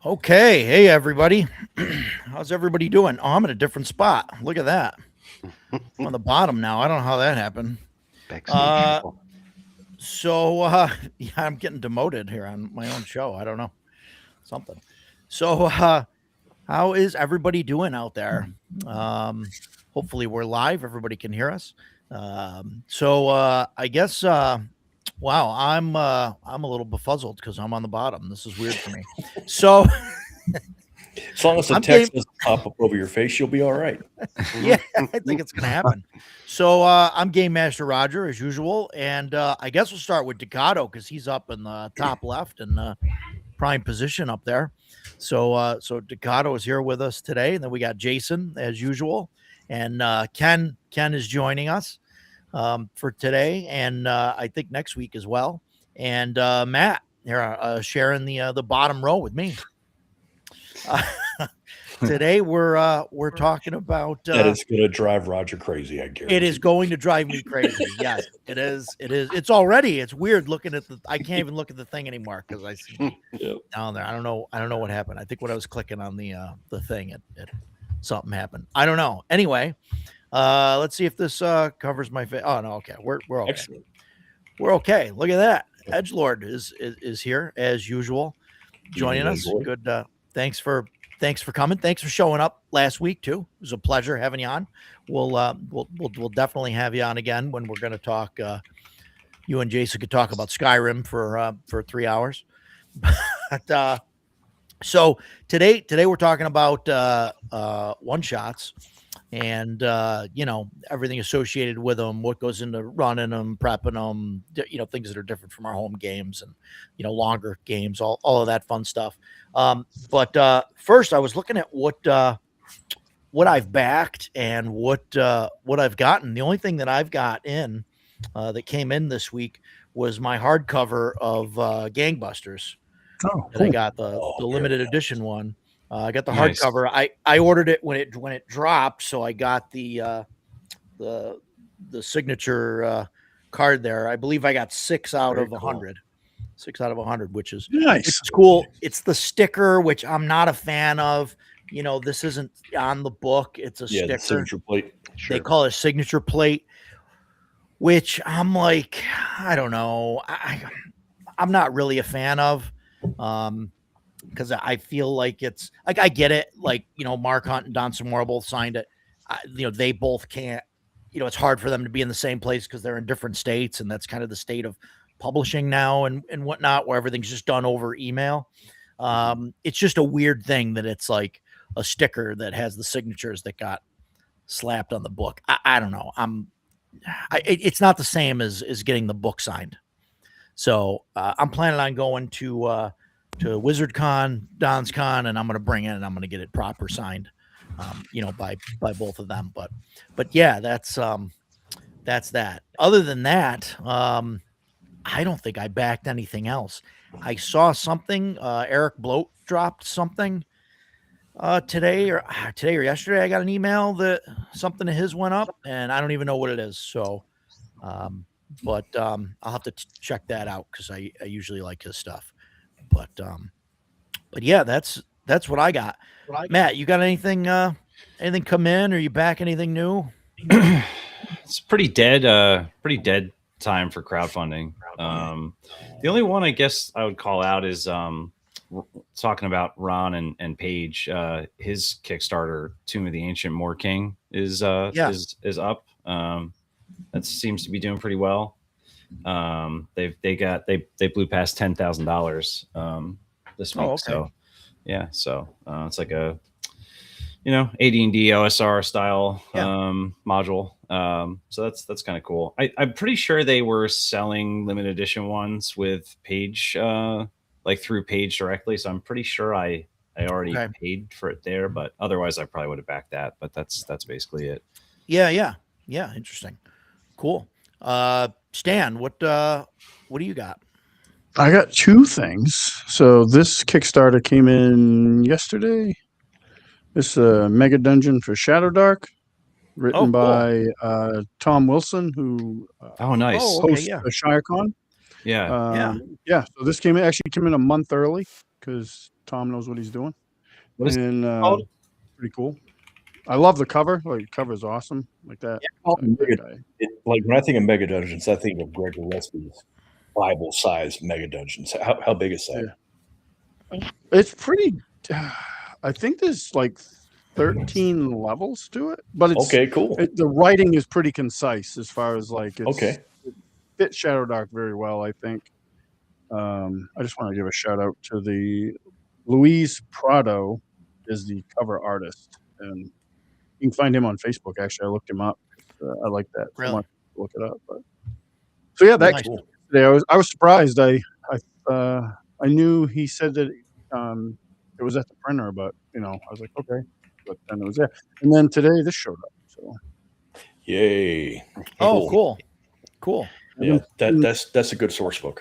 Okay, hey everybody. How's everybody doing? Oh, I'm in a different spot. Look at that. I'm on the bottom now. I don't know how that happened. Backstage Uh, show. so yeah, I'm getting demoted here on my own show. I don't know. Something. So how is everybody doing out there? Hopefully we're live. Everybody can hear us. I guess wow, I'm a little befuzzled because I'm on the bottom. This is weird for me. So As long as the I'm text game- doesn't pop up over your face, you'll be all right. yeah, I think it's gonna happen. So I'm Game Master Roger as usual, and I guess we'll start with Ducato because he's up in the top left and prime position up there. So Ducato is here with us today, and then we got Jason as usual, and Ken is joining us for today, and I think next week as well, and Matt here sharing the bottom row with me. Today we're talking about That is going to drive Roger crazy, I guarantee. it is going to drive me crazy. Yes, it is. It's already. It's weird looking at I can't even look at the thing anymore because I see down there. I don't know what happened. I think when I was clicking on the thing, it something happened. I don't know. Anyway, let's see if this covers my face. Oh no, okay. We're okay. Excellent. We're okay. Look at that. Edgelord is here as usual, joining us. Edgelord. Good. Thanks for coming. Thanks for showing up last week too. It was a pleasure having you on. We'll definitely have you on again when we're going to talk. You and Jason could talk about Skyrim for 3 hours. But so today we're talking about one shots and everything associated with them, what goes into running them, prepping them, things that are different from our home games and longer games, all of that fun stuff. But first I was looking at what I've backed and what I've gotten. The only thing that I've got in that came in this week was my hardcover of Gangbusters. Oh, And I got the limited edition one. I got the Nice. hardcover. I ordered it when it dropped, so I got the signature card there. I believe I got 6 out Very of cool. 100. 6 out of 100, which is nice. it's cool. It's the sticker, which I'm not a fan of. This isn't on the book. It's a Yeah, the sticker. signature plate. They call it a signature plate, which I'm like, I don't know. I'm not really a fan of. Because I feel like it's like I get it. Like Mark Hunt and Don Zamora both signed it. They both can't. It's hard for them to be in the same place because they're in different states, and that's kind of the state of publishing now and whatnot, where everything's just done over email. It's just a weird thing that it's like a sticker that has the signatures that got slapped on the book. I don't know. It's not the same as getting the book signed. So I'm planning on going to WizardCon, Don's Con, and I'm going to bring it and I'm going to get it proper signed, by both of them. But yeah, that's that. Other than that, I don't think I backed anything else. I saw something. Eric Bloat dropped something today or yesterday. I got an email that something of his went up, and I don't even know what it is. So, but I'll have to check that out because I usually like his stuff. But yeah, that's what I got. Matt, you got anything come in, or you back anything new? It's pretty dead time for crowdfunding. The only one I guess I would call out is talking about Ron and Paige. His Kickstarter, Tomb of the Ancient Moor King, is up. That seems to be doing pretty well. They blew past $10,000 this week. Oh, okay. So yeah, so it's like a AD&D OSR style Yeah. module. So that's kind of cool. I'm pretty sure they were selling limited edition ones with Page, like through Page directly. So I'm pretty sure I already Okay. paid for it there, but otherwise I probably would have backed that. But that's basically it. Yeah. Interesting. Cool. Stan, what do you got? I got two things. So this Kickstarter came in yesterday. This Mega Dungeon for Shadow Dark, written Oh, cool. by Tom Wilson, who Oh, nice. Oh, okay, hosts yeah. the ShireCon. Yeah. Yeah. So this actually came in a month early because Tom knows what he's doing. What is and called? pretty cool. I love the cover. Like, the cover is awesome. Like that. that guy. Like when I think of Mega Dungeons, I think of Greg Gillespie's Bible-sized Mega Dungeons. How big is that? Yeah. It's pretty. I think there's like 13 levels to it, but it's Okay, cool. the writing is pretty concise as far as like it's, Okay. it fits Shadow Dark very well, I think. I just want to give a shout out to the Luis Prado is the cover artist, and you can find him on Facebook. Actually, I looked him up. I like that. Really? So much to look it up. But so yeah, that Nice. Cool. today I was surprised. I knew he said that it was at the printer, but I was like, okay, but then it was there. And then today this showed up. So Yay. Oh, cool. Yeah, that's a good source book.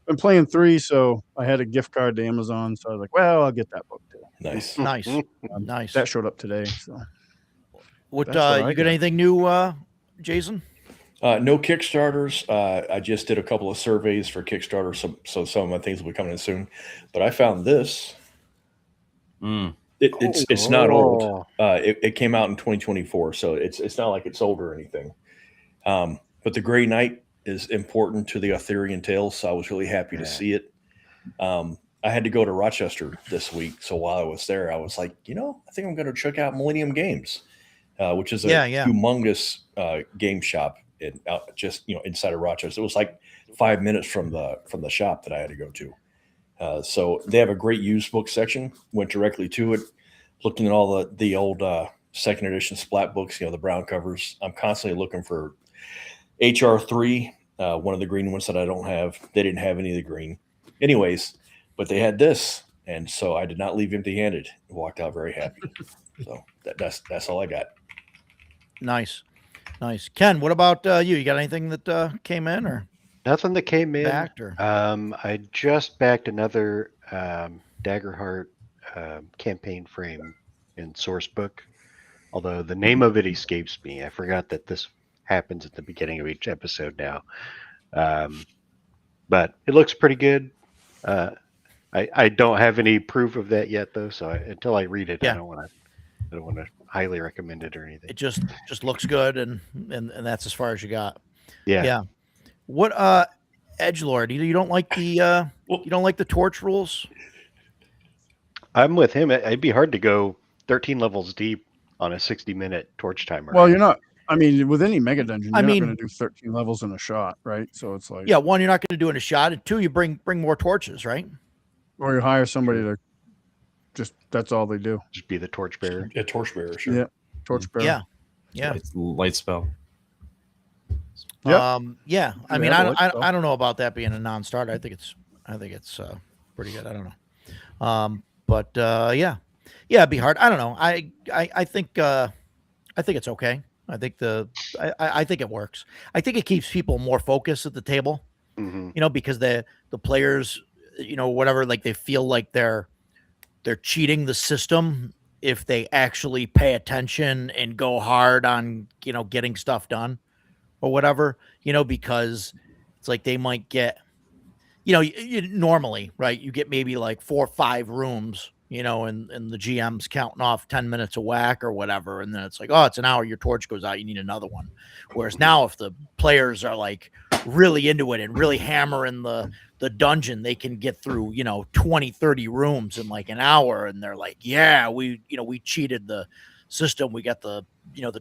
been playing 3, so I had a gift card to Amazon, so I was like, well, I'll get that book too. Nice. Nice. Nice. That showed up today. So What that's what I you got got. anything new, Jason? No Kickstarters. I just did a couple of surveys for Kickstarter, so some of my things will be coming in soon. But I found this. Mm. It's not old. It came out in 2024, so it's not like it's old or anything. But the Grey Knight is important to the Arthurian tales, so I was really happy to see it. I had to go to Rochester this week, so while I was there, I was like, I think I'm going to check out Millennium Games, which is a humongous game shop just inside of Rochester. It was like 5 minutes from the shop that I had to go to. So they have a great used book section. Went directly to it, looking at all the old second edition splat books, the brown covers. I'm constantly looking for HR3, one of the green ones that I don't have. They didn't have any of the green. Anyways, but they had this, and so I did not leave empty-handed. Walked out very happy. So that's all I got. Nice. Ken, what about you? You got anything that came in or Nothing that came in. backed or? I just backed another Daggerheart campaign frame in Sourcebook, although the name of it escapes me. I forgot that this happens at the beginning of each episode now. But it looks pretty good. I don't have any proof of that yet, though. So until I read it, I don't want to highly recommend it or anything. It just looks good, and that's as far as you got. Yeah. What Edgelord? You don't like the you don't like the torch rules? I'm with him. It'd be hard to go 13 levels deep on a 60-minute torch timer. well, you're not. I mean, with any Mega Dungeon, I you're mean- not going to do 13 levels in a shot, right? So it's like, Yeah, one, you're not going to do it in a shot, and two, you bring more torches, right? or you hire somebody to that's all they do. Just be the torchbearer. A torchbearer, sure. Yeah. Torchbearer. Yeah. It's light spell. Yep. I mean, Yeah, I like so. don't know about that being a non-starter. I think it's pretty good. I don't know. But it'd be hard. I don't know. I think it's okay. I think I think it works. I think it keeps people more focused at the table. Hmm. Because the players, whatever, like they feel like they're cheating the system if they actually pay attention and go hard on getting stuff done or whatever, because it's like they might get normally, right, you get maybe like 4 or 5 rooms, and the GM's counting off 10 minutes a whack or whatever, and then it's like, oh, it's an hour, your torch goes out, you need another one. Whereas now, if the players are like really into it and really hammering the dungeon, they can get through 20, 30 rooms in like an hour, and they're like, yeah, we cheated the system, we got the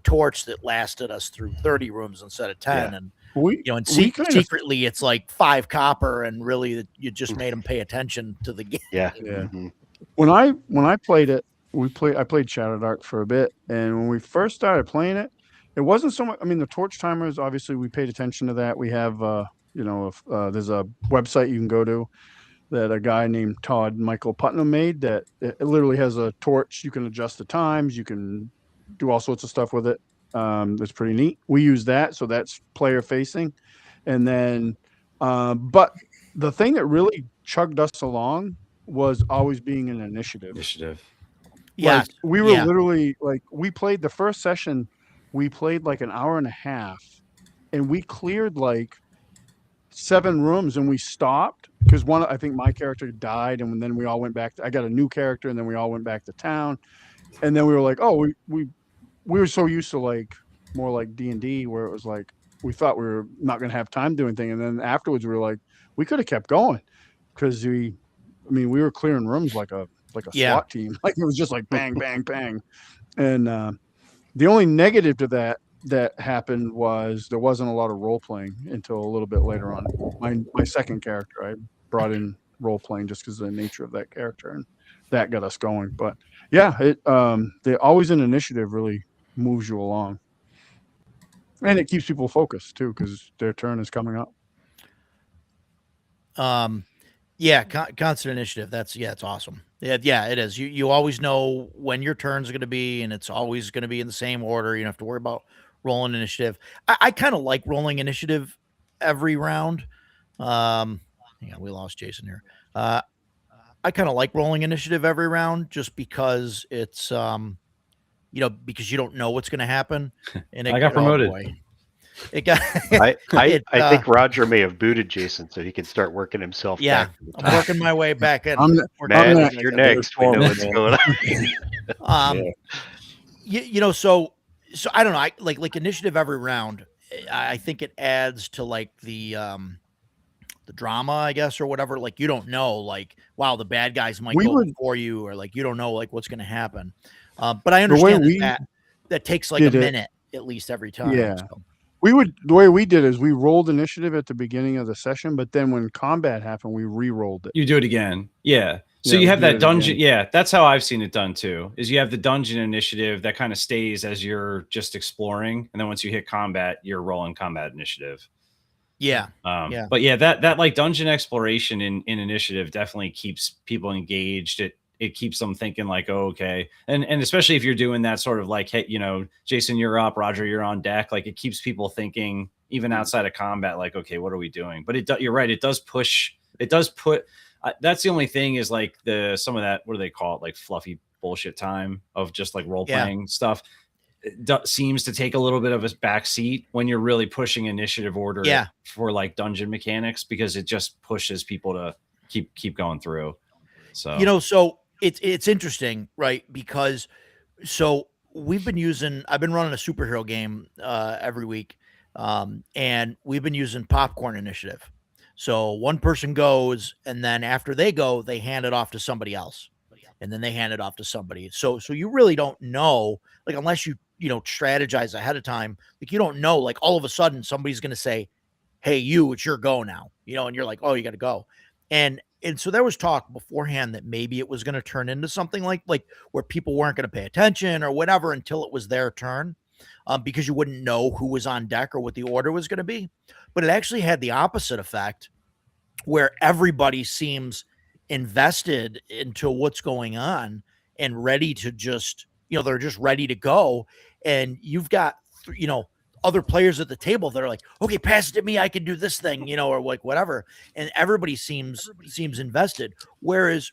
torch that lasted us through 30 rooms instead of 10. Yeah. And We, and we kind of- secretly it's like 5 copper, and really you just made them pay attention to the game. Yeah. Yeah. Mhm. when I played it I played Shadow Dark for a bit, and when we first started playing it, it wasn't so much. I mean, the torch timers, obviously, we paid attention to that. We have, there's a website you can go to that a guy named Todd Michael Putnam made that it literally has a torch. You can adjust the times. You can do all sorts of stuff with it. That's pretty neat. We use that, so that's player facing, and then, but the thing that really chugged us along was always being an initiative. Yeah. Like, we were literally like, we played the first session, we played like an hour and a half, and we cleared like 7 rooms, and we stopped because I think my character died, and then we all went back. I got a new character, and then we all went back to town, and then we were like, oh, we were so used to like more like D&D where it was like we thought we were not going to have time to do anything, and then afterwards we were like, we could have kept going because we were clearing rooms like a SWAT team. Like, it was just like bang, bang, bang. And the only negative to that happened was there wasn't a lot of role playing until a little bit later on. My second character, I brought in role playing just because of the nature of that character, and that got us going. But yeah, the always an initiative really moves you along, and it keeps people focused too because their turn is coming up. Constant initiative. It's awesome. Yeah, it is. You always know when your turn's going to be, and it's always going to be in the same order. You don't have to worry about rolling initiative. I kind of like rolling initiative every round. Hang on, we lost Jason here. I kind of like rolling initiative every round just because it's because you don't know what's going to happen. And I got promoted. It got. I think Roger may have booted Jason so he can start working himself. Yeah, back to the I'm top. working my way back in. Matt, you're next. We know what's going on. So I don't know. I like initiative every round. I think it adds to like the drama, I guess, or whatever. Like, you don't know, like, wow, the bad guys might go before you, or like you don't know like what's going to happen. But I understand that takes like a minute at least every time. Yeah. So. The way we did is we rolled initiative at the beginning of the session, but then when combat happened, we re-rolled it. You do it again. Yeah. So you have that dungeon. Yeah. That's how I've seen it done too, is you have the dungeon initiative that kind of stays as you're just exploring. And then once you hit combat, you're rolling combat initiative. Yeah. But yeah, that like dungeon exploration in initiative definitely keeps people engaged. It keeps them thinking like, oh, okay. And especially if you're doing that sort of like, hey, Jason, you're up, Roger, you're on deck. Like, it keeps people thinking even outside of combat, like, okay, what are we doing? But you're right. It does put, that's the only thing is like some of that, what do they call it? Like fluffy bullshit time of just like role playing stuff. Seems to take a little bit of a back seat when you're really pushing initiative order for like dungeon mechanics, because it just pushes people to keep going through. So, so it's interesting, right? Because I've been running a superhero game every week, and we've been using popcorn initiative. So one person goes, and then after they go, they hand it off to somebody else, and then they hand it off to somebody. So you really don't know, like, unless you strategize ahead of time, like, you don't know, like, all of a sudden somebody's going to say, hey, it's your go now, and you're like, oh, you got to go. And so there was talk beforehand that maybe it was going to turn into something like where people weren't going to pay attention or whatever until it was their turn, because you wouldn't know who was on deck or what the order was going to be. But it actually had the opposite effect, where everybody seems invested into what's going on and ready to just, they're just ready to go. And you've got, other players at the table that are like, okay, pass it to me, I can do this thing, or like whatever. And everybody seems invested. Whereas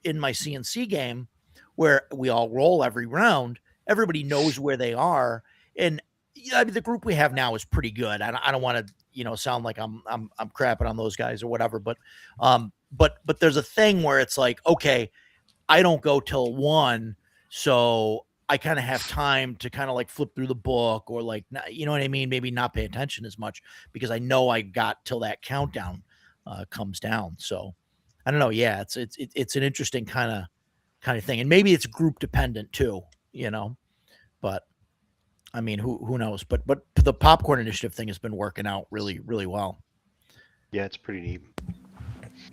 in my CNC game, where we all roll every round, everybody knows where they are. And the group we have now is pretty good. I don't want to, sound like I'm crapping on those guys or whatever, but there's a thing where it's like, okay, I don't go till 1, so I kind of have time to kind of like flip through the book, or like, you know what I mean? Maybe not pay attention as much, because I know I got till that countdown comes down. So I don't know. Yeah, it's an interesting kind of thing, and maybe it's group dependent too, but I mean, who knows? But the popcorn initiative thing has been working out really, really well. Yeah, it's pretty neat.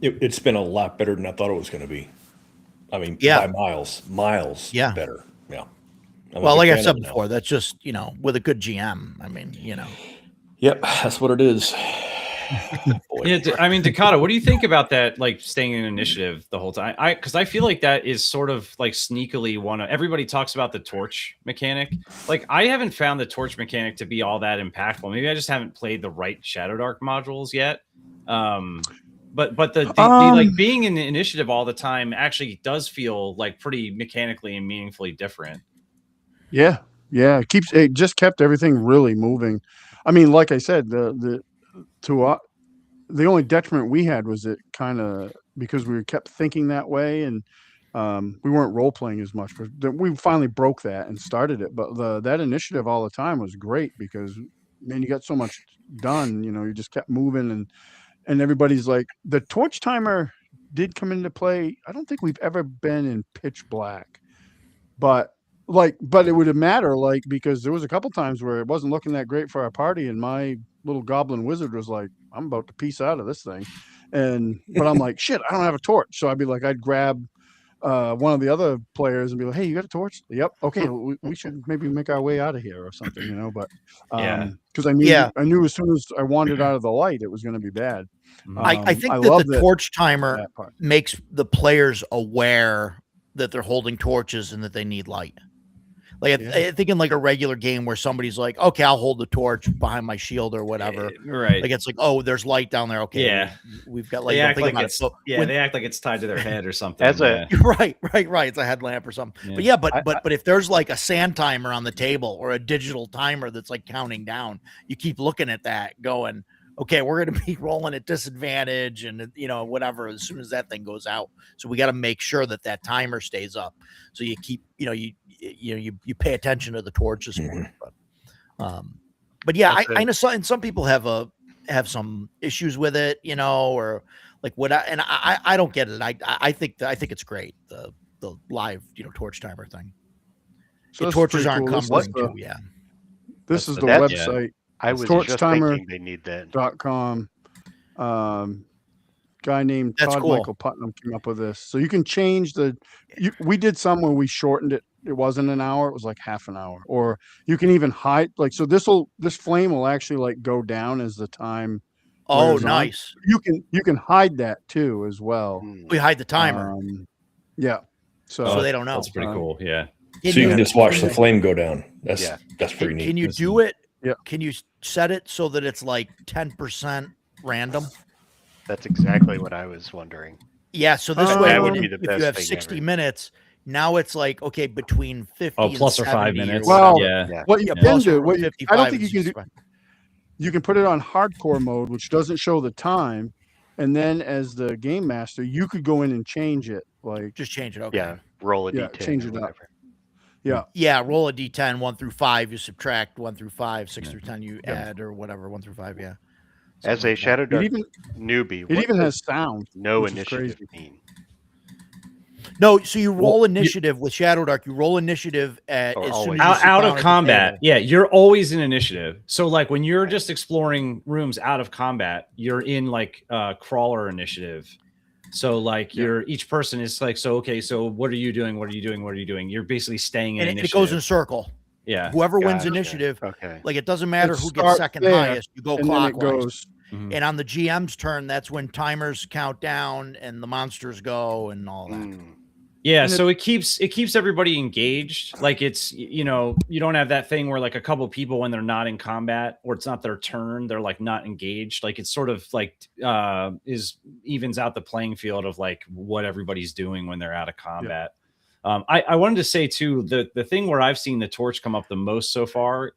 It's been a lot better than I thought it was going to be. I mean, Yeah. by miles Yeah. better. Yeah. I'm a Well, big like I fan said of it now. before, that's just, with a good GM. I mean, Yep, that's what it is. Boy. Yeah, I mean, Dakota, what do you think about that? Like staying in initiative the whole time? Because I feel like that is sort of like sneakily one of everybody talks about the torch mechanic. Like, I haven't found the torch mechanic to be all that impactful. Maybe I just haven't played the right Shadow Dark modules yet. But the like being in the initiative all the time actually does feel like pretty mechanically and meaningfully different. Yeah, yeah. It just kept everything really moving. I mean, like I said, the only detriment we had was it kind of because we kept thinking that way and we weren't role playing as much. We finally broke that and started it, but that initiative all the time was great because man, you got so much done. You just kept moving and everybody's like the torch timer did come into play. I don't think we've ever been in pitch black, but it would matter because there was a couple times where it wasn't looking that great for our party and my little goblin wizard was like, I'm about to piece out of this thing. But I'm like, shit, I don't have a torch. So I'd grab one of the other players and be like, hey, you got a torch? Yep. Okay. We should maybe make our way out of here or something, but Yeah. because I knew as soon as I wandered out of the light, it was going to be bad. I think that love the torch timer that part. makes the players aware that they're holding torches and that they need light. Like I think in like a regular game where somebody's like, okay, I'll hold the torch behind my shield or whatever. Right. Like it's like, oh, there's light down there. Okay. Yeah. We've got light. They Don't act think like about it. it's So they act like it's tied to their head or something. As a- right. It's a headlamp or something. But if there's like a sand timer on the table or a digital timer that's like counting down, you keep looking at that going, okay, we're going to be rolling at disadvantage and whatever as soon as that thing goes out. So we got to make sure that timer stays up. So you keep, you pay attention to the torches for it. But yeah, I know some people have some issues with it, or like I don't get it. I think it's great. The live, torch timer thing. So The that's torches pretty aren't cool. cumbersome too. Yeah. This is the That's- website. I was Torch just timer. thinking they need that. .com. Guy named That's Todd cool. Michael Putnam came up with this. So you can change we did some where we shortened it. It wasn't an hour. It was like half an hour. Or you can even hide so this flame will actually like go down as the time. Oh, wears on. nice. You can hide that too as well. We hide the timer, Yeah. so they don't know. That's pretty cool. Yeah. So you can just watch the flame go down. That's pretty neat. Can you do it? Yeah. Can you set it so that it's like 10% random? That's exactly what I was wondering. Yeah. So this That way, would be if the you best have thing 60 ever. minutes, now it's like, okay, between 50 Oh, and plus or 5 70 minutes. Well, yeah. What you Yeah, can plus do, or I don't 55 think is you can do. fine. You can put it on hardcore mode, which doesn't show the time, and then as the game master, you could go in and change it. Like Just change it. Okay. Yeah, roll a Yeah, d10 change or it up. whatever. Yeah. Roll a d10, 1 through 5. You subtract 1 through 5, 6 Yeah. through 10. You Yeah. add or whatever, 1 through 5. Yeah. As Something a like that. Shadow it Dark even newbie, it what even does has sound. no which is initiative crazy. mean? No, so you roll Well, initiative with Shadow Dark. You roll initiative at Or as soon always. as you sit Out down of at the combat. table. Yeah, you're always in initiative. So like when you're just exploring rooms out of combat, you're in like crawler initiative. So like each person is like, so okay, so what are you doing? What are you doing? What are you doing? You're basically staying in And it initiative. goes in circle. Yeah. Whoever wins Gotcha. initiative, Okay. like it doesn't matter It who gets starts second there, highest. You go And then it clockwise. goes. Mhm. And on the GM's turn, that's when timers count down and the monsters go and all that. Mm. Yeah, And so it keeps everybody engaged. Like it's you don't have that thing where like a couple people when they're not in combat or it's not their turn, they're like not engaged. Like it's sort of like evens out the playing field of like what everybody's doing when they're out of combat. I wanted to say too, the thing where I've seen the torch come up the most so far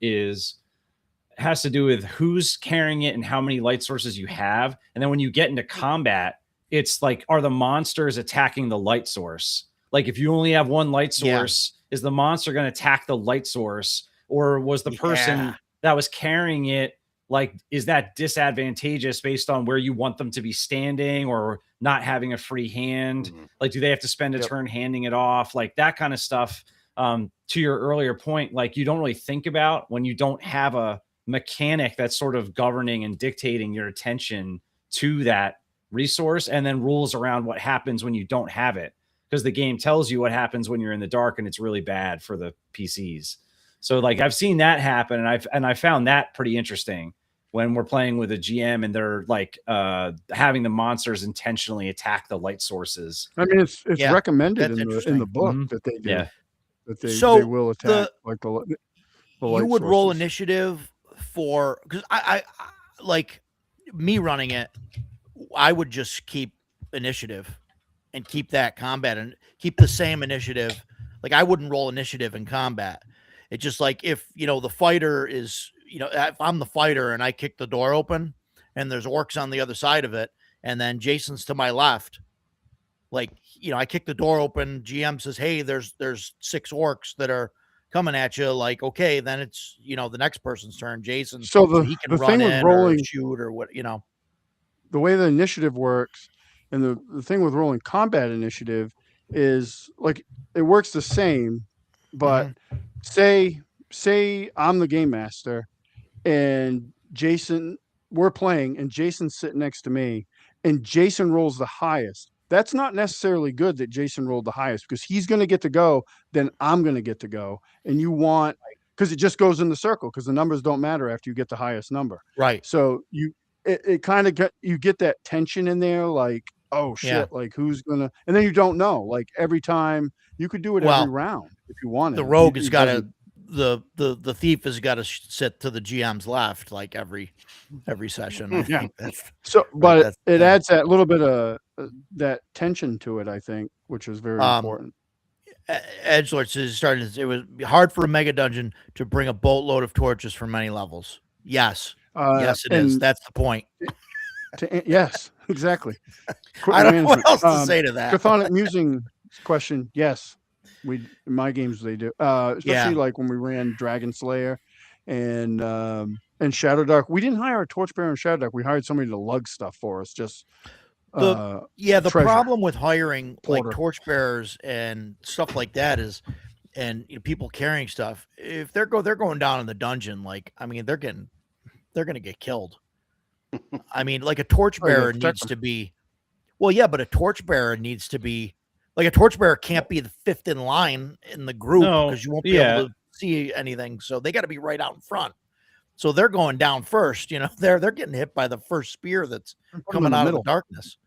has to do with who's carrying it and how many light sources you have. And then when you get into combat, it's like, are the monsters attacking the light source? Like if you only have one light source, is the monster going to attack the light source? Or was the person that was carrying it, like, is that disadvantageous based on where you want them to be standing or not having a free hand? Mhm. Like, do they have to spend a turn handing it off? Like that kind of stuff. To your earlier point, like you don't really think about when you don't have a mechanic that's sort of governing and dictating your attention to that resource, and then rules around what happens when you don't have it. because the game tells you what happens when you're in the dark, and it's really bad for the PCs. So like I've seen that happen, and I found that pretty interesting when we're playing with a GM and they're like having the monsters intentionally attack the light sources. I mean, it's Yeah, recommended that's in the interesting. book Mhm. that they do. Yeah. That So they will attack like the light you would roll sources. initiative for, because I like me running it. I would just keep initiative and keep that combat and keep the same initiative. Like I wouldn't roll initiative in combat. It's just like if the fighter is, if I'm the fighter and I kick the door open and there's orcs on the other side of it, and then Jason's to my left, like I kick the door open, GM says, hey, there's 6 orcs that are coming at you. Like, okay, then it's the next person's turn, Jason, So so he can the run thing with in rolling, or shoot or what. the way the initiative works, and the thing with rolling combat initiative is like it works the same, but say I'm the game master and Jason, we're playing and Jason's sitting next to me and Jason rolls the highest. That's not necessarily good that Jason rolled the highest because he's going to get to go, then I'm going to get to go. And you want, because it just goes in the circle because the numbers don't matter after you get the highest number. Right. So it kind of you get that tension in there, like, oh shit, Yeah. like who's gonna, and then you don't know, like every time you could do it Well, every round if you wanted. The rogue has It got doesn't- to the thief has got to sit to the GM's left like every session. I Yeah. think that's So, but that's the it thing. adds that little bit of that tension to it, I think, which is very important. Edgelord says starting. It was hard for a mega dungeon to bring a boatload of torches from many levels. Yes, yes, it is. And That's the point. yes, exactly. I don't know what else Equipment to say to that. Chthonic Musing question, yes. In my games they do. Especially like when we ran Dragon Slayer and Shadow Dark. We didn't hire a torchbearer in Shadow Dark. We hired somebody to lug stuff for us. Just The treasure. problem with hiring Porter. like torchbearers and stuff like that is, and people carrying stuff, if they're going down in the dungeon, like I mean, they're gonna get killed. I mean, like a torchbearer protect needs them. to be, well, yeah, but a torchbearer needs to be like a torchbearer can't be the 5th in line in the group No, because you won't be yeah. able to see anything. So they got to be right out in front. So they're going down first. They're getting hit by the first spear that's Put 'em in coming the out of middle. the darkness.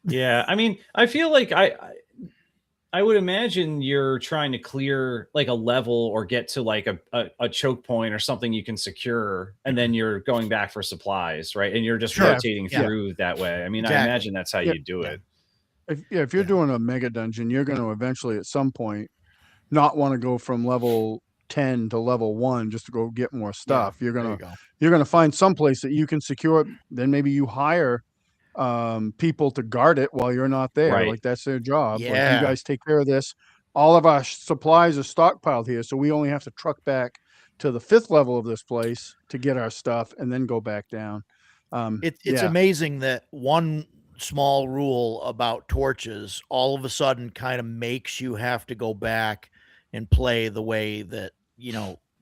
Yeah, I mean, I feel like I would imagine you're trying to clear like a level or get to like a choke point or something you can secure, and then you're going back for supplies, right? And you're just Sure. rotating Yeah. through that way. I mean, I Exactly. imagine that's how Yeah. you do it. If you're Yeah. doing a mega dungeon, you're going to eventually at some point not want to go from level 10 to level 1 just to go get more stuff. There you You're go. going to find some place that you can secure it. Then maybe you hire people to guard it while you're not there. Right. Like that's their job. Like, Yeah. you guys take care of this. All of our supplies are stockpiled here, so we only have to truck back to the 5th level of this place to get our stuff and then go back down. It's yeah. amazing that one small rule about torches all of a sudden kind of makes you have to go back and play the way that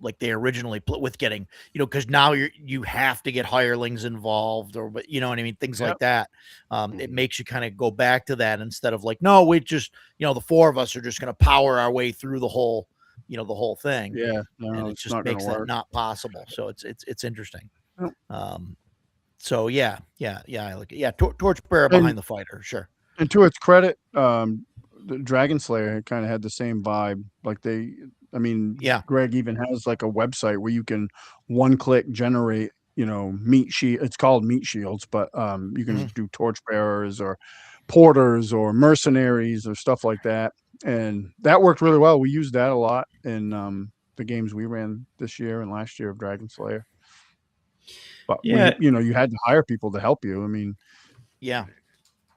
like they originally with getting because now you have to get hirelings involved or but you know what I mean, things Yep. like that. It makes you kind of go back to that instead of like, no, we just the 4 of us are just going to power our way through the whole the whole thing. Yeah, And no, it it's just not going makes to that work. not possible. So it's interesting. Yep. So yeah, I like it. Yeah, torchbearer And- behind the fighter, sure. And to its credit, the Dragon Slayer kind of had the same vibe. Like Yeah. Greg even has like a website where you can one-click generate, meat shield. It's called meat shields, but you can do torchbearers or porters or mercenaries or stuff like that. And that worked really well. We used that a lot in the games we ran this year and last year of Dragon Slayer. But Yeah. you had to hire people to help you. I mean, Yeah.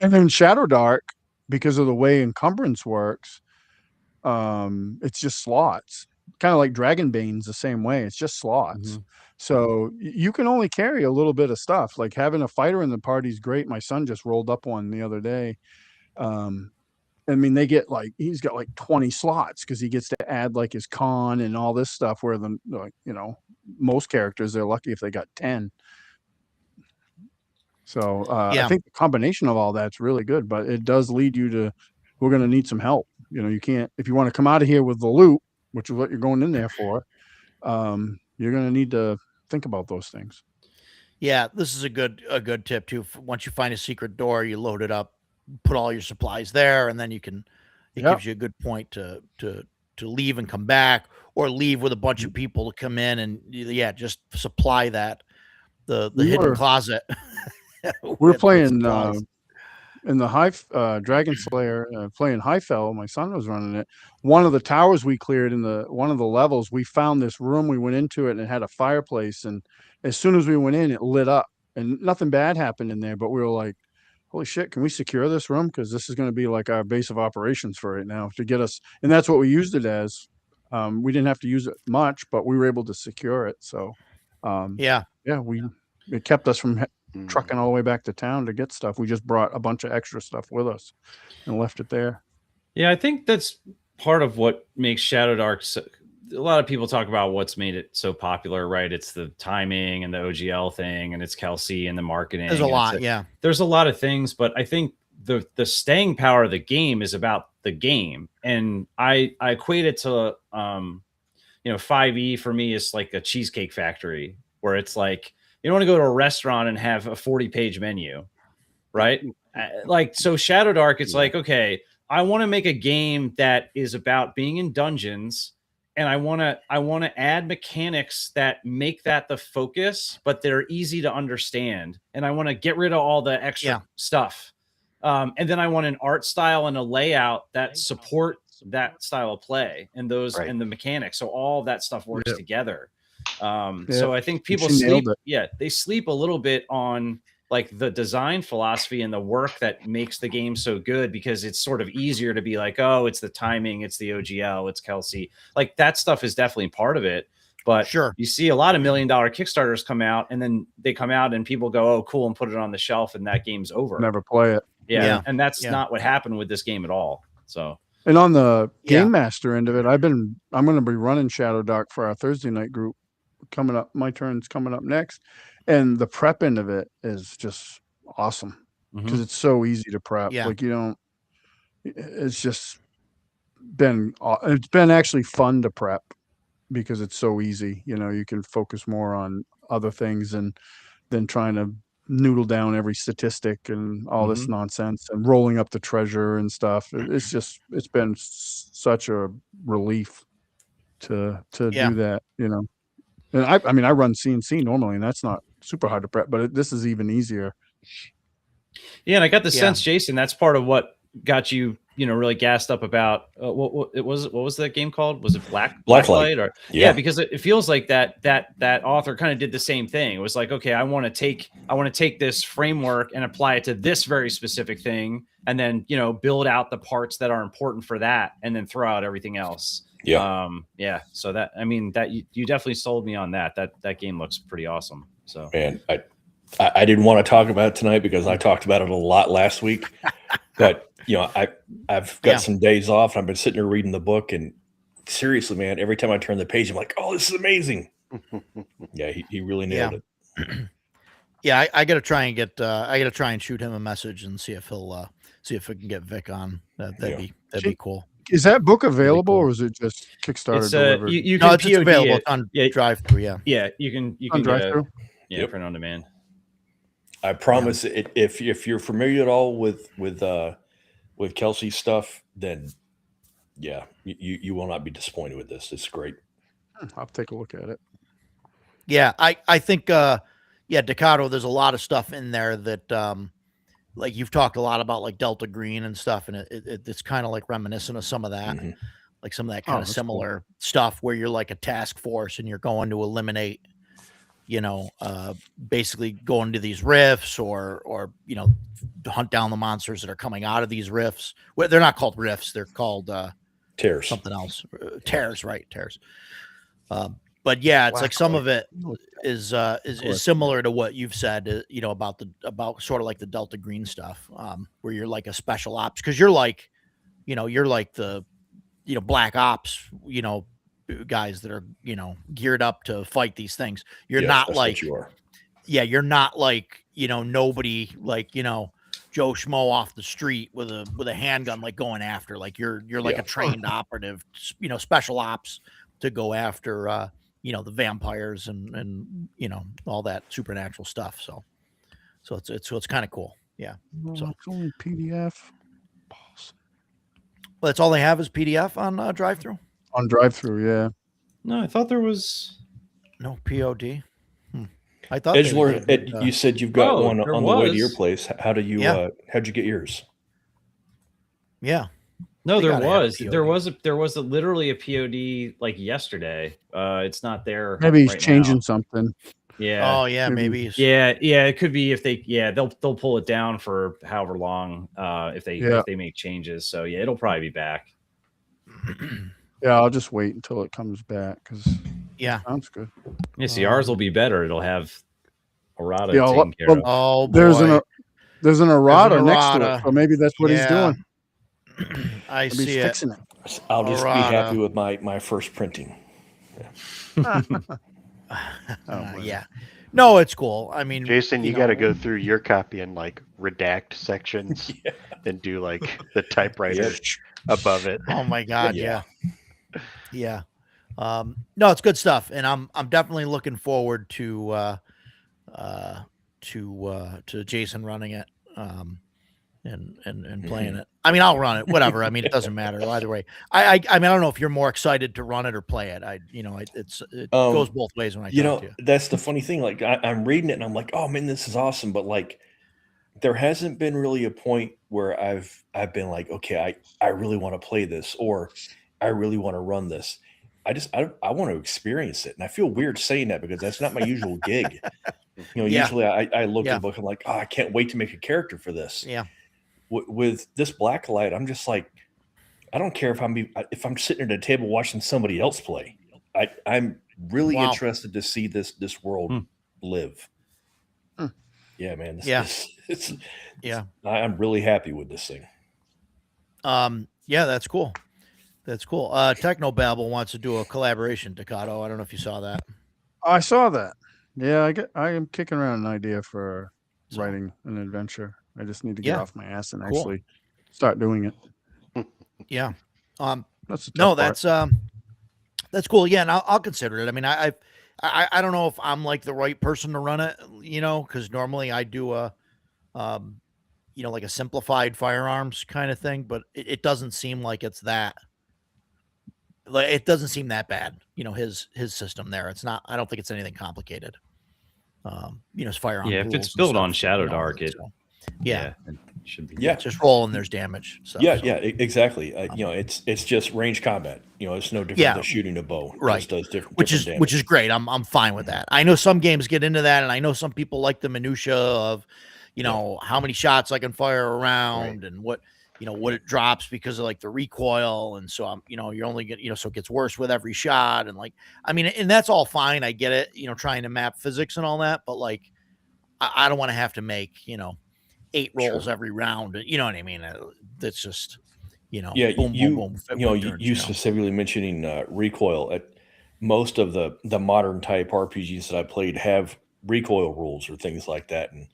and then Shadow Dark, because of the way encumbrance works, it's just slots. Kind of like Dragonbane's the same way. It's just slots. So you can only carry a little bit of stuff. Like having a fighter in the party is great. My son just rolled up one the other day. I mean, he's got like 20 slots because he gets to add like his con and all this stuff. Where most characters, they're lucky if they got 10. So I Yeah. think the combination of all that's really good, but it does lead you to we're going to need some help. You know, you can't, if you want to come out of here with the loot, which is what you're going in there for, you're going to need to think about those things. Yeah, this is a good tip too. Once you find a secret door, you load it up, put all your supplies there, and then it Yeah. gives you a good point to leave and come back, or leave with a bunch of people to come in and just supply that the We hidden were- closet. We're with playing supplies. in the Dragon Slayer, playing Highfell. My son was running it. One of the towers we cleared in one of the levels, we found this room. We went into it and it had a fireplace. And as soon as we went in, it lit up and nothing bad happened in there. But we were like, holy shit, can we secure this room? Because this is going to be like our base of operations for right now to get us. And that's what we used it as. We didn't have to use it much, but we were able to secure it. So, Yeah, it kept us from Mm. trucking all the way back to town to get stuff. We just brought a bunch of extra stuff with us and left it there. Yeah, I think that's part of what makes Shadow Dark a lot of people talk about what's made it so popular, right? It's the timing and the OGL thing, and it's Kelsey and the marketing. there's a and lot. Yeah, there's a lot of things, but I think the staying power of the game is about the game, and I equate it to 5e for me is like a Cheesecake Factory, where it's like you don't want to go to a restaurant and have a 40-page menu, right? So Shadow Dark, it's like, okay, I want to make a game that is about being in dungeons, and I want to add mechanics that make that the focus, but they're easy to understand, and I want to get rid of all the extra stuff. And then I want an art style and a layout that support that style of play and those and the mechanics. So all that stuff works together. So I think people sleep. Yeah, they sleep a little bit on like the design philosophy and the work that makes the game so good, because it's sort of easier to be like, oh, it's the timing, it's the OGL, it's Kelsey. Like that stuff is definitely part of it. But you see a lot of $1 million Kickstarters come out, and then they come out and people go, oh, cool, and put it on the shelf, and that game's over. Never play it. Yeah. And that's not what happened with this game at all. So, and on the Game Master end of it, I'm going to be running Shadow Dark for our Thursday night group coming up. My turn's coming up next. And the prep end of it is just awesome because it's so easy to prep. Yeah. Like it's just been actually fun to prep because it's so easy. You know, you can focus more on other things than trying to noodle down every statistic and all this nonsense and rolling up the treasure and stuff. It's been such a relief to do that, you know. And I run CNC normally, and that's not super hard to prep, but this is even easier. Yeah, and I got the sense, Jason, that's part of what got you, really gassed up about what was that game called? Was it Blacklight? Or because it feels like that author kind of did the same thing. It was like, okay, I want to take this framework and apply it to this very specific thing, and then build out the parts that are important for that, and then throw out everything else. So that, you definitely sold me on that. That game looks pretty awesome. So, man, I didn't want to talk about it tonight because I talked about it a lot last week, but I've got some days off and I've been sitting there reading the book, and seriously, man, every time I turn the page, I'm like, oh, this is amazing. Yeah. He really nailed it. Yeah. I got to try and shoot him a message and see if he'll, see if we can get Vic on. That'd be cool. Is that book available or is it just Kickstarter it's, delivered? You can it's available on drive through. Yeah. You can drive through. Print on demand. I promise it. If you're familiar at all with Kelsey's stuff, then you will not be disappointed with this. It's great. I'll take a look at it. Yeah. I think, Decado, there's a lot of stuff in there that, like you've talked a lot about like Delta Green and stuff, and it's kind of like reminiscent of some of that, like some of that kind of similar stuff where you're like a task force and you're going to eliminate, basically going to these rifts or hunt down the monsters that are coming out of these rifts. Well, they're not called rifts; they're called tears. Something else. Tears, right? Tears. But yeah, it's like some of it is similar to what you've said, about sort of like the Delta Green stuff, where you're like a special ops, because you're like the, black ops, guys that are, geared up to fight these things. You're not like, you are. Yeah, you're not like, nobody like, Joe Schmo off the street with a handgun, like going after, like you're like Yeah. a trained operative, special ops to go after, the vampires and all that supernatural stuff. So it's kind of cool. Yeah. Well, So- it's only PDF Well, that's all they have is PDF on drive-through. on drive-through. Yeah. No, I thought there was. No POD. I thought they Edgelord, did, you said you've got Oh, one there on the way to your was. place. How do you Yeah. how'd you get yours? yeah. No, They there gotta have was. POD. There was literally a POD like yesterday. It's not there. Maybe he's right changing now. something. Yeah. Oh yeah, Maybe- maybe. Yeah, it could be if they they'll pull it down for however long if they make changes. So yeah, it'll probably be back. Yeah, I'll just wait until it comes back because Yeah. sounds good. Yeah, see, ours will be better. It'll have errata Yeah, taken care well, of. Oh boy. There's an errata next to errata. it, so maybe that's what he's Yeah. doing. I Maybe see he's it. fixing it. I'll just be Errata. happy with my first printing. boy. Yeah. No, it's cool. I mean, Jason, you got to know, go through your copy and like redact sections and do like the typewriter above it. Oh my god, Yeah. yeah. No, it's good stuff, and I'm definitely looking forward to Jason running it and playing it. I mean, I'll run it, whatever. I mean, it doesn't matter either way. I mean, I don't know if you're more excited to run it or play it. It goes both ways when I talk to you. That's the funny thing. Like I'm reading it and I'm like, oh man, this is awesome. But like, there hasn't been really a point where I've been like, okay, I really want to play this or I really want to run this. I want to experience it. And I feel weird saying that because that's not my usual gig. Yeah. Usually I look Yeah. at the book, I'm like, oh, I can't wait to make a character for this. Yeah. With this Blacklight, I'm just like, I don't care if I'm sitting at a table watching somebody else play. I'm really Wow. interested to see this world live. Hmm. Yeah, man. I'm really happy with this thing. Yeah, that's cool. That's cool. Technobabble wants to do a collaboration, Ducato. I don't know if you saw that. I saw that. Yeah, I am kicking around an idea for So- writing an adventure. I just need to get Yeah. off my ass and Cool. actually start doing it. Yeah. That's the No, tough part. that's cool. Yeah, and I'll consider it. I mean, I don't know if I'm like the right person to run it, because normally I do a, like a simplified firearms kind of thing, but it doesn't seem like it's that. Like it doesn't seem that bad. His system there. It's not. I don't think it's anything complicated. His firearm. Yeah, if rules it's and built on stuff, Shadow Dark, it yeah, it should be. Yeah. just roll and there's damage. So, Yeah, exactly. It's just range combat. It's no different Yeah. than shooting a bow. It Right. just does different. which different is damage. great. I'm fine with that. I know some games get into that, and I know some people like the minutia of, how many shots I can fire around and what it drops because of like the recoil, and so you're only get so it gets worse with every shot, and like I mean, and that's all fine. I get it, trying to map physics and all that, but like I don't want to have to make 8 rolls every round. You know what I mean? That's just Yeah, boom, you boom, boom, you turns, you specifically mentioning recoil. At most of the modern type RPGs that I played have recoil rules or things like that, and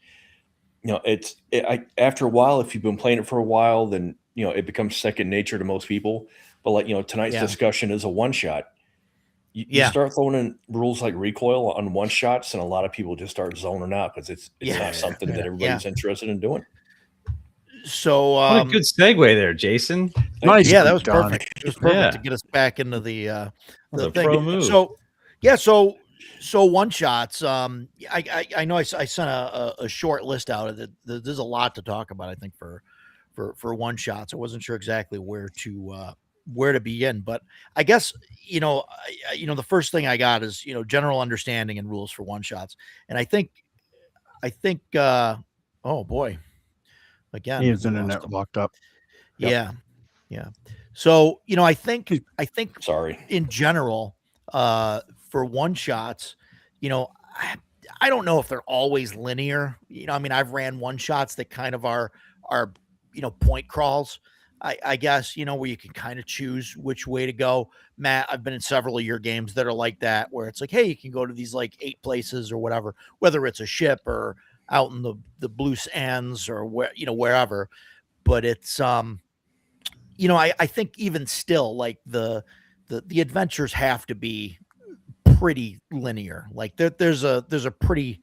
after a while, if you've been playing it for a while, then it becomes second nature to most people. But like tonight's Yeah. discussion is a one shot. You Yeah. start throwing in rules like recoil on one shots, and a lot of people just start zoning out because it's Yeah. not something that everybody's interested in doing. So What a good segue there, Jason. Nice. yeah, that was Don. perfect. It was perfect Yeah. to get us back into the That's a thing. pro move. So yeah, so one shots. I know I sent a short list out of it. There's a lot to talk about. I think for one shots. I wasn't sure exactly where to begin, but I guess the first thing I got is general understanding and rules for one shots, and I think oh boy, again His we lost internet him. locked up. Yep. Yeah. So I think Sorry. in general, for one shots, I don't know if they're always linear. I mean, I've ran one shots that kind of are point crawls. I guess, where you can kind of choose which way to go. Matt, I've been in several of your games that are like that, where it's like, hey, you can go to these like 8 places or whatever, whether it's a ship or out in the blue sands or wherever. But it's I think even still, like the adventures have to be pretty linear. Like there's a pretty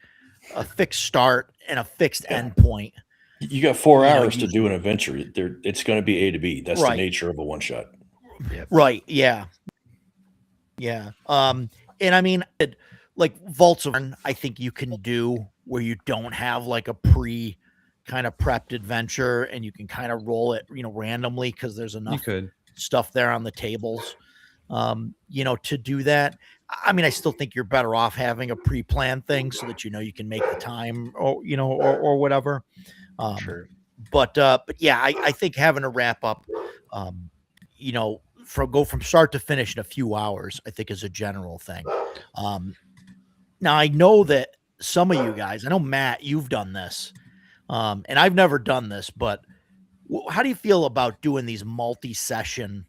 a fixed start and a fixed end point. You got 4 You know, hours to do an adventure. It's going to be A to B. That's the Right. nature of a one shot. Right. Yeah. Yeah. And I mean, like Vaults of Arn, I think you can do where you don't have like a pre kind of prepped adventure and you can kind of roll it, randomly because there's You enough could. stuff there on the tables, to do that. I mean, I still think you're better off having a pre-planned thing so that you can make the time or whatever. Sure. But yeah, I think having a wrap up, go from start to finish in a few hours, I think is a general thing. Now I know that some of you guys, I know Matt, you've done this, and I've never done this, but how do you feel about doing these multi-session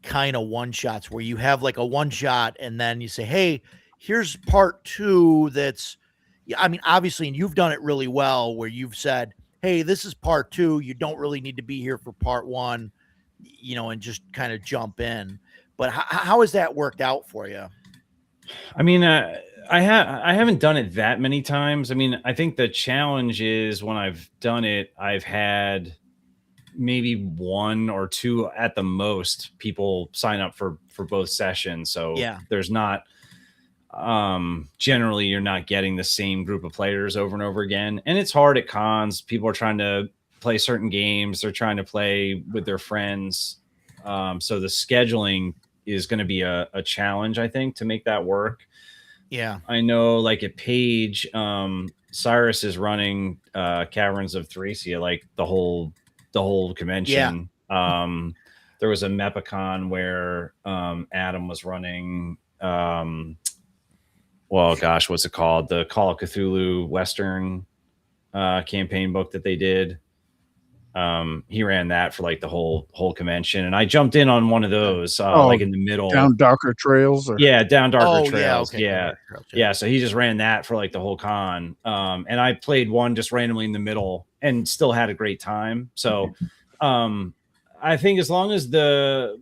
kind of one shots where you have like a one shot and then you say, hey, here's part 2 that's, I mean, obviously, and you've done it really well where you've said, hey, this is part 2. You don't really need to be here for part 1, and just kind of jump in. But how has that worked out for you? I mean, I haven't done it that many times. I mean, I think the challenge is when I've done it, I've had maybe 1 or 2 at the most people sign up for both sessions. So Yeah. there's not, generally you're not getting the same group of players over and over again. And it's hard at cons. People are trying to play certain games. They're trying to play with their friends. So the scheduling is going to be a challenge, I think, to make that work. Yeah. I know, like at Page, Cyrus is running Caverns of Thracia, like the whole convention. There was a Mepicon where Adam was running. Well, gosh, what's it called? The Call of Cthulhu Western campaign book that they did. He ran that for like the whole convention, and I jumped in on one of those, like in the middle. Down darker trails, or Down darker trails. Yeah, okay. Yeah. Yeah, so he just ran that for like the whole con. And I played one just randomly in the middle and still had a great time. So I think as long as the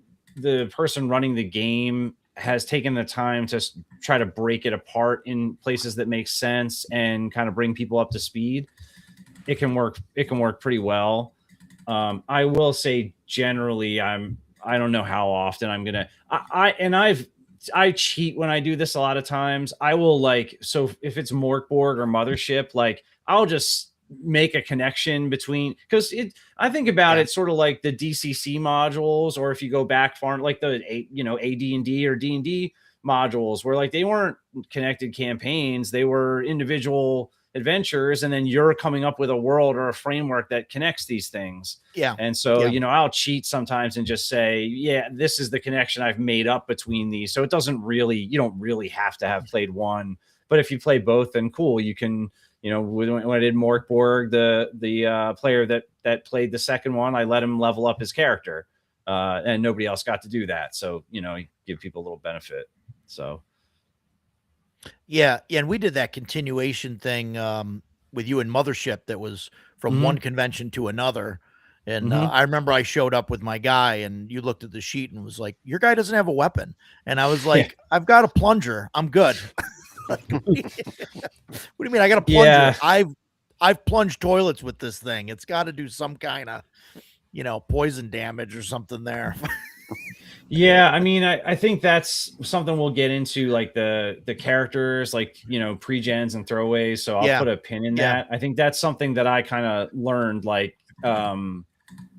person running the game has taken the time to try to break it apart in places that make sense and kind of bring people up to speed, it can work pretty well. I will say generally I don't know how often I'm gonna I cheat when I do this a lot of times. I will so if it's Morkborg or Mothership, like I'll just make a connection between, because I think about it sort of like the DCC modules, or if you go back far, like the AD&D or D&D modules, where like they weren't connected campaigns, they were individual adventures, and then you're coming up with a world or a framework that connects these things. And so I'll cheat sometimes and just say, this is the connection I've made up between these, so it doesn't really, you don't really have to have played one, but if you play both, then cool, you can. When I did Morkborg, the player that played the second one, I let him level up his character, and nobody else got to do that, so you give people a little benefit. So and we did that continuation thing with you and Mothership that was from one convention to another. And I remember I showed up with my guy and you looked at the sheet and was like, your guy doesn't have a weapon. And I was like, I've got a plunger. I'm good. What do you mean? I got a plunger. I've plunged toilets with this thing. It's got to do some kind of, poison damage or something there. I mean, I think that's something we'll get into, like the characters, like, pre-gens and throwaways. So I'll put a pin in that. I think that's something that I kind of learned, like,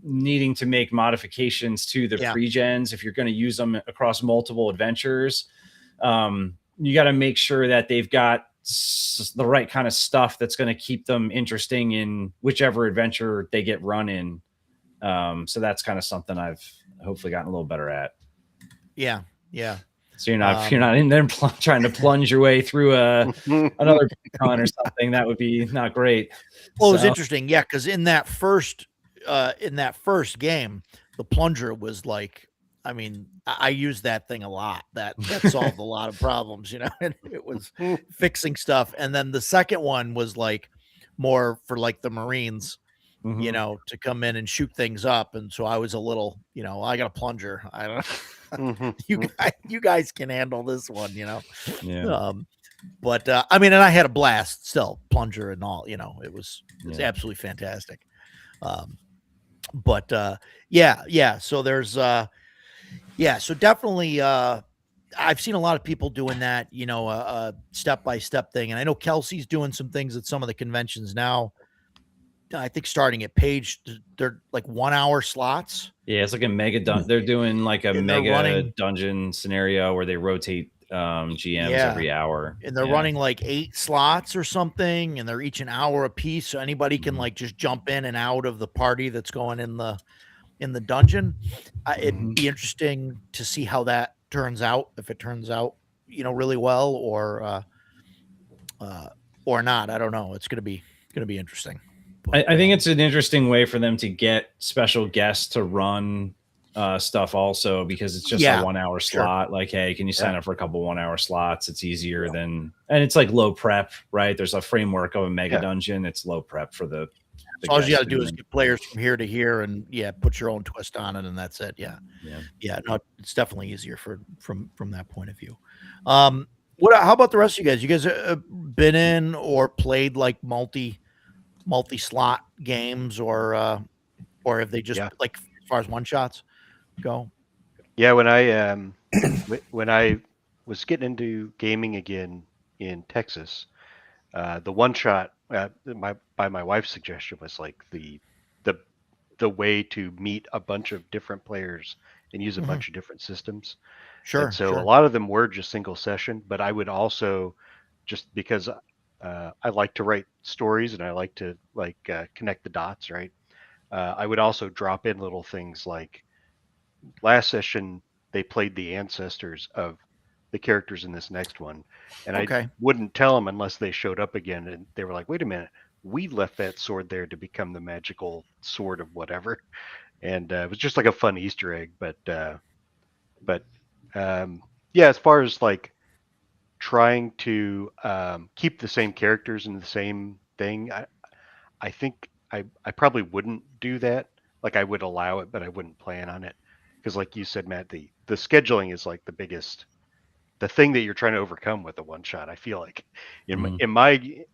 needing to make modifications to the pre-gens if you're going to use them across multiple adventures. You got to make sure that they've got the right kind of stuff that's going to keep them interesting in whichever adventure they get run in. So that's kind of something I've hopefully gotten a little better at. So you're not in there trying to plunge your way through another con or something. That would be not great. Well, it was interesting, because in that first game, the plunger was like, I mean, I used that thing a lot. That solved a lot of problems, and it was fixing stuff. And then the second one was like more for like the Marines, Mhm. you know, to come in and shoot things up. And so I was a little, you know, I got a plunger. I don't Mhm. you guys can handle this one, you know. Yeah. But I mean, and I had a blast still, plunger and all, you know, it was Yeah. absolutely fantastic. But yeah, so there's yeah, so definitely I've seen a lot of people doing that, you know, a step by step thing. And I know Kelsey's doing some things at some of the conventions now. I think starting at Page, they're like 1 hour slots. Yeah, it's like a mega they're doing like a And they're mega running- dungeon scenario where they rotate GMs Yeah. every hour. And they're Yeah. running like 8 slots or something, and they're each an hour a piece. So anybody can Mhm. like just jump in and out of the party that's going in the dungeon. It'd Mhm. be interesting to see how that turns out, if it turns out, you know, really well or not. I don't know. It's gonna be interesting. But, I think it's an interesting way for them to get special guests to run stuff also, because it's just Yeah, a 1 hour sure. slot. Like, hey, can you sign up for a couple 1 hour slots? It's easier than, and it's like low prep, right? There's a framework of a mega Yeah. dungeon. It's low prep for the all you got to guests do is doing- get players from here to here, and put your own twist on it, and that's it. Yeah. No, it's definitely easier from that point of view. How about the rest of you guys? You guys been in or played like multi slot games, or have they just Yeah. like as far as one shots go? Yeah, when I when I was getting into gaming again in Texas, the one shot by my wife's suggestion was like the way to meet a bunch of different players and use a Mhm. bunch of different systems. Sure. And so sure. a lot of them were just single session, but I would also, just because I like to write stories and I like to connect the dots, right? I would also drop in little things like last session they played the ancestors of the characters in this next one, and I Okay. wouldn't tell them unless they showed up again, and they were like, "Wait a minute, we left that sword there to become the magical sword of whatever," and it was just like a fun Easter egg. But yeah, as far as like trying to keep the same characters in the same thing, I think I probably wouldn't do that. Like I would allow it, but I wouldn't plan on it because, like you said, Matt, the scheduling is like the thing that you're trying to overcome with a one shot. I feel like Mhm.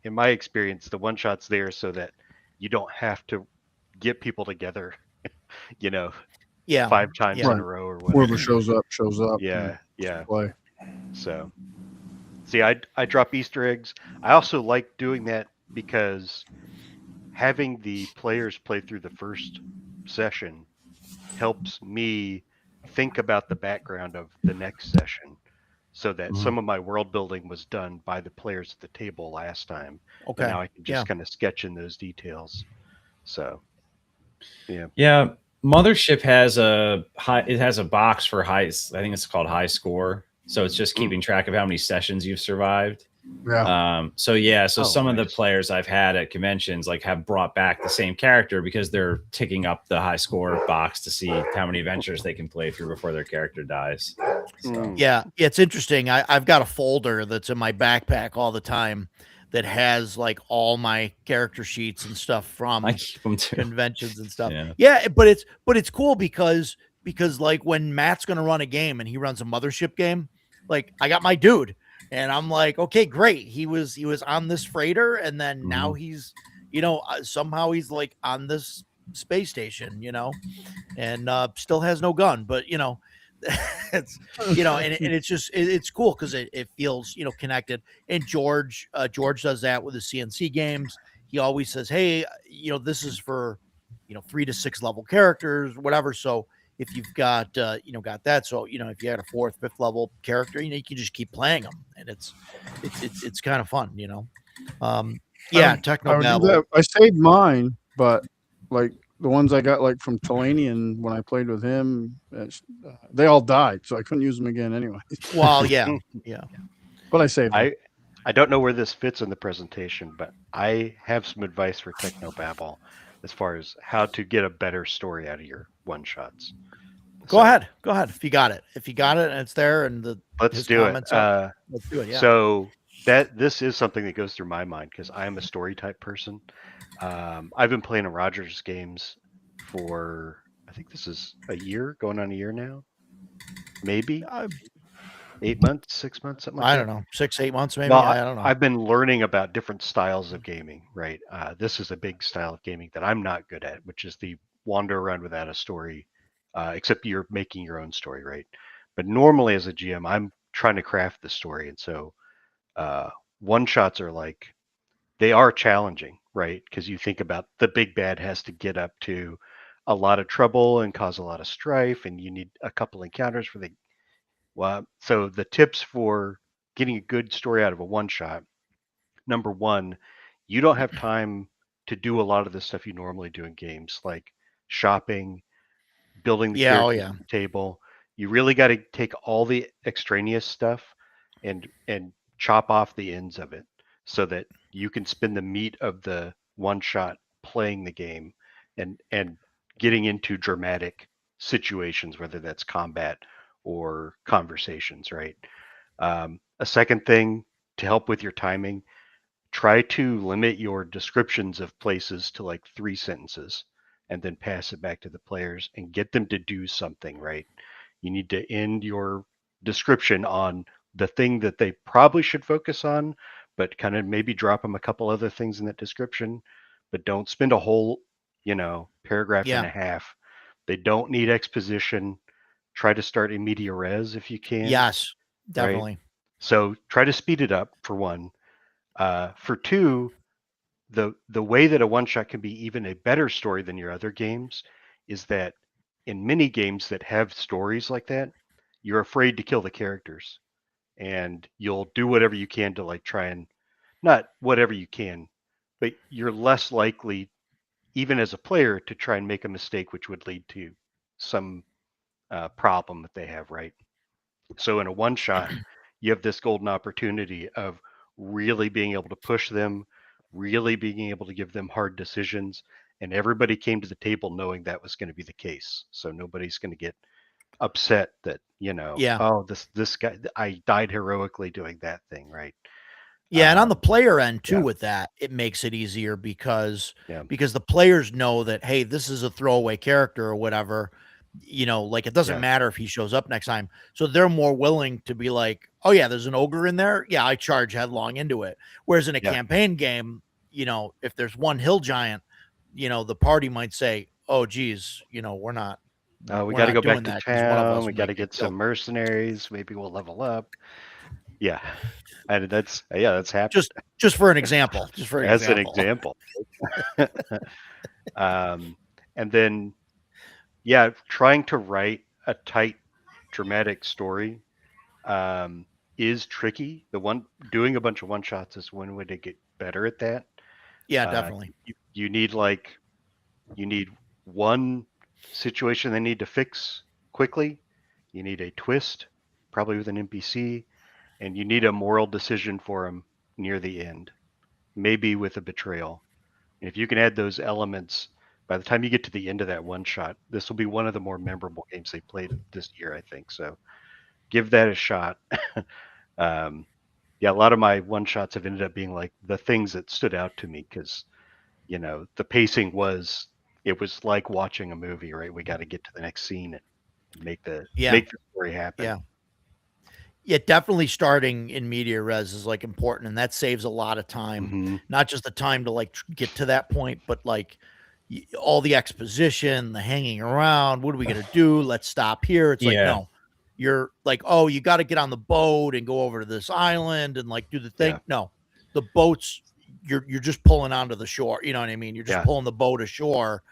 in my experience, the one shot's there so that you don't have to get people together, you know, Yeah. 5 times Yeah. in a row or whatever. Whoever shows up, shows up. Yeah, yeah. Play. So, see, I drop Easter eggs. I also like doing that because having the players play through the first session helps me think about the background of the next session, so that Mhm. some of my world building was done by the players at the table last time. Okay. And now I can just Yeah. kind of sketch in those details. So, Yeah, Mothership has a box for high. I think it's called high score. So it's just keeping track of how many sessions you've survived. Yeah. So Oh, some of the nice. players I've had at conventions like have brought back the same character because they're ticking up the high score box to see how many adventures they can play through before their character dies. So, Mm. Yeah, it's interesting. I've got a folder that's in my backpack all the time that has like all my character sheets and stuff from I keep them too. conventions and stuff. Yeah. Yeah, but it's cool because like when Matt's gonna run a game and he runs a Mothership game, like I got my dude, and I'm like, okay, great. He was on this freighter, and then now he's, somehow he's like on this space station, and still has no gun, but it's and it's just it's cool because it feels connected. And George does that with the CNC games. He always says, hey, this is for 3 to 6 level characters, whatever. So if you've got got that, so if you had a 4th, 5th level character, you can just keep playing them, and it's kind of fun. Yeah, I would do Technobabble. that. I saved mine, but like the ones I got like from Talanian when I played with him, they all died, so I couldn't use them again anyway. Well, yeah. But I saved them. I don't know where this fits in the presentation, but I have some advice for Technobabble as far as how to get a better story out of your one shots. Go ahead. If you got it and it's there, and Let's his do it. comments are- let's do it. Yeah. So this is something that goes through my mind because I am a story type person. I've been playing Rogers games for, I think this is a year, going on a year now, maybe I, 8 months, 6 months, something like I that. don't know, 6-8 months maybe. Well, I don't know. I've been learning about different styles of gaming, right? This is a big style of gaming that I'm not good at, which is the wander around without a story, except you're making your own story, right? But normally as a GM, I'm trying to craft the story. And so one shots are like, they are challenging, right? Because you think about the big bad has to get up to a lot of trouble and cause a lot of strife, and you need a couple encounters for the. Well, so the tips for getting a good story out of a one shot: number one, you don't have time to do a lot of the stuff you normally do in games, like shopping, building the Yeah, oh characters yeah. at the table. You really got to take all the extraneous stuff and chop off the ends of it so that you can spend the meat of the one shot playing the game and getting into dramatic situations, whether that's combat or conversations, right? A second thing to help with your timing, try to limit your descriptions of places to like 3 sentences and then pass it back to the players and get them to do something, right? You need to end your description on the thing that they probably should focus on, but kind of maybe drop them a couple other things in that description, but don't spend a whole, paragraph and a Yeah. half. They don't need exposition. Try to start in media res if you can. Yes, Right? definitely. So try to speed it up for one. For two, the way that a one shot can be even a better story than your other games is that in many games that have stories like that, you're afraid to kill the characters, and you'll do whatever you can to like try and not whatever you can, but you're less likely, even as a player, to try and make a mistake which would lead to some problem that they have, right? So in a one shot, you have this golden opportunity of really being able to push them, really being able to give them hard decisions. And everybody came to the table knowing that was going to be the case. So nobody's going to get upset that, Yeah. oh, this guy, I died heroically doing that thing, right? Yeah, and on the player end too, yeah. with that, it makes it easier because Yeah. the players know that, hey, this is a throwaway character or whatever. Like it doesn't Yeah. matter if he shows up next time. So they're more willing to be like, oh yeah, there's an ogre in there. Yeah, I charge headlong into it. Whereas in a Yeah. campaign game, if there's one hill giant, the party might say, oh geez, we're not. We we're got to not go back doing to that 'cause one of town. us We got to might get killed. some mercenaries. Maybe we'll level up. Yeah. And that's happened. Just for an example. Just for As an example. And then, trying to write a tight, dramatic story is tricky. Doing a bunch of one shots is one way to get better at that. Yeah, definitely. You need one situation they need to fix quickly. You need a twist, probably with an NPC, and you need a moral decision for them near the end, maybe with a betrayal. And if you can add those elements, by the time you get to the end of that one shot, this will be one of the more memorable games they played this year, I think. So give that a shot. A lot of my one shots have ended up being like the things that stood out to me because, the pacing was like watching a movie, right? We got to get to the next scene and make the story happen. Yeah. Yeah, definitely starting in media res is like important, and that saves a lot of time. Mm-hmm. Not just the time to like get to that point, but like all the exposition, the hanging around. What are we gonna do? Let's stop here. It's like, no, you're like, oh, you got to get on the boat and go over to this island and like do the thing. Yeah. No, the boats, you're just pulling onto the shore. You know what I mean? You're just pulling the boat ashore,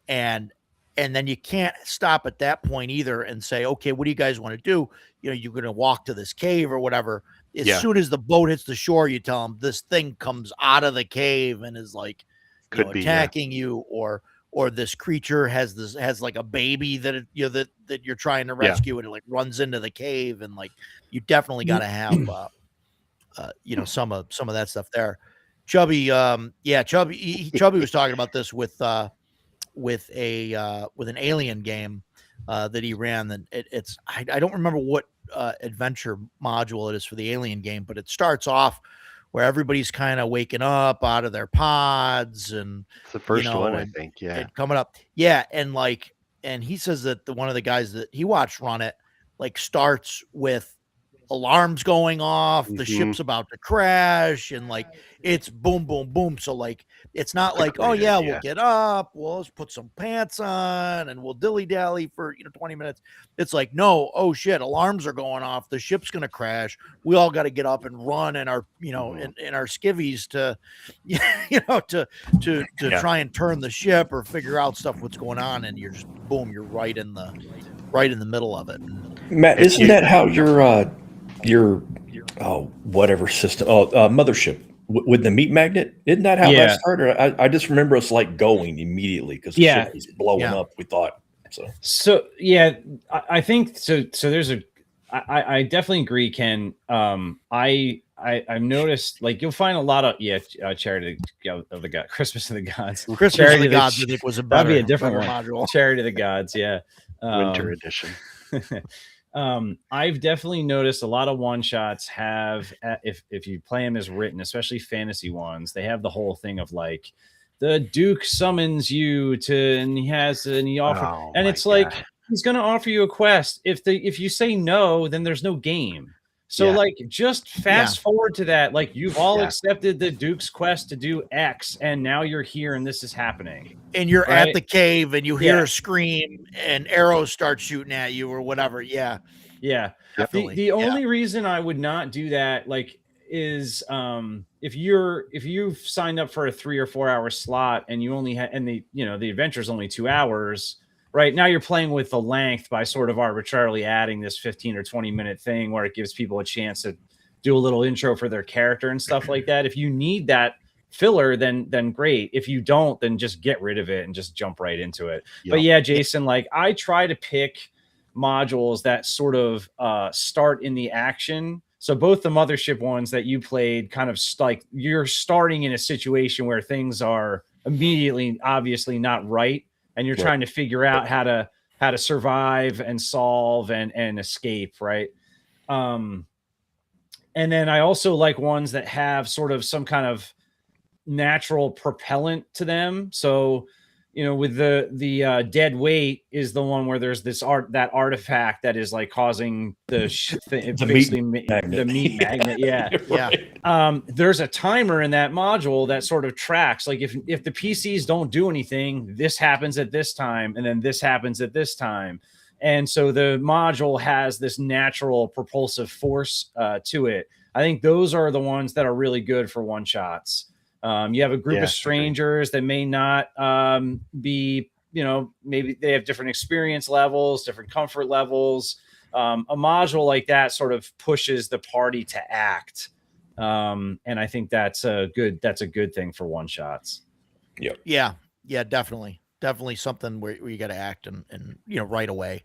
and then you can't stop at that point either and say, okay, what do you guys want to do? You're going to walk to this cave or whatever. As soon as the boat hits the shore, you tell them this thing comes out of the cave and is like attacking you, or this creature has like a baby that that you're trying to rescue, and it like runs into the cave, and like you definitely got to have some of that stuff there. Chubby, Chubby was talking about this with an Alien game that he ran. That it's I don't remember what adventure module it is for the Alien game, but it starts off where everybody's kind of waking up out of their pods and It's the first know, one, I and- think. Yeah. and coming up. Yeah. And he says that one of the guys that he watched run it like starts with alarms going off, the Mhm. ship's about to crash, and like it's boom, boom, boom. So like it's not That's a like, oh great yeah, idea. we'll get up, we'll just put some pants on and we'll dilly dally for 20 minutes. It's like, no, oh shit, alarms are going off, the ship's gonna crash. We all got to get up and run in our in our skivvies to to Yeah. try and turn the ship or figure out stuff what's going on, and you're just boom, you're right in the middle of it. Matt, isn't that how your whatever system mothership with the meat magnet? Isn't that how Yeah. that started? I just remember us like going immediately because the Yeah. ship was blowing Yeah. up. We thought so. So yeah, I think so. So there's I definitely agree, Ken. I've noticed like you'll find a lot of Charity of the God, Christmas of the Gods, Christmas Charity of the of the Gods, I think, was a that'd be better, a different better one. module. Charity of the Gods, yeah. Winter edition. I've definitely noticed a lot of one shots have, if you play them as written, especially fantasy ones, they have the whole thing of like the Duke summons you to, and he offers, Oh, and my it's like God. he's going to offer you a quest. If you say no, then there's no game. So Yeah. like just fast forward to that. Like you've all Yeah. accepted the Duke's quest to do X, and now you're here and this is happening. And you're Right. at the cave and you hear Yeah. a scream and arrows start shooting at you or whatever. Yeah, Yeah. definitely. The only reason I would not do that, like, is if you've signed up for a 3 or 4 hour slot and you only and the adventure's only 2 hours, right? Now you're playing with the length by sort of arbitrarily adding this 15 or 20-minute thing where it gives people a chance to do a little intro for their character and stuff like that. If you need that filler, then great. If you don't, then just get rid of it and just jump right into it. But yeah, Jason, like I try to pick modules that sort of start in the action. So both the mothership ones that you played kind of like you're starting in a situation where things are immediately obviously not right, and you're trying to figure out how to survive and solve and escape, right? And then I also like ones that have sort of some kind of natural propellant to them. So with the dead weight is the one where there's that artifact that is like causing the meat magnet. Yeah. Yeah. There's a timer in that module that sort of tracks, like if the PCs don't do anything, this happens at this time, and then this happens at this time. And so the module has this natural propulsive force to it. I think those are the ones that are really good for one shots. You have a group of strangers that may not be, maybe they have different experience levels, different comfort levels. A module like that sort of pushes the party to act. And I think that's a good thing for one shots. Yeah, definitely something where you got to act and right away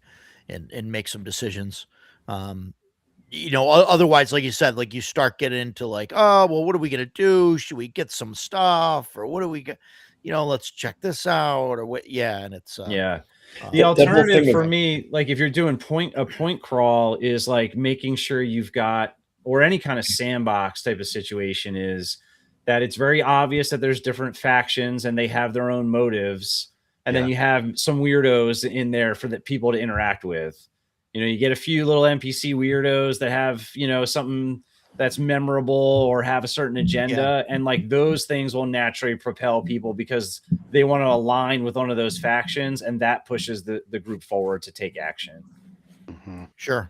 and make some decisions. Otherwise, like you said, like you start getting into like, oh, well, what are we going to do? Should we get some stuff or what do we get? Let's check this out or what? Yeah. And it's, the alternative for me, like if you're doing a point crawl is like making sure you've got, or any kind of sandbox type of situation is that it's very obvious that there's different factions and they have their own motives. And then you have some weirdos in there for the people to interact with. You get a few little NPC weirdos that have, something that's memorable or have a certain agenda. And like those things will naturally propel people because they want to align with one of those factions. And that pushes the group forward to take action. Mm-hmm. Sure.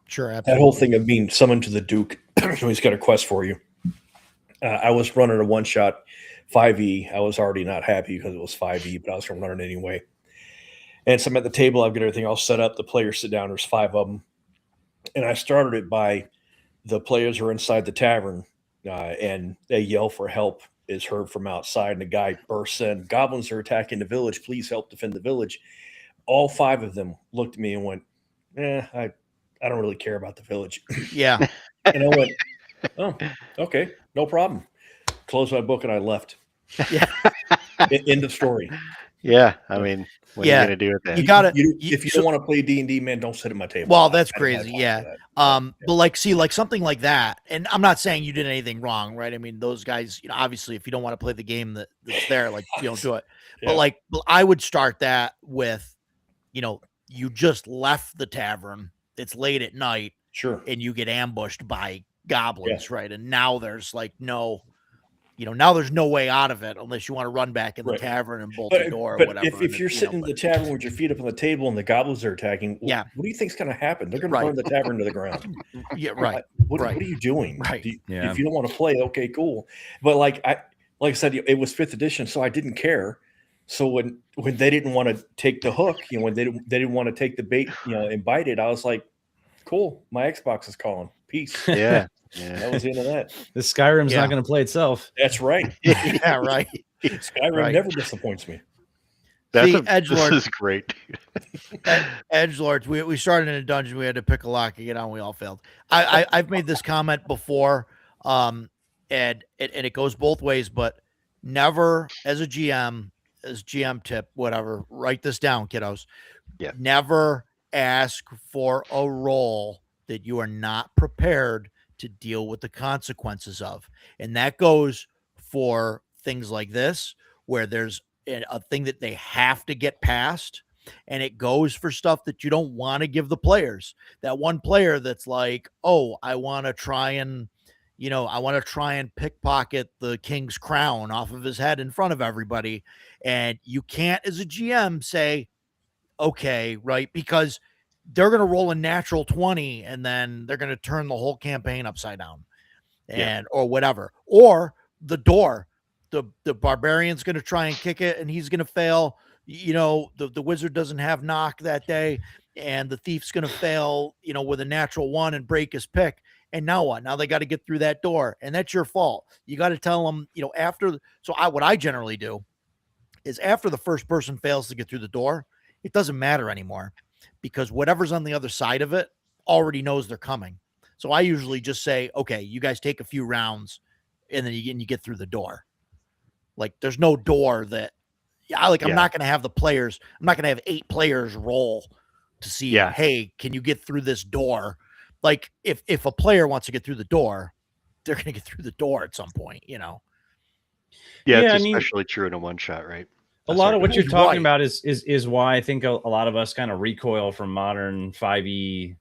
Absolutely. That whole thing of being summoned to the Duke, so he's got a quest for you. I was running a one-shot 5e. I was already not happy because it was 5e, but I was going to run it anyway. And so I'm at the table. I've got everything all set up. The players sit down. There's 5 of them. And I started it by the players are inside the tavern and they yell for help is heard from outside. And the guy bursts in. Goblins are attacking the village. Please help defend the village. All 5 of them looked at me and went, I don't really care about the village. Yeah. And I went, oh, okay, no problem. Closed my book and I left. Yeah. End of story. Yeah, I mean, what are Yeah, you gonna do with that? you gotta. If you don't want to play D&D, man, don't sit at my table. Well, that's I don't have crazy. time Yeah. for that. But like, see, like something like that, and I'm not saying you did anything wrong, right? I mean, those guys, obviously, if you don't want to play the game that's there, like, you don't do it. But Yeah. like, I would start that with, you just left the tavern. It's late at night, Sure. and you get ambushed by goblins, right? And now there's like now there's no way out of it unless you want to run back in the Right. tavern and bolt the door or But whatever. if you're sitting in the tavern with your feet up on the table and the goblins are attacking, Yeah. what do you think's going to happen? They're going to Right. burn the tavern to the ground. Yeah, right. What Right. are you doing? Right. Yeah. If you don't want to play, okay, cool. But like I said, it was 5th edition, so I didn't care. So when they didn't want to take the hook, when they didn't want to take the bait, and bite it, I was like, cool, my Xbox is calling. Peace. Yeah, That yeah. was the end of that. The Skyrim's Yeah. not going to play itself. That's right. Yeah, right. Skyrim Right. never disappoints me. That's See, a, Edgelord- this is great. Edgelords, we started in a dungeon. We had to pick a lock and get on. We all failed. I've made this comment before, and it goes both ways. But never, as a GM tip, whatever. Write this down, kiddos. Yeah. Never ask for a roll that you are not prepared to deal with the consequences of, and that goes for things like this, where there's a thing that they have to get past. And it goes for stuff that you don't want to give the players. That one player that's like, oh, I want to try and pickpocket the king's crown off of his head in front of everybody. And you can't, as a GM, say, okay, right? Because they're going to roll a natural 20 and then they're going to turn the whole campaign upside down or whatever. Or the door, the barbarian's going to try and kick it and he's going to fail. The wizard doesn't have knock that day, and the thief's going to fail, with a natural 1 and break his pick. And now what? Now they got to get through that door, and that's your fault. You got to tell them, what I generally do is after the first person fails to get through the door, it doesn't matter anymore, because whatever's on the other side of it already knows they're coming. So I usually just say, okay, you guys take a few rounds, and then you get through the door. Like, there's no door that. I'm not going to have I'm not going to have 8 players roll to see, hey, can you get through this door? Like, if a player wants to get through the door, they're going to get through the door at some point, Yeah, Yeah, it's I mean- especially true in a one shot, right? A lot of what you're talking Right. about is why I think a lot of us kind of recoil from modern 5e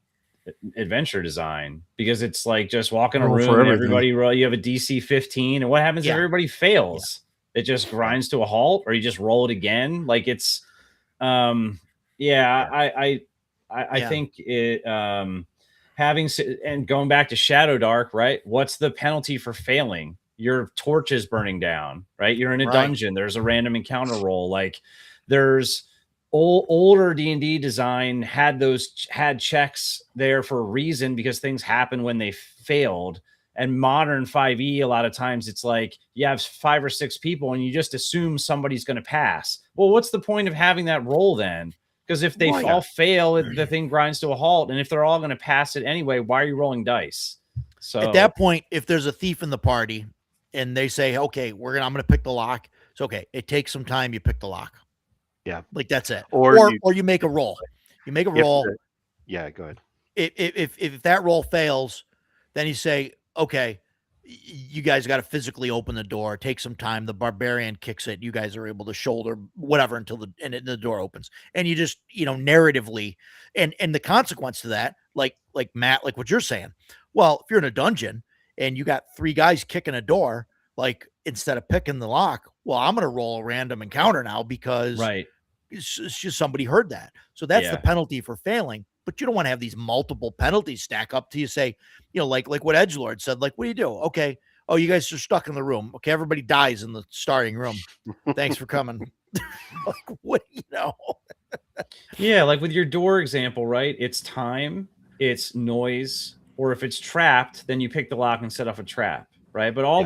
adventure design, because it's like just walk in a Roll for room and everything. everybody roll. You have a DC 15, and what happens if Yeah. everybody fails? It just grinds to a halt, or you just roll it again. Like it's, I think it having and going back to Shadow Dark, right? What's the penalty for failing? Your torch is burning down, right? You're in a Right. dungeon. There's a random encounter roll. Like there's older D&D design had checks there for a reason, because things happen when they failed. And modern 5e, a lot of times it's like you have 5 or 6 people and you just assume somebody's going to pass. Well, what's the point of having that roll then? Because if they Right. all fail, the thing grinds to a halt. And if they're all going to pass it anyway, why are you rolling dice? So At that point, if there's a thief in the party and they say, okay, I'm going to pick the lock. It's okay. It takes some time. You pick the lock. Yeah. Like that's it. Or Or you make a roll. You make a You have roll. to- yeah, go ahead. If that roll fails, then you say, okay, you guys got to physically open the door. Take some time. The barbarian kicks it. You guys are able to shoulder whatever until the door opens. And you just, narratively, and the consequence to that, like Matt, like what you're saying. Well, if you're in a dungeon and you got 3 guys kicking a door, like instead of picking the lock, well, I'm going to roll a random encounter now because right. it's just somebody heard that. So that's the Yeah. penalty for failing. But you don't want to have these multiple penalties stack up to you say, like what Edgelord said, like, what do you do? Okay. Oh, you guys are stuck in the room. Okay. Everybody dies in the starting room. Thanks for coming. Like, what, Yeah, like with your door example, right? It's time, it's noise, or if it's trapped, then you pick the lock and set off a trap, right? But all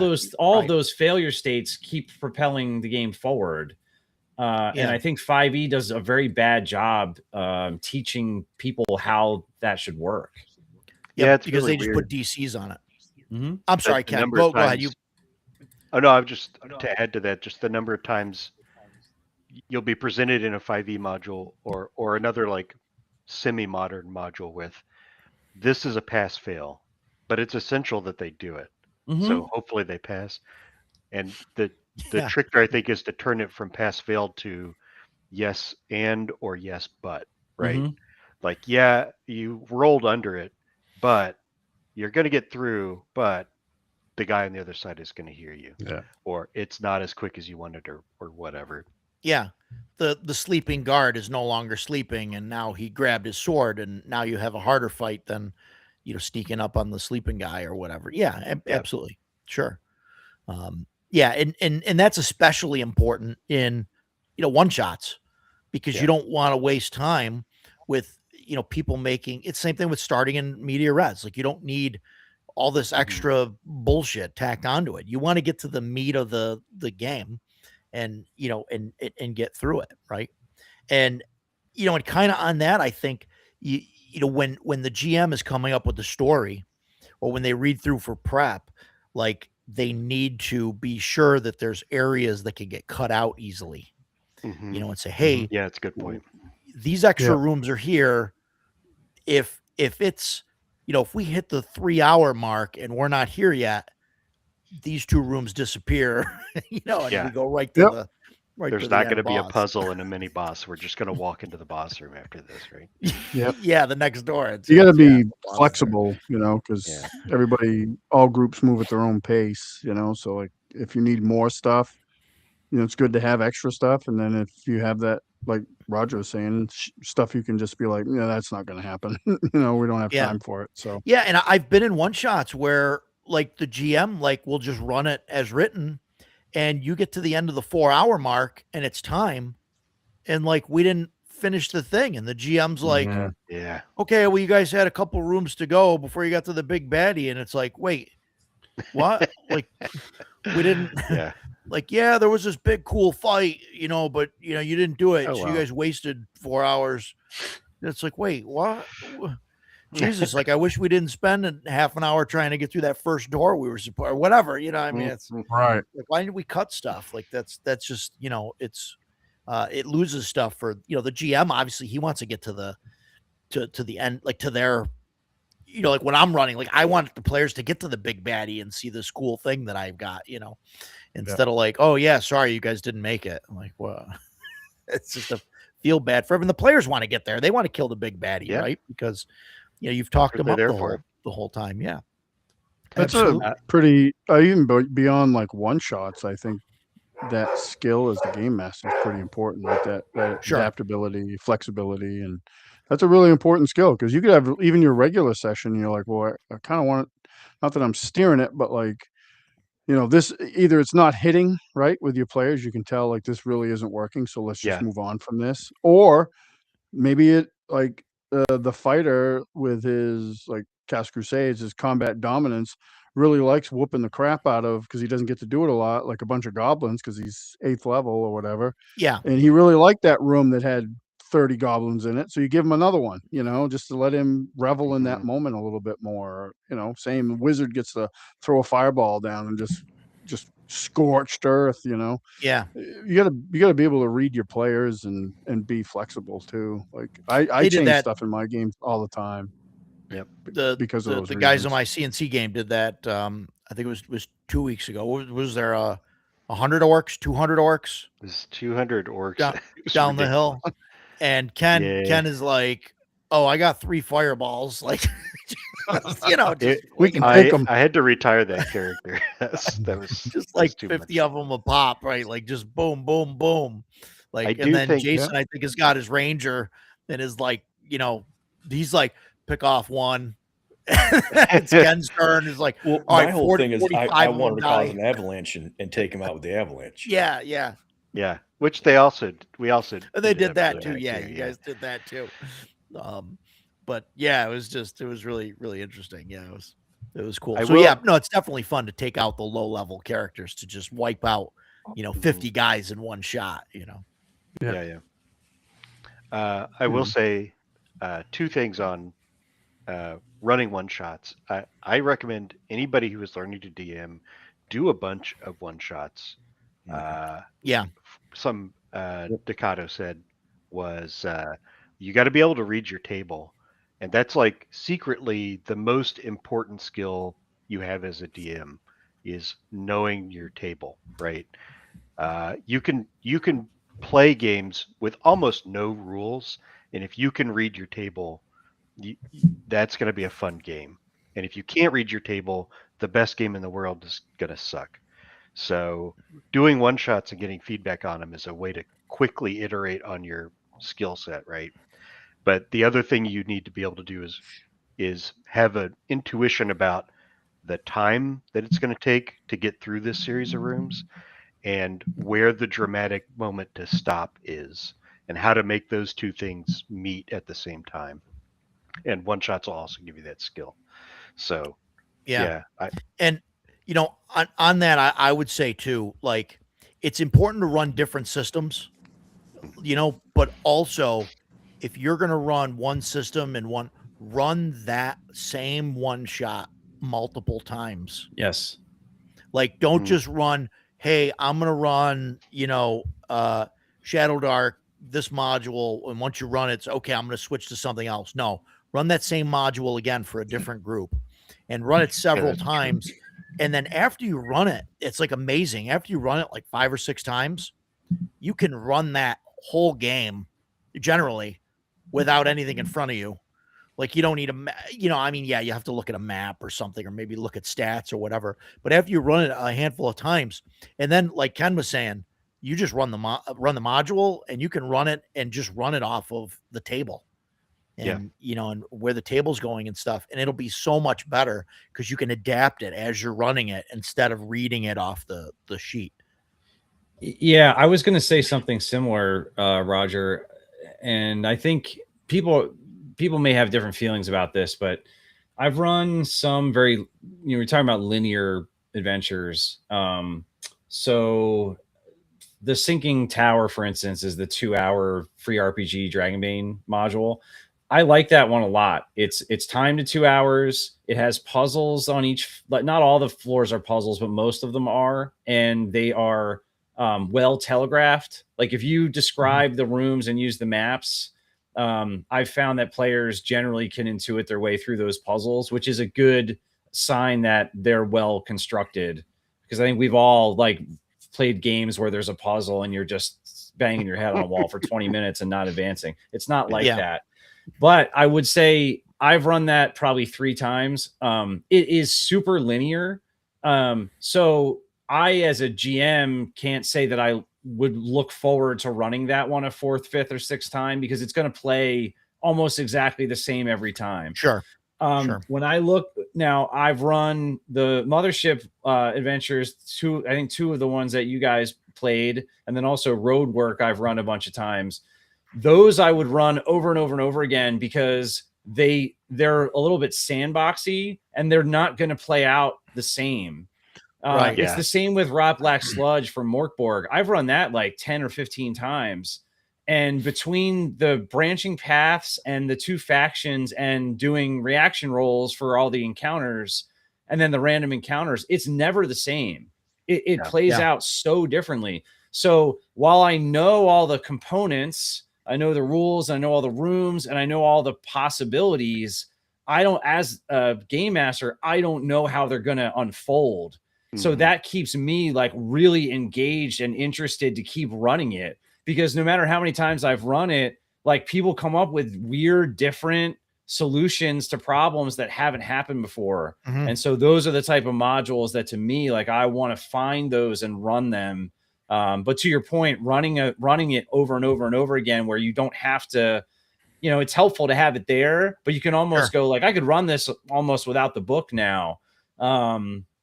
of those failure states keep propelling the game forward. And I think 5e does a very bad job teaching people how that should work. Yeah, it's because really they just weird. put DCs on it. Mm-hmm. I'm sorry, The Ken. number Go of ahead. times- Oh no, I'm just to add to that, just the number of times you'll be presented in a 5e module or another like semi-modern module with this is a pass fail, but it's essential that they do it. Mhm. So hopefully they pass. And the Yeah. trick there, I think, is to turn it from pass failed to yes and or yes but, right? Mhm. Like, yeah, you rolled under it, but you're going to get through, but the guy on the other side is going to hear you. Yeah. Or it's not as quick as you wanted or whatever. Yeah. The sleeping guard is no longer sleeping, and now he grabbed his sword, and now you have a harder fight than, sneaking up on the sleeping guy or whatever. Yeah, absolutely. Sure. Yeah, and that's especially important in, one shots, because you don't want to waste time with, people making it's same thing with starting in media res. Like, you don't need all this extra bullshit tacked onto it. You want to get to the meat of the game, and and get through it, right? And and kind of on that, I think when the GM is coming up with the story, or when they read through for prep, like, they need to be sure that there's areas that can get cut out easily, and say, hey, Yeah, it's a good point. these extra Yeah. rooms are here. If it's, if we hit the 3-hour mark and we're not here yet, these 2 rooms disappear, and Yeah. we go right to Yep. the right There's to the not end going to be a boss. puzzle and a mini boss. We're just going to walk into the boss room after this, right? Yep. Yeah, the next door. You got to be the boss flexible, because Yeah. all groups move at their own pace, so like if you need more stuff, it's good to have extra stuff. And then if you have that, like Roger was saying, stuff you can just be like, that's not going to happen. We don't have Yeah. time for it. So Yeah, and I've been in one shots where, like, the GM, like, will just run it as written, and you get to the end of the 4-hour mark and it's time, and, like, we didn't finish the thing, and the GM's like, Mhm. Yeah. okay, well, you guys had a couple rooms to go before you got to the big baddie, and it's like, wait, what? Like, we didn't. Yeah. Like, yeah, there was this big cool fight, but you didn't do it, Oh, so wow. you guys wasted 4 hours. And it's like, wait, what? Jesus, like, I wish we didn't spend a half an hour trying to get through that first door we were supposed, or whatever. I mean, it's Right. like, why did we cut stuff? Like, that's just, it's it loses stuff for, the GM. Obviously, he wants to get to the to the end, like, to their, like, when I'm running, like, I want the players to get to the big baddie and see this cool thing that I've got, instead of like, oh yeah, sorry, you guys didn't make it. I'm like, well, it's just a feel bad for them. The players want to get there. They want to kill the big baddie, Yeah. right? Because you've talked What them they're up there for. the whole time. Yeah. That's Absolutely. a pretty, even beyond like one shots, I think that skill as the game master is pretty important, like that Sure. adaptability, flexibility. And that's a really important skill, because you could have even your regular session, and you're like, well, I kind of want it, not that I'm steering it, but like, this either it's not hitting right with your players, you can tell like this really isn't working, so let's just Yeah. move on from this. Or maybe it like the fighter with his like Cast Crusades, his combat dominance, really likes whooping the crap out of, because he doesn't get to do it a lot, like a bunch of goblins, because he's 8th level or whatever. Yeah. And he really liked that room that had 30 goblins in it. So you give him another one, just to let him revel in that moment a little bit more. Same wizard gets to throw a fireball down and just scorched earth, Yeah. you gotta be able to read your players and be flexible too. Like I They did change that. stuff in my games all the time. Yep. Because of the those guys on reasons. my CNC game did that. I think it was 2 weeks ago. Was there 100 orcs, 200 orcs There's 200 orcs. down, It was down the ridiculous. hill? And Ken Yeah. is like, oh, I got 3 fireballs. Like, just We can I take 'em. had to retire that character. that was just like too 50 much. of them a pop, right? Like, just boom, boom, boom. Like, I and do then think- Jason, I think, has got his ranger and is like, he's like, pick off one. It's Ken's turn. Is like, Well, all my right, whole 40, thing is 45 I of them wanted to cause die. an avalanche and take him out with the avalanche. Yeah. Yeah, which we also And they did up that doing too. Yeah, here, you guys did that too. But yeah, it was really, really interesting. Yeah, it was cool. I So will- yeah, no, it's definitely fun to take out the low level characters, to just wipe out, 50 guys in one shot. Yeah. I will say 2 things on running one shots. I recommend anybody who is learning to DM do a bunch of one shots. Yeah. Some Ducato said was you got to be able to read your table, and that's like secretly the most important skill you have as a DM is knowing your table, right? You can play games with almost no rules, and if you can read your table, that's going to be a fun game. And if you can't read your table, the best game in the world is going to suck. So doing one shots and getting feedback on them is a way to quickly iterate on your skill set, right? But the other thing you need to be able to do is have an intuition about the time that it's going to take to get through this series of rooms and where the dramatic moment to stop is and how to make those two things meet at the same time. And one shots will also give you that skill. So Yeah. yeah, And on that, I would say too, like it's important to run different systems, but also if you're gonna run one system and run that same one shot multiple times. Yes. Like don't Mm. just run, hey, I'm gonna run, Shadow Dark, this module, and once you run it, it's okay, I'm gonna switch to something else. No, run that same module again for a different group and run it several that's true. times. And then after you run it, it's like amazing. After you run it like 5 or 6 times, you can run that whole game generally without anything in front of you. Like you don't need yeah, you have to look at a map or something, or maybe look at stats or whatever. But after you run it a handful of times, and then like Ken was saying, you just run the module, and you can run it and just run it off of the table, and and where the table's going and stuff, and it'll be so much better because you can adapt it as you're running it instead of reading it off the sheet. Yeah, I was going to say something similar, Roger, and I think people may have different feelings about this, but I've run some very, we're talking about linear adventures. So the Sinking Tower, for instance, is the 2-hour free RPG Dragonbane module. I like that one a lot. It's timed to 2 hours. It has puzzles on each, like not all the floors are puzzles, but most of them are, and they are well telegraphed. Like if you describe the rooms and use the maps, I've found that players generally can intuit their way through those puzzles, which is a good sign that they're well constructed. Because I think we've all like played games where there's a puzzle and you're just banging your head on a wall for 20 minutes and not advancing. It's not like that. But I would say I've run that probably 3 times. It is super linear. So I, as a GM, can't say that I would look forward to running that one a 4th, 5th, or 6th time because it's going to play almost exactly the same every time. Sure. When I look now, I've run the Mothership adventures, I think 2 of the ones that you guys played, and then also Road Work I've run a bunch of times. Those I would run over and over and over again because they're a little bit sandboxy and they're not going to play out the same. Right. It's the same with Rot Black Sludge from Morkborg. I've run that like 10 or 15 times. And between the branching paths and the 2 factions and doing reaction rolls for all the encounters and then the random encounters, it's never the same. It plays out so differently. So while I know all the components, I know the rules, I know all the rooms, and I know all the possibilities, as a game master, I don't know how they're going to unfold. So that keeps me like really engaged and interested to keep running it, because no matter how many times I've run it, like people come up with weird, different solutions to problems that haven't happened before. Mm-hmm. And so those are the type of modules that to me, like I want to find those and run them. But to your point, running it over and over and over again, where you don't have to, it's helpful to have it there, but you can almost go like, I could run this almost without the book now.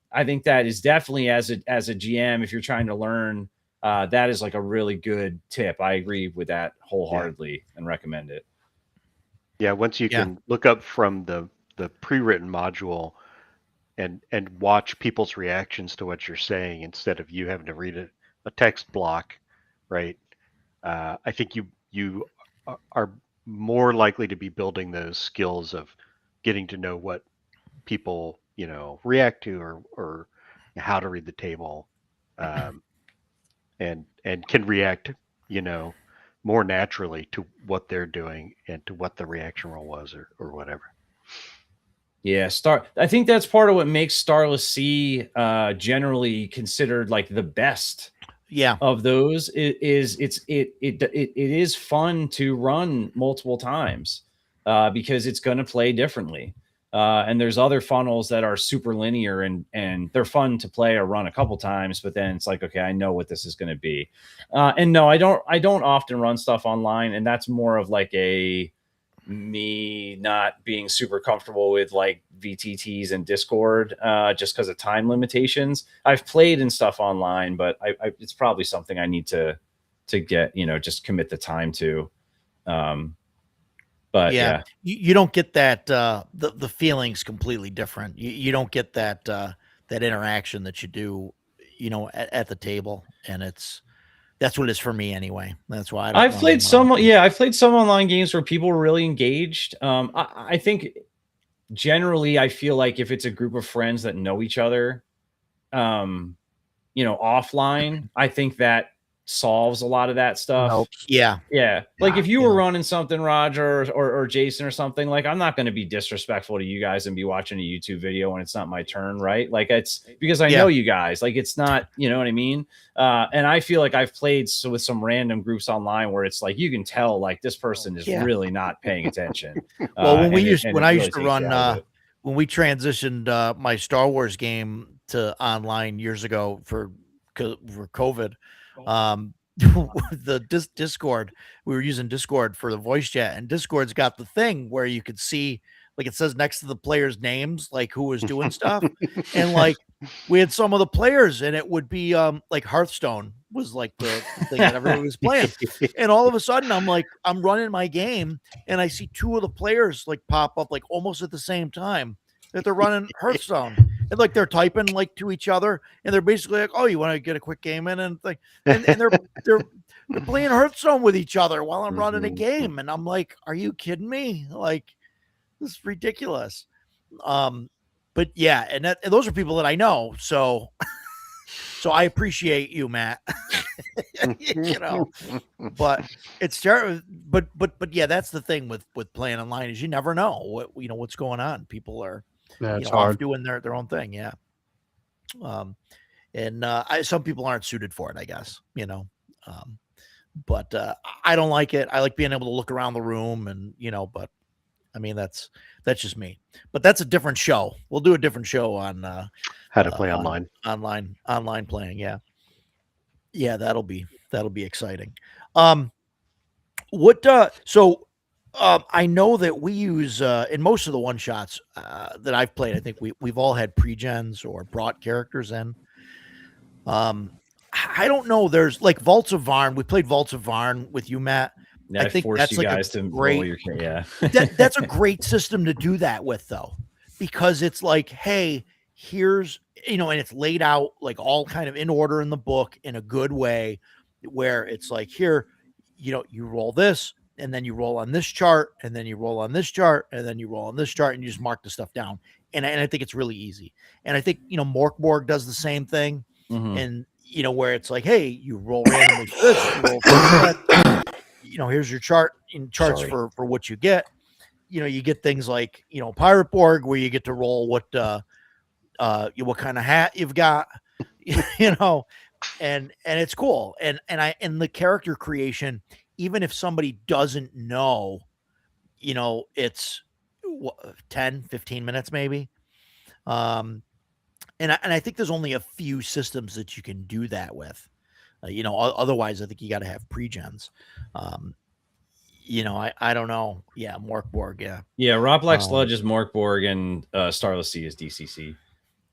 I think that is definitely as a GM, if you're trying to learn, that is like a really good tip. I agree with that wholeheartedly and recommend it. Yeah, once you can look up from the pre-written module and watch people's reactions to what you're saying instead of you having to read a text block, right? I think you are more likely to be building those skills of getting to know what people react to or how to read the table, and can react you know, more naturally to what they're doing and to what the reaction roll was or whatever. Yeah, I think that's part of what makes Starless Sea generally considered like the best Yeah. of those. It is fun to run multiple times because it's going to play differently. And there's other funnels that are super linear and they're fun to play or run a couple times, but then it's like, okay, I know what this is going to be. And no, I don't often run stuff online, and that's more of like me not being super comfortable with like VTTs and Discord just because of time limitations. I've played and stuff online, but it's probably something I need to get, just commit the time to. But yeah. You don't get that the feeling's completely different. You don't get that that interaction that you do, at the table, and that's what it is for me anyway. That's why I've played some online games where people were really engaged. I think generally I feel like if it's a group of friends that know each other, offline, I think that solves a lot of that stuff. Helps. Yeah. Like if you were running something, Roger or Jason or something, like I'm not going to be disrespectful to you guys and be watching a YouTube video when it's not my turn, right? Like it's because I know you guys. Like it's not, you know what I mean? And I feel like I've played with some random groups online where it's like you can tell like this person is really not paying attention. Well, when I used to run when we transitioned my Star Wars game to online years ago for COVID, the Discord, we were using Discord for the voice chat, and Discord's got the thing where you could see, like, it says next to the players' names, like who was doing stuff. And like we had some of the players, and it would be like Hearthstone was like the thing that everybody was playing. And all of a sudden I'm running my game and I see two of the players like pop up like almost at the same time that they're running Hearthstone. And like they're typing like to each other, and they're basically like, "Oh, you want to get a quick game in?" And like, and they're playing Hearthstone with each other while I'm running a game, and I'm like, "Are you kidding me? Like, this is ridiculous." But yeah, and those are people that I know, so I appreciate you, Matt. But it's terrible. But yeah, that's the thing with playing online is you never know what's going on. People are. It's off hard. doing their own thing. Yeah. And some people aren't suited for it, I guess, but I don't like it. I like being able to look around the room and, but I mean, that's just me, but that's a different show. We'll do a different show on How to play online. Online playing. Yeah. Yeah. That'll be exciting. I know that we use in most of the one shots that I've played. I think we've all had pre-gens or brought characters in. I don't know. There's like Vaults of Varn. We played Vaults of Varn with you, Matt. Yeah, I think that's you like guys to roll your that's a great system to do that with, though, because it's like, hey, here's and it's laid out like all kind of in order in the book in a good way, where it's like here, you roll this. And then you roll on this chart, and then you roll on this chart, and then you roll on this chart, and you just mark the stuff down. And I think it's really easy. And I think, Morkborg does the same thing. Mm-hmm. And, where it's like, hey, you roll randomly for this, you roll for that. Here's your charts for what you get. You get things like, Pirate Borg, where you get to roll what kind of hat you've got, and it's cool. And the character creation, even if somebody doesn't know, it's 10, 15 minutes maybe. And I think there's only a few systems that you can do that with. Otherwise I think you got to have pre-gens. I don't know. Yeah, Morkborg, yeah. Yeah, Rob Black Sludge is Morkborg and Starless Sea is DCC.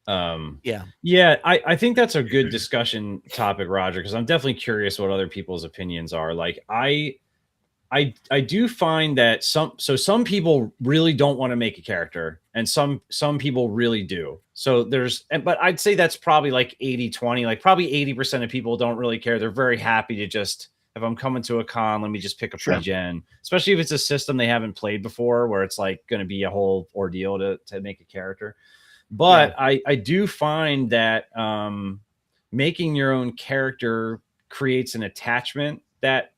I think that's a good discussion topic, Roger, because I'm definitely curious what other people's opinions are. Like I do find that some people really don't want to make a character, and some people really do. So but I'd say that's probably like 80-20. Like probably 80% of people don't really care. They're very happy to just, if I'm coming to a con, let me just pick a pre-gen, especially if it's a system they haven't played before, where it's like going to be a whole ordeal to make a character. But I do find that making your own character creates an attachment that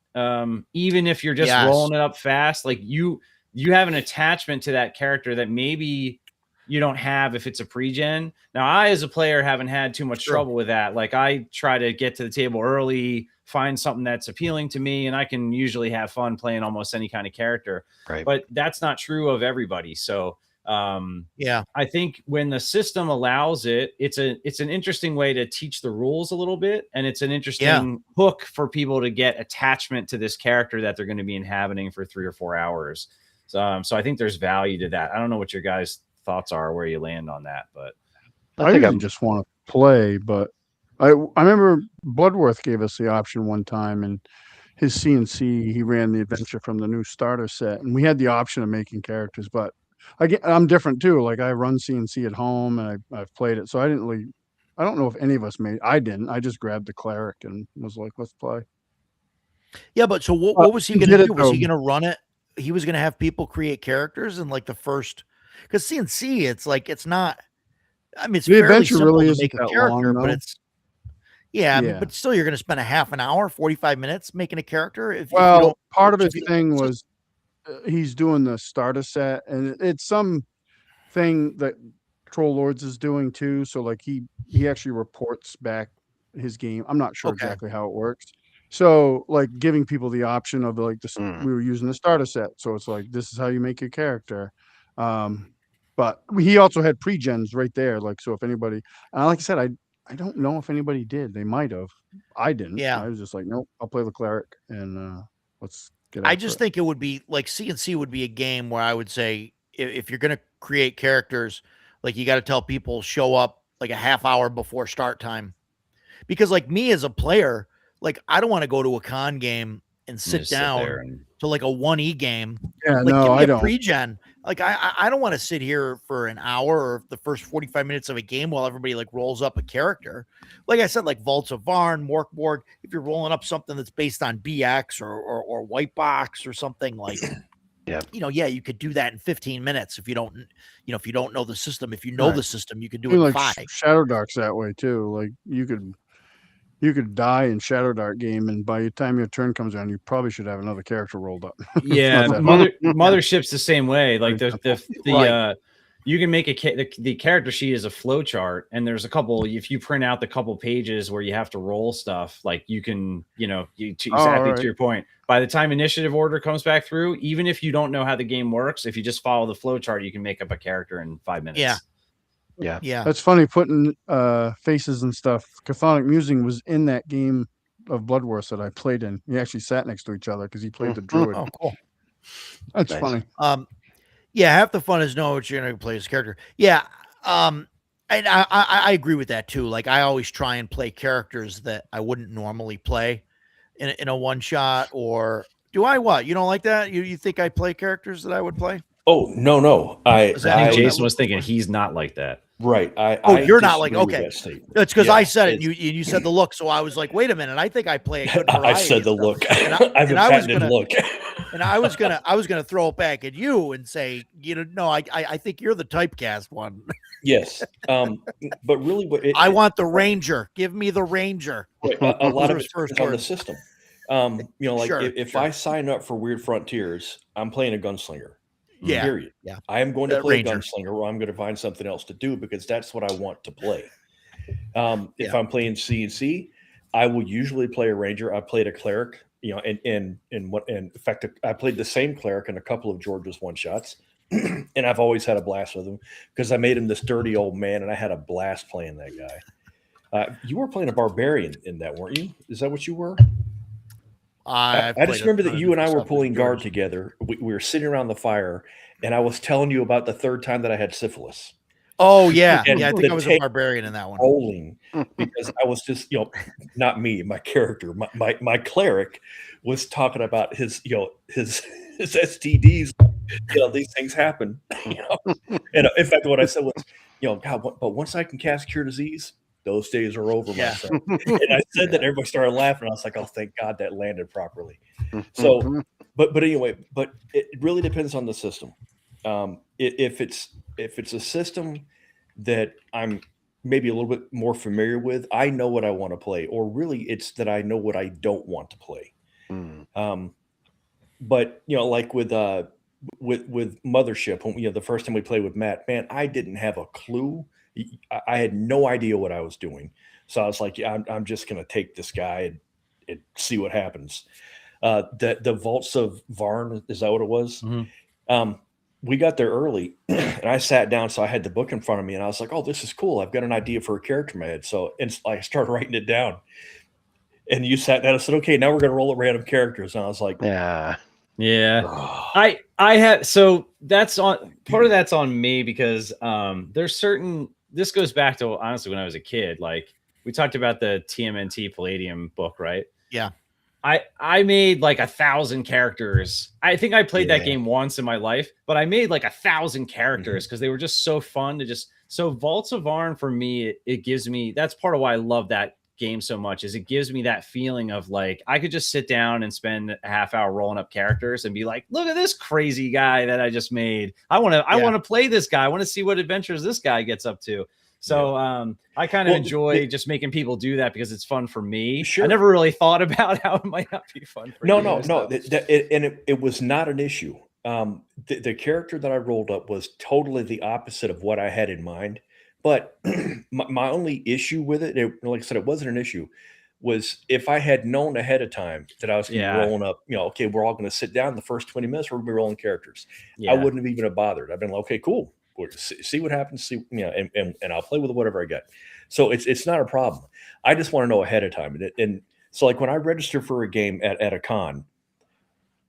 even if you're just Yes. rolling it up fast, like you have an attachment to that character that maybe you don't have if it's a pre-gen. Now, I as a player haven't had too much trouble with that. Like I try to get to the table early, find something that's appealing to me, and I can usually have fun playing almost any kind of character. Right. But that's not true of everybody. So Yeah. I think when the system allows it, it's an interesting way to teach the rules a little bit, and it's an interesting hook for people to get attachment to this character that they're going to be inhabiting for 3 or 4 hours. So I think there's value to that. I don't know what your guys' thoughts are, where you land on that, but I usually just want to play, but I remember Bloodworth gave us the option one time, and his CNC, he ran the adventure from the new starter set, and we had the option of making characters, but I'm different too. Like I run CNC at home, and I've played it, so I don't know if any of us made. I didn't. I just grabbed the cleric and was like, let's play. Yeah, but so what was he he going did to it, do? Was he though. going to run it? He was going to have people create characters in like the first, because CNC, it's like it's not. I mean, it's The fairly adventure simple really to isn't make a that character, long, but though. it's I mean, Yeah. but still, you're going to spend a half an hour, 45 minutes making a character. If you Well, don't, part of his just- thing was he's doing the starter set, and it's some thing that Troll Lords is doing too. So like he actually reports back his game. I'm not sure Okay. exactly how it works. So like giving people the option of like this, we were using the starter set, so it's like this is how you make your character. But he also had pre-gens right there. Like so, if anybody, like I said, I don't know if anybody did. They might have. I didn't. Yeah. I was just like, nope, I'll play the cleric and let's get. I after just it. think it would be like CNC would be a game where I would say if you're going to create characters, like you got to tell people show up like a half hour before start time, because like me as a player, like I don't want to go to a con game and sit just sit down there and to like a 1E game. Yeah, Like no, give me I a don't. pre-gen. Like I don't want to sit here for an hour or the first 45 minutes of a game while everybody like rolls up a character. Like I said, like Vaults of Varn, Morkborg, if you're rolling up something that's based on BX or White Box or something like you could do that in 15 minutes if you don't know the system. If you know Right. the system, you could do I mean, it in like 5. Shadow Dark's that way too. Like you could die in Shadow Dark game, and by the time your turn comes around, you probably should have another character rolled up. It's yeah, not that hard. Mothership's the same way. Like the Right. you can make the character sheet is a flow chart, and there's a couple. If you print out the couple pages where you have to roll stuff, like you can, exactly alright. to your point. By the time initiative order comes back through, even if you don't know how the game works, if you just follow the flow chart, you can make up a character in 5 minutes. Yeah. That's funny putting faces and stuff. Chthonic Musing was in that game of Bloodworth that I played in. We actually sat next to each other because he played the druid. Oh, cool. That's Nice. funny. Yeah, half the fun is knowing what you're going to play as a character. Yeah. And I agree with that too. Like I always try and play characters that I wouldn't normally play in a one shot, or do I what? You don't like that? You think I play characters that I would play? Oh, no. Is that- I think I- Jason was thinking he's not like that. Right. You're not like, disagree with okay. that statement. That's because Yeah, I said it. it's- You said the look, so I was like, wait a minute. I think I play a good I variety said the of stuff. look. And I have a I was patented gonna- look. And I was gonna throw it back at you and say, no, I think you're the typecast one. Yes. But really, I want the Ranger. Give me the Ranger. a lot of Those it first depends on the words. system. Like Sure, if sure. I sign up for Weird Frontiers, I'm playing a gunslinger. Yeah. Period. yeah. I am going to That play Ranger. gunslinger, or I'm going to find something else to do because that's what I want to play. If Yeah. I'm playing CNC, I will usually play a ranger. I played a cleric, and in fact, I played the same cleric in a couple of George's one shots, and I've always had a blast with him because I made him this dirty old man, and I had a blast playing that guy. You were playing a barbarian in that, weren't you? Is that what you were? I just remember that you and I were pulling guard together. We were sitting around the fire, and I was telling you about the third time that I had syphilis. Oh yeah, And yeah. I think the I was a tape- barbarian in that one. Rolling because I was just, not me, my character, my cleric was talking about his STDs. These things happen. And in fact, what I said was, God, but once I can cast Cure Disease, those days are over, my Yeah. friend. And I said that, everybody started laughing. I was like, oh, thank God that landed properly. So, but anyway, but it really depends on the system. If it's a system that I'm maybe a little bit more familiar with, I know what I want to play, or really it's that I know what I don't want to play. Mm. But like with Mothership, when, the first time we played with Matt, man, I didn't have a clue. I had no idea what I was doing. So I was like, yeah, I'm just gonna take this guy and see what happens. The Vaults of Varn, is that what it was? We got there early and I sat down, so I had the book in front of me and I was like, oh, this is cool. I've got an idea for a character in my head. So I started writing it down. And you sat down and said, okay, now we're going to roll at random characters. And I was like, Yeah. I have, so that's on part of that's on me because there's certain, this goes back to honestly when I was a kid. Like we talked about the TMNT Palladium book, right? Yeah. I made like 1,000 characters. I think I played that game once in my life, but I made like 1,000 characters because they were just so fun to just. So Vaults of Varn for me, it gives me, that's part of why I love that game so much, is it gives me that feeling of like I could just sit down and spend a half hour rolling up characters and be like, look at this crazy guy that I just made. I want to play this guy. I want to see what adventures this guy gets up to. So I kind of enjoy just making people do that because it's fun for me. Sure. I never really thought about how it might not be fun for you. No. It was not an issue. The character that I rolled up was totally the opposite of what I had in mind. But my only issue with it, like I said, it wasn't an issue, was if I had known ahead of time that I was going to be rolling up, okay, we're all going to sit down the first 20 minutes, we're going to be rolling characters. I wouldn't have even have bothered. I've been like, okay, cool. We'll see what happens, and I'll play with whatever I get. So it's not a problem. I just want to know ahead of time. And so like when I register for a game at a con,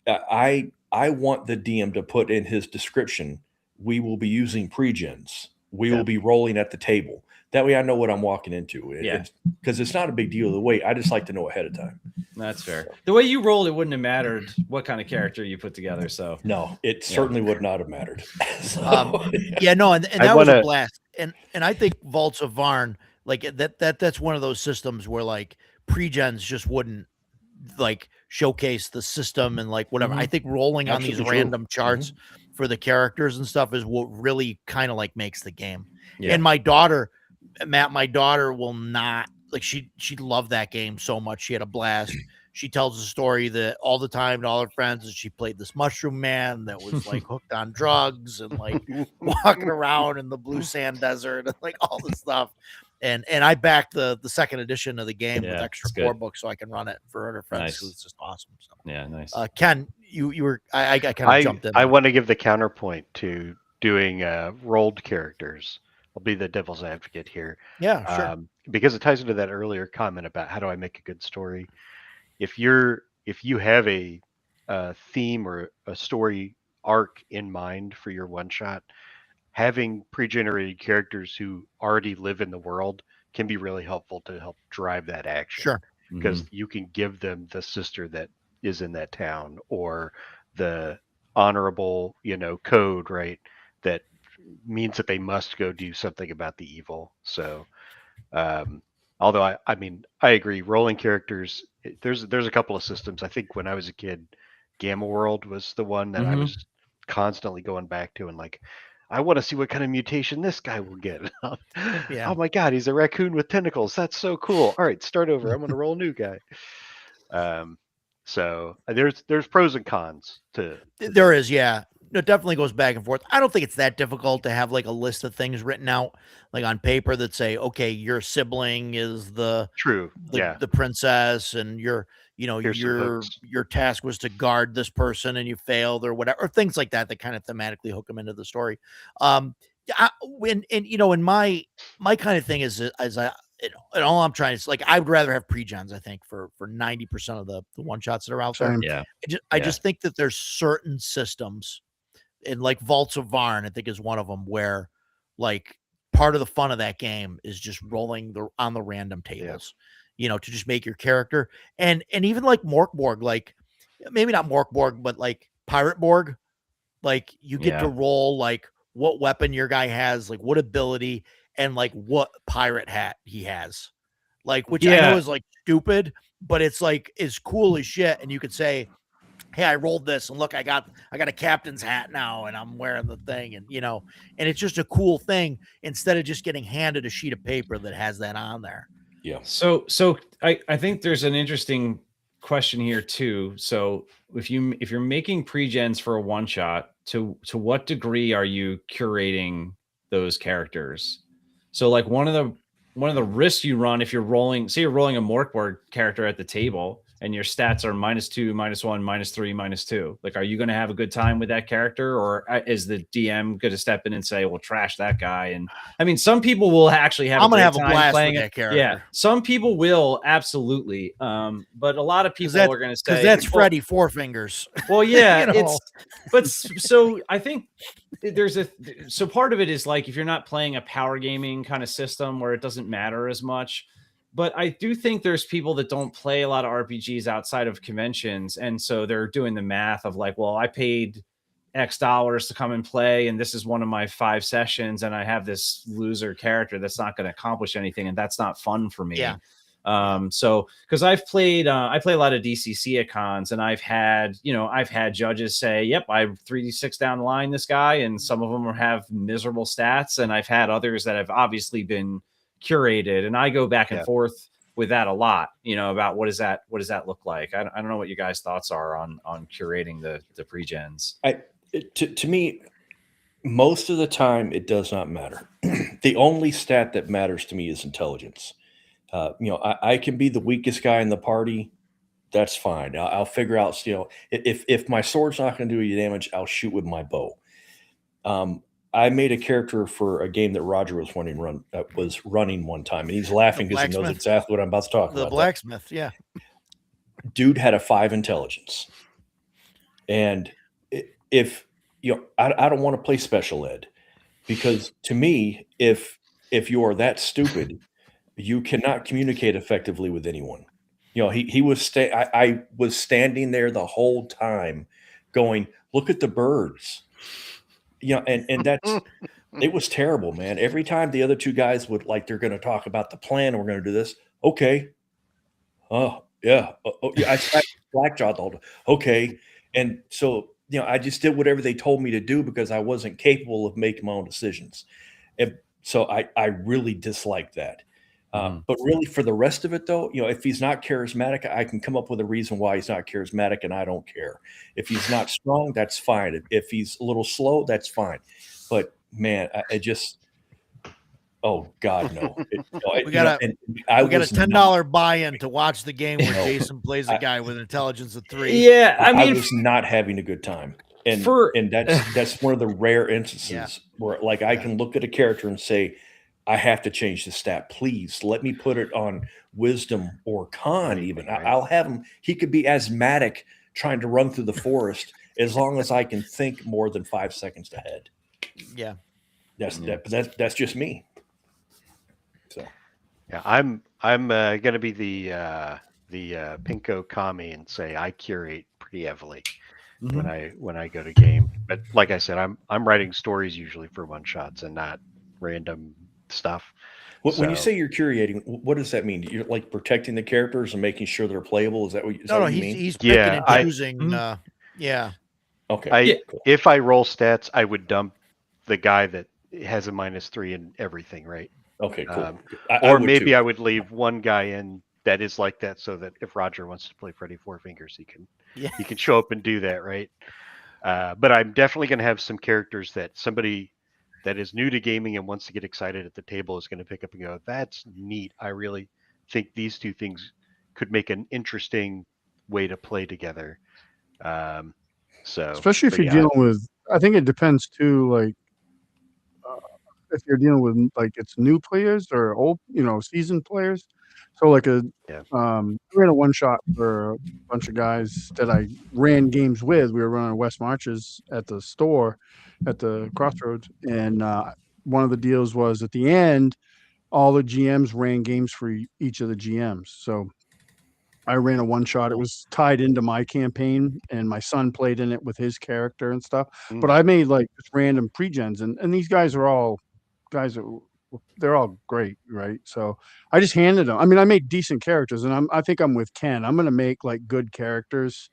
I want the DM to put in his description, we will be using pre-gens. We will be rolling at the table. That way I know what I'm walking into. Because it's not a big deal the way. I just like to know ahead of time. That's fair. The way you rolled, it wouldn't have mattered what kind of character you put together. So no, it certainly would not have mattered. And that was a blast. And I think Vaults of Varn, like that's one of those systems where like pre-gens just wouldn't like showcase the system and like whatever. I think rolling on these random charts for the characters and stuff is what really kind of like makes the game. And my daughter, Matt, my daughter will not like, she loved that game so much. She had a blast. She tells the story that all the time to all her friends that she played this mushroom man that was like hooked on drugs and like walking around in the blue sand desert and like all this stuff. And I backed the second edition of the game with extra core books so I can run it for her friends. Nice. It's just awesome. So nice. Ken, you were I kind of jumped in. I want to give the counterpoint to doing rolled characters. I'll be the devil's advocate here. Yeah, sure. Because it ties into that earlier comment about how do I make a good story. If you have a theme or a story arc in mind for your one shot, having pre-generated characters who already live in the world can be really helpful to help drive that action. Sure. Because you can give them the sister that is in that town or the honorable, code, right? That means that they must go do something about the evil. So, although I mean, I agree, rolling characters, there's a couple of systems. I think when I was a kid, Gamma World was the one that I was constantly going back to and like, I want to see what kind of mutation this guy will get. Oh my God, he's a raccoon with tentacles. That's so cool. All right, start over. I'm going to roll a new guy. So there's pros and cons to there is, yeah. It definitely goes back and forth. I don't think it's that difficult to have like a list of things written out like on paper that say, okay, your sibling is the princess and your task was to guard this person and you failed or whatever, or things like that kind of thematically hook them into the story. And my kind of thing is and all I'm trying to like, I would rather have pre-gens, I think, for 90% of the one shots that are out there. Yeah. I just think that there's certain systems, and like Vaults of Varn, I think is one of them, where like part of the fun of that game is just rolling on the random tables, to just make your character. And even like Morkborg, like maybe not Morkborg, but like Pirate Borg, like you get to roll like what weapon your guy has, like what ability, and like what pirate hat he has, like, which I know is like stupid, but it's like is cool as shit. And you could say, hey, I rolled this and look, I got a captain's hat now and I'm wearing the thing, and and it's just a cool thing instead of just getting handed a sheet of paper that has that on there. Yeah. So I think there's an interesting question here too. So if you're making pre-gens for a one shot, to what degree are you curating those characters? So like one of the risks you run if you're rolling, say you're rolling a Morkborg character at the table and your stats are -2, -1, -3, -2. Like, are you going to have a good time with that character, or is the DM going to step in and say, "Well, trash that guy"? And I mean, some people will actually have. I'm going to have a blast playing with it. that character. Yeah, some people will absolutely, but a lot of people are going to say because that's well, Freddy Four Fingers. well, yeah, You know. so I think so part of it is like if you're not playing a power gaming kind of system where it doesn't matter as much. But I do think there's people that don't play a lot of RPGs outside of conventions. And so they're doing the math of like, well, I paid X dollars to come and play, and this is one of my 5 sessions, and I have this loser character that's not going to accomplish anything, and that's not fun for me. Yeah. So because I've played, I play a lot of DCC at cons, and I've had judges say, "Yep, I 3d6 down the line this guy," and some of them have miserable stats, and I've had others that have obviously been curated, and I go back and forth with that a lot, about what does that look like? I don't know what you guys' thoughts are on curating the pre-gens. To me, most of the time it does not matter. The only stat that matters to me is intelligence. I can be the weakest guy in the party. That's fine. I'll figure out, if my sword's not going to do any damage, I'll shoot with my bow. I made a character for a game that Roger was running one time, and he's laughing because he knows exactly what I'm about to talk about. The blacksmith, yeah. Dude had a 5 intelligence, and if I don't want to play special ed, because to me, if you are that stupid, you cannot communicate effectively with anyone. He was I was standing there the whole time, going, "Look at the birds." And that's it was terrible, man. Every time the other 2 guys would they're going to talk about the plan, and we're going to do this. Okay. Oh yeah. Oh, yeah. I blackjaw the whole time. Okay. And so, I just did whatever they told me to do because I wasn't capable of making my own decisions. And so I really dislike that. But really for the rest of it though, if he's not charismatic, I can come up with a reason why he's not charismatic, and I don't care. If he's not strong, that's fine. If he's a little slow, that's fine. But man, I just, oh God, no. We got a $10 buy-in to watch the game where Jason plays a guy with an intelligence of 3. Yeah, I mean, I was not having a good time. And that's one of the rare instances where I can look at a character and say, I have to change the stat. Please let me put it on wisdom or con even. Right. I'll have him. He could be asthmatic trying to run through the forest as long as I can think more than 5 seconds ahead. Yeah. That's just me. So yeah, I'm gonna be the Pinko Kami and say I curate pretty heavily when I go to game. But like I said, I'm writing stories usually for one shots and not random stuff. When you say you're curating, what does that mean? You're protecting the characters and making sure they're playable? Is that what you mean? He's picking and choosing. Yeah. Okay. Cool. If I roll stats, I would dump the guy that has a -3 in everything, right? Okay, cool. I would leave one guy in that is like that, so that if Roger wants to play Freddy Four Fingers, he can show up and do that, right? But I'm definitely going to have some characters that somebody that is new to gaming and wants to get excited at the table is going to pick up and go, "That's neat. I really think these 2 things could make an interesting way to play together." So especially if you're dealing with, I think it depends too, if you're dealing with it's new players or old, seasoned players. So I ran a one shot for a bunch of guys that I ran games with. We were running West Marches at the store at the Crossroads, and one of the deals was at the end, all the GMs ran games for each of the GMs. So I ran a one shot. It was tied into my campaign, and my son played in it with his character and stuff. But I made just random pre-gens, and these guys are all guys that they're all great, right? So I just handed them. I mean, I made decent characters, and I think I'm with Ken. I'm going to make good characters.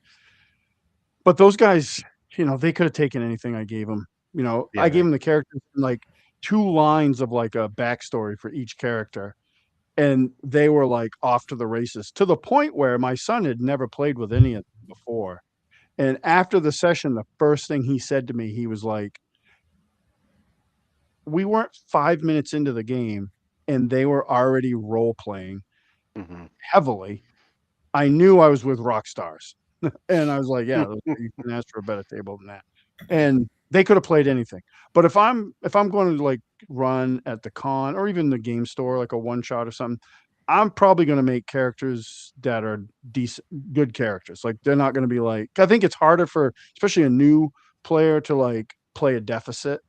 But those guys, they could have taken anything I gave them. I gave them the characters in 2 lines of a backstory for each character. and they were like off to the races, to the point where my son had never played with any of them before. And after the session, the first thing he said to me, he was like, we weren't 5 minutes into the game and they were already role playing Mhm. heavily. I knew I was with rock stars. And I was like, yeah, you can ask for a better table than that. And they could have played anything. But if I'm going to like run at the con or even the game store, like a one shot or something, I'm probably going to make characters that are decent, good characters. Like they're not going to be like, I think it's harder for especially a new player to like play a deficit,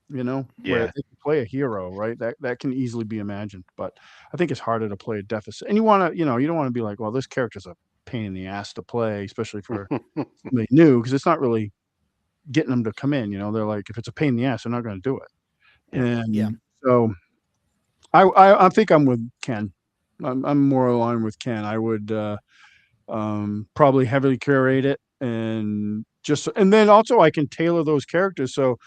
where Yeah. they can play a hero, right? That can easily be imagined. But I think it's harder to play a deficit. And you want to, you don't want to be like, well, this character's a pain in the ass to play, especially for somebody new, because it's not really getting them to come in. They're like, if it's a pain in the ass, they're not going to do it. And Yeah. so I think I'm with Ken. I'm more aligned with Ken. I would probably heavily curate it, and then also I can tailor those characters. So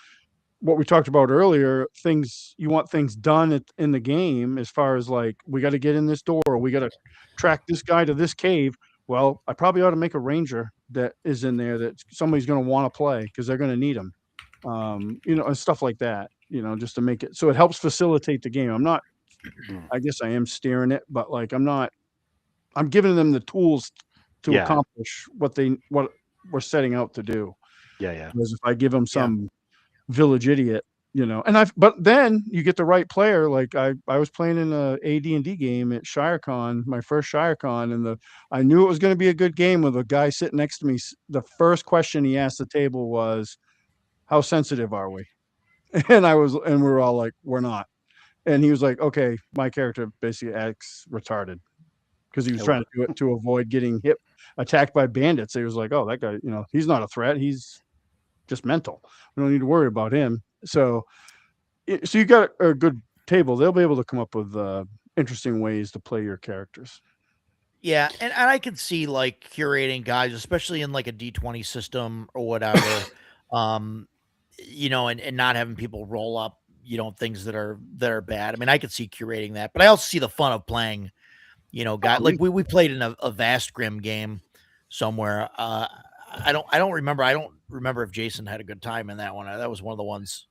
what we talked about earlier, you want things done in the game, as far as like, we got to get in this door, or we got to track this guy to this cave. Well, I probably ought to make a ranger that is in there that somebody's going to want to play because they're going to need them. And stuff like that, just to make it so it helps facilitate the game. I guess I am steering it, but like, I'm giving them the tools to Yeah. accomplish what we're setting out to do. Yeah. Because if I give them some village idiot, but then you get the right player. Like I was playing in a AD&D game at ShireCon, my first ShireCon, and I knew it was going to be a good game with a guy sitting next to me. The first question he asked the table was, how sensitive are we? And we were all like, we're not. And he was like, okay, my character basically acts retarded, because he was trying to do it to avoid getting attacked by bandits. He was like, oh, that guy, he's not a threat. He's just mental. We don't need to worry about him. So you got a good table. They'll be able to come up with interesting ways to play your characters. Yeah, and I can see like curating guys, especially in like a D20 system or whatever, and not having people roll up, things that are bad. I mean, I could see curating that, but I also see the fun of playing, guy like we played in a Vast Grim game somewhere. I don't remember if Jason had a good time in that one. That was one of the ones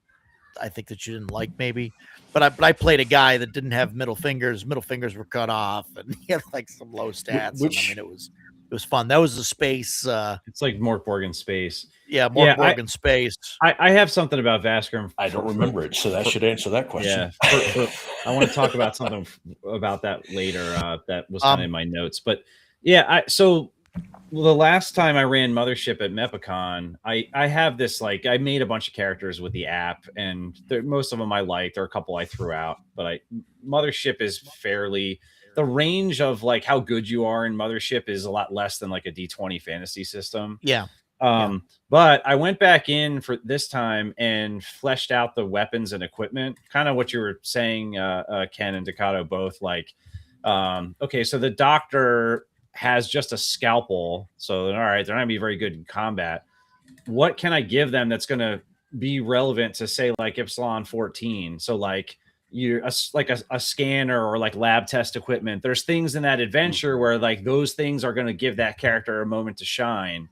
I think that you didn't like, maybe. But I played a guy that didn't have middle fingers. Middle fingers were cut off, and he had like some low stats. I mean, it was fun. That was the space. It's like Morkborg in space. Yeah, Morkborg in space. I have something about Vast Grim. I don't remember it, so that should answer that question. Yeah, I want to talk about something about that later. That was kind of in my notes, but yeah. So the last time I ran Mothership at Mepicon, I have this, like, I made a bunch of characters with the app, and most of them I liked. There are a couple I threw out, but Mothership is fairly, the range of like how good you are in Mothership is a lot less than like a D20 fantasy system. Yeah. But I went back in for this time and fleshed out the weapons and equipment, kind of what you were saying, Ken and Ducato both, like, okay, so the doctor has just a scalpel, so all right, they're not gonna be very good in combat. What can I give them that's gonna be relevant to, say, like Epsilon 14? So like a scanner or like lab test equipment. There's things in that adventure where like those things are going to give that character a moment to shine.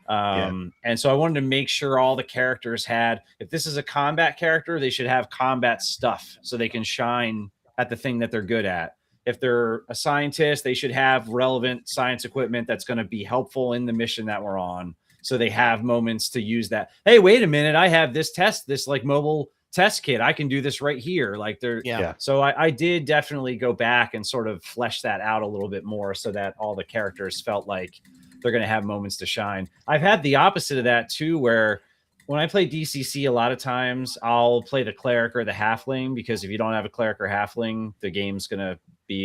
And so I wanted to make sure all the characters had, if this is a combat character, they should have combat stuff so they can shine at the thing that they're good at. If they're a scientist, they should have relevant science equipment that's going to be helpful in the mission that we're on, so they have moments to use that. Hey, wait a minute, I have this like mobile test kit. I can do this right here. Like So I did definitely go back and sort of flesh that out a little bit more, so that all the characters felt like they're going to have moments to shine. I've had the opposite of that too, where when I play DCC, a lot of times I'll play the cleric or the halfling, because if you don't have a cleric or halfling, the game's going to be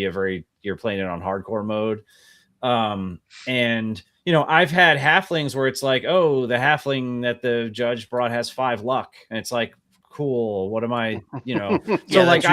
you're playing it on hardcore mode. And I've had halflings where it's like, oh, the halfling that the judge brought has 5 luck, and it's like, cool, what am I, so like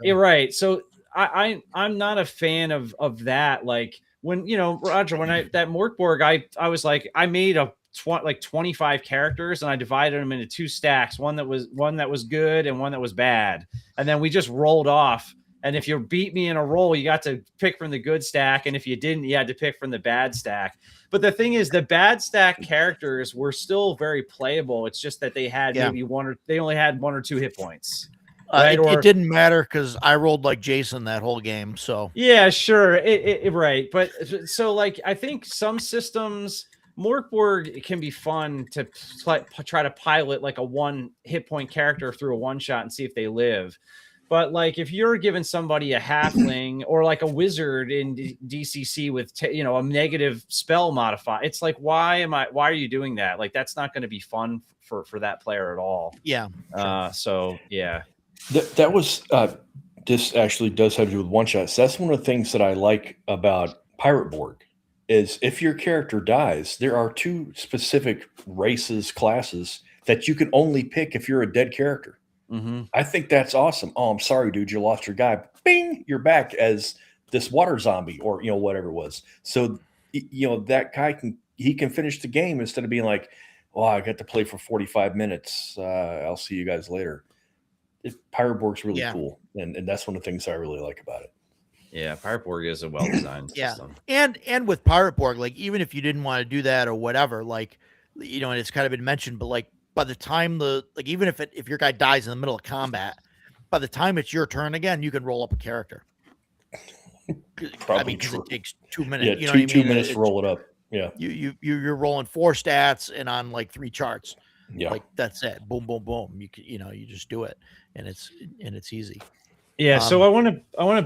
you're right. So I'm not a fan of that. Like when, Roger, when that Morkborg, I was like, I made 25 characters, and I divided them into 2 stacks, one that was good and one that was bad. And then we just rolled off And if you beat me in a roll, you got to pick from the good stack. And if you didn't, you had to pick from the bad stack. But the thing is, the bad stack characters were still very playable. It's just that they had maybe they only had 1 or 2 hit points. Right? It didn't matter because I rolled like Jason that whole game. So yeah, sure. Right. But so like, I think some systems, Morkborg can be fun to try to pilot like a 1 hit point character through a 1-shot and see if they live. But like, if you're giving somebody a halfling or like a wizard in DCC with a negative spell modifier, it's like, why are you doing that? Like, that's not going to be fun for that player at all. Yeah. So yeah. That was this actually does have to do with 1-shots. That's one of the things that I like about Pirate Borg is if your character dies, there are 2 specific races, classes that you can only pick if you're a dead character. Mm-hmm. I think that's awesome. Oh, I'm sorry, dude, you lost your guy. Bing, you're back as this water zombie or whatever it was. So that guy can finish the game instead of being like, "Oh, I got to play for 45 minutes. I'll see you guys later." Pirate Borg's really cool, and that's one of the things I really like about it. Yeah, Pirate Borg is a well-designed system. And with Pirate Borg, like even if you didn't want to do that or whatever, like and it's kind of been mentioned, but like by the time even if your guy dies in the middle of combat, by the time it's your turn again, you can roll up a character. Probably because true. it takes 2 minutes. Yeah, two minutes to roll it up. Yeah, you're rolling 4 stats and on like 3 charts. Yeah, like that's it. Boom, boom, boom. You just do it, and it's easy. Yeah. So I want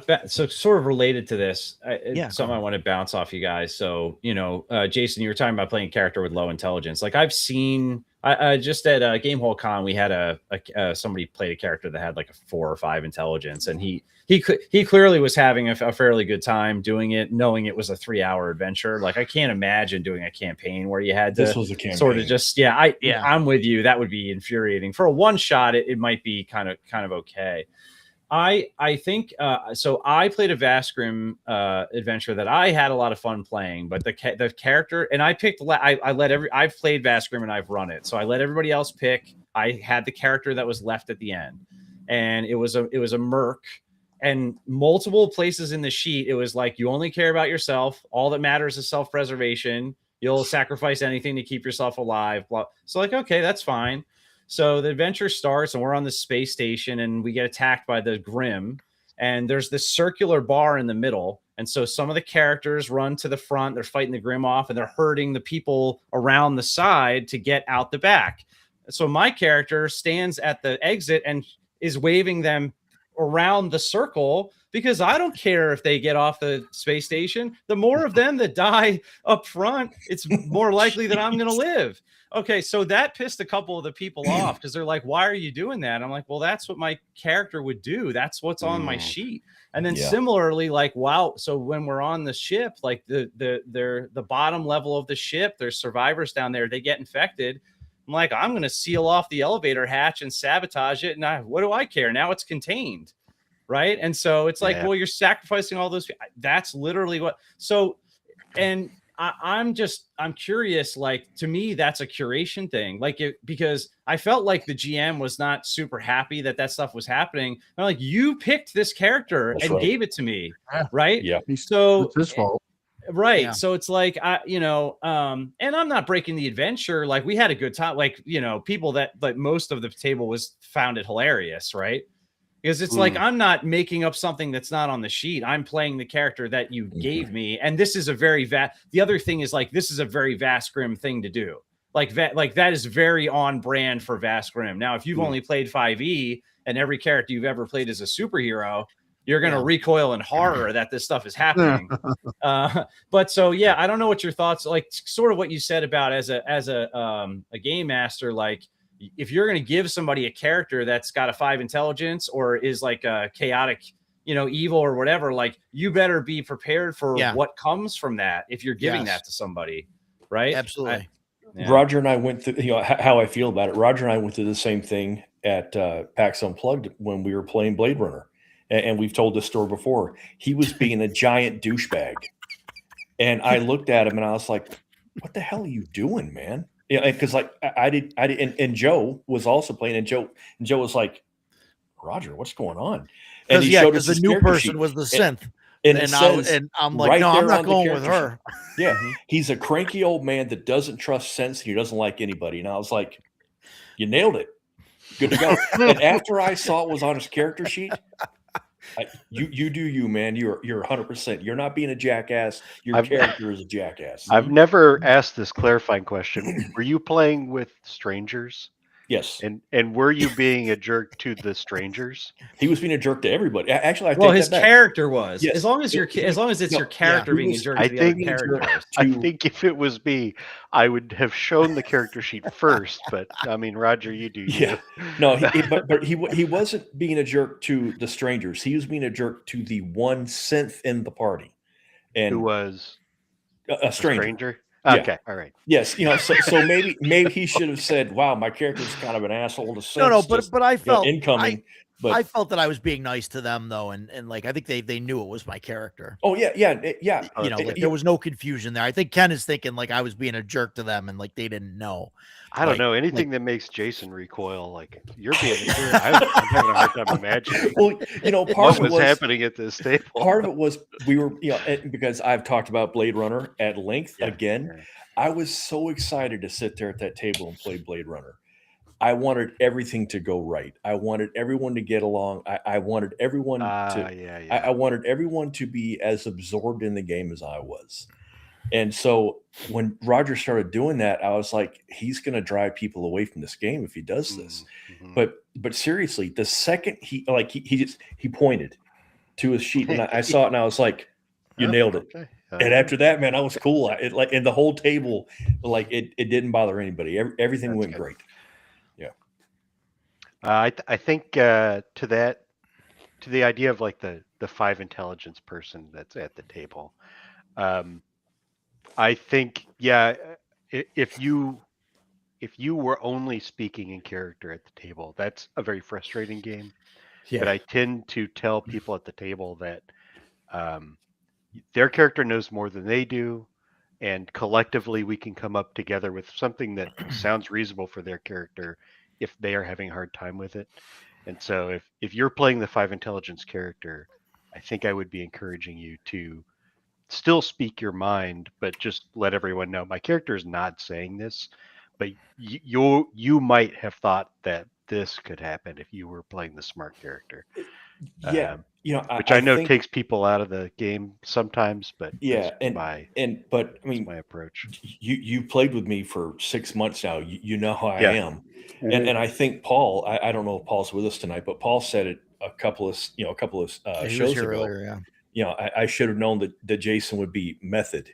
to so sort of related to this. Something I want to bounce off you guys. So Jason, you were talking about playing a character with low intelligence. Like I've seen. I just at Gamehole Con, we had somebody played a character that had like a 4 or 5 intelligence, and he clearly was having a fairly good time doing it, knowing it was a 3-hour adventure. Like I can't imagine doing a campaign where you had to sort of just I'm with you. That would be infuriating. For a 1-shot, it might be kind of okay. I think so. I played a Vasgrim adventure that I had a lot of fun playing, but the character, and I picked. I've played Vasgrim and I've run it, so I let everybody else pick. I had the character that was left at the end, and it was a merc. And multiple places in the sheet, it was like you only care about yourself. All that matters is self-preservation. You'll sacrifice anything to keep yourself alive. Blah. So like, okay, that's fine. So the adventure starts and we're on the space station and we get attacked by the Grim, and there's this circular bar in the middle. And so some of the characters run to the front, they're fighting the Grim off and they're hurting the people around the side to get out the back. So my character stands at the exit and is waving them around the circle because I don't care if they get off the space station. The more of them that die up front, it's more likely that I'm going to live. Okay, so that pissed a couple of the people off because they're like, why are you doing that? I'm like, well, that's what my character would do. That's what's on my sheet. And then similarly, like, wow. So when we're on the ship, like the bottom level of the ship, there's survivors down there, they get infected. I'm like, I'm going to seal off the elevator hatch and sabotage it. And what do I care? Now it's contained. Right. And so it's like, well, you're sacrificing all those. That's literally what. So, and I'm curious, like, to me, that's a curation thing. Like, because I felt like the GM was not super happy that stuff was happening. I'm like, you picked this character and gave it to me. Right. Yeah. So it's his fault. Right. Yeah. So it's like, and I'm not breaking the adventure. Like we had a good time. Like, people that like most of the table found it hilarious. Right. Because it's like, I'm not making up something that's not on the sheet. I'm playing the character that you gave me. And this is a very the other thing is like, this is a very Vasgrim thing to do. Like that is very on brand for Vasgrim. Now, if you've only played 5e and every character you've ever played is a superhero, you're going to recoil in horror that this stuff is happening. But so, yeah, I don't know what your thoughts, like sort of what you said about as a game master, like, if you're going to give somebody a character that's got a 5 intelligence or is like a chaotic, evil or whatever, like you better be prepared for what comes from that. If you're giving that to somebody, right? Absolutely. Roger and I went through, how I feel about it. Roger and I went through the same thing at PAX Unplugged when we were playing Blade Runner. And we've told this story before. He was being a giant douchebag. And I looked at him and I was like, what the hell are you doing, man? Yeah, because like I did, and Joe was also playing, and Joe was like, Roger, what's going on? Because he yeah, showed because us the his new character person sheet. was the synth, And it and says I'm like, right no, I'm there not on the going with character her. yeah, Mhm. he's a cranky old man that doesn't trust sense and he doesn't like anybody. And I was like, you nailed it. Good to go. And after I saw it was on his character sheet, you do you, man. You're 100%. You're not being a jackass. Your I've character is a jackass. I've never asked this clarifying question. Were you playing with strangers? Yes, And were you being a jerk to the strangers? he was being a jerk to everybody. Actually, I Well, take his that back. character was Yes. as long as He- it's no, your character he being a was- jerk I to the other think- characters. I to- think if it was me, I would have shown the character sheet first. But I mean, Roger, you do you. Yeah. No, but he wasn't being a jerk to the strangers. He was being a jerk to the one synth in the party, and Who was a a stranger. stranger? Yeah. Okay, all right. Yes, so maybe he should have said, "Wow, my character's kind of an asshole to No, sense." but I felt incoming. But I felt that I was being nice to them though, and like I think they knew it was my character. oh yeah. You know, like there was no confusion there. I think Ken is thinking like I was being a jerk to them, and like they didn't know. I don't Like- know anything that makes Jason recoil. Like you're being. I'm having a hard time imagining well, you know, part what of it was was happening at this table. part of it was we were because I've talked about Blade Runner at length Yeah, again. yeah. I was so excited to sit there at that table and play Blade Runner. I wanted everything to go right. I wanted everyone to get along. I wanted everyone to. Yeah. I wanted everyone to be as absorbed in the game as I was. And so when Roger started doing that, I was like, he's going to drive people away from this game if he does this. Mhm. But seriously, the second he pointed to his sheet and I saw it and I was like, you Oh, nailed it. okay. And after that, man, I was cool. And the whole table, like it didn't bother anybody. Everything That's went good. great. I think to the idea of like the 5 intelligence person that's at the table. I think if you were only speaking in character at the table, that's a very frustrating game. But I tend to tell people at the table that their character knows more than they do, and collectively we can come up together with something that sounds reasonable for their character if they are having a hard time with it. And so if you're playing the 5 intelligence character, I think I would be encouraging you to still speak your mind, but just let everyone know my character is not saying this, but you might have thought that this could happen if you were playing the smart character. Yeah. Which I know think, takes people out of the game sometimes, but Yeah, that's my but I mean, my approach. you played with me for 6 months now. You know how I Yeah. am. And I think Paul, I don't know if Paul's with us tonight, but Paul said it a couple of He was shows here ago. earlier, yeah. I should have known that Jason would be method,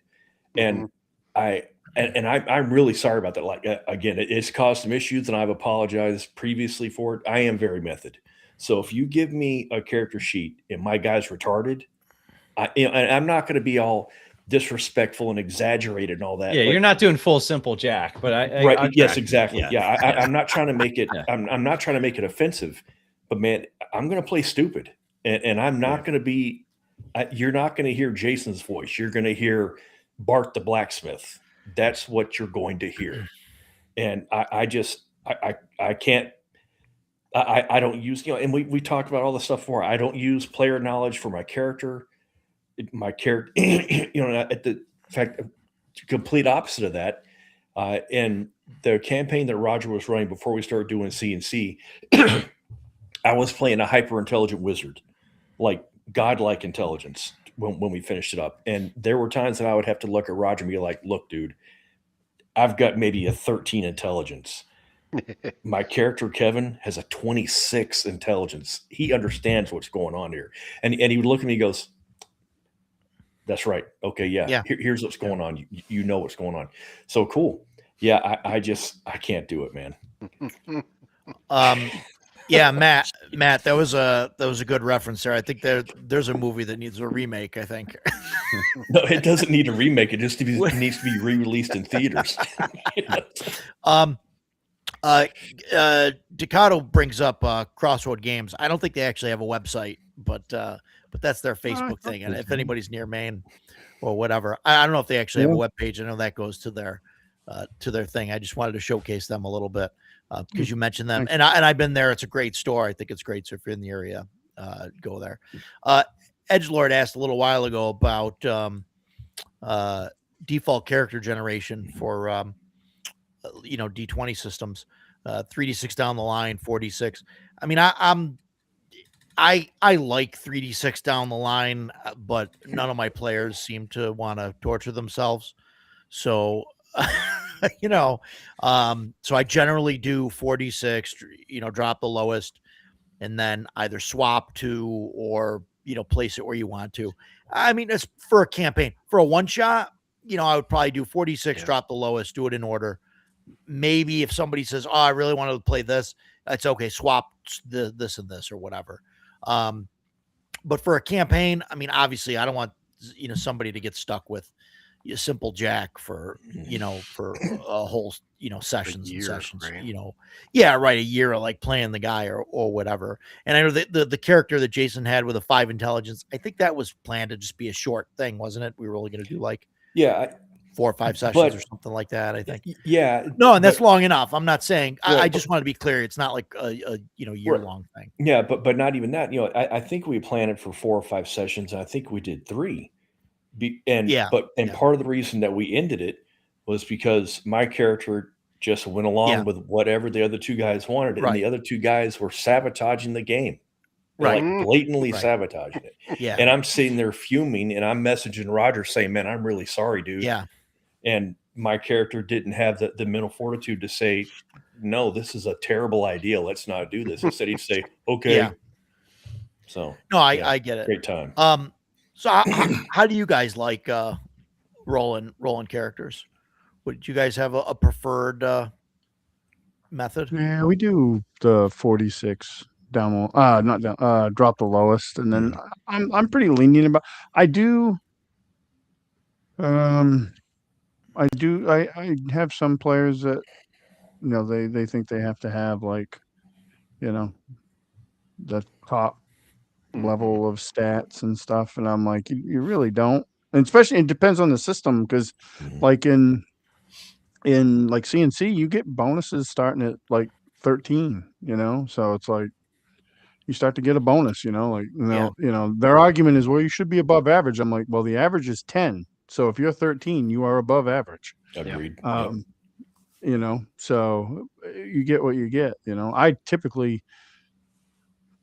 and Mm-hmm. I'm really sorry about that. Like again, it's caused some issues, and I've apologized previously for it. I am very method. So if you give me a character sheet and my guy's retarded, and I'm not going to be all disrespectful and exaggerated and all that. Yeah, but- you're not doing full simple Jack, but I right. I- Yes, exactly. Yeah. Yeah, I'm not trying to make it. Yeah. I'm not trying to make it offensive, but man, I'm going to play stupid, and I'm not going to be. You're not going to hear Jason's voice. You're going to hear Bart the blacksmith. That's what you're going to hear, and I can't. I don't use and we talked about all this stuff before. I don't use player knowledge for my character. My character, at the fact, complete opposite of that. In the campaign that Roger was running before we started doing CNC, I was playing a hyper intelligent wizard, like godlike intelligence when we finished it up. And there were times that I would have to look at Roger and be like, look, dude, I've got maybe a 13 intelligence. My character, Kevin, has a 26 intelligence. He understands what's going on here. And he would look at me and goes, that's right. Okay. Yeah. Here's what's going on. You know what's going on. So cool. Yeah. I can't do it, man. Yeah, Matt, that was a good reference there. I think there's a movie that needs a remake, I think. No, it doesn't need a remake. It just needs to be re-released in theaters. Ducato brings up Crossroad Games. I don't think they actually have a website, but that's their Facebook thing. And if anybody's near Maine or whatever, I don't know if they actually have a web page. I know that goes to their thing. I just wanted to showcase them a little bit because you mentioned them, and I've been there. It's a great store. I think it's great if you're in the area. go there. Edgelord asked a little while ago about default character generation for D20 systems, 3d6 down the line, 4d6. I mean, I like 3d6 down the line, but none of my players seem to want to torture themselves. So, so I generally do 4d6, drop the lowest, and then either swap to or, place it where you want to. I mean, it's for a campaign. For a one shot, I would probably do 46, drop the lowest, do it in order. Maybe if somebody says, "Oh, I really want to play this," that's okay. Swap this and this or whatever. But for a campaign, I mean, obviously, I don't want somebody to get stuck with a simple jack for for a whole sessions year, and sessions. right? A year of like playing the guy or whatever. And I know the character that Jason had with a 5 intelligence, I think that was planned to just be a short thing, wasn't it? We were only going to do like 4 or 5 sessions or something like that, I think. Yeah. No, and that's long enough. I'm not saying. I just want to be clear. It's not like a year long thing. Yeah, but not even that. I think we planned it for 4 or 5 sessions, and I think we did 3. Part of the reason that we ended it was because my character just went along with whatever the other 2 guys wanted, and the other 2 guys were sabotaging the game. Like blatantly sabotaging it. Yeah. And I'm sitting there fuming, and I'm messaging Roger saying, "Man, I'm really sorry, dude." Yeah. And my character didn't have the mental fortitude to say, "No, this is a terrible idea. Let's not do this." Instead, he'd say, "Okay." Yeah. So no, I get it. Great time. So how do you guys like rolling characters? Would you guys have a preferred method? Yeah, we do the 46 down, not down, drop the lowest, and then I'm pretty lenient about. I have some players that they think they have to have like the top level of stats and stuff, and I'm like, you really don't. And especially it depends on the system, because like in like CNC, you get bonuses starting at like 13, so it's like you start to get a bonus, their argument is, well, you should be above average. I'm like, well, the average is 10. So if you're 13, you are above average. Agreed. So you get what you get. I typically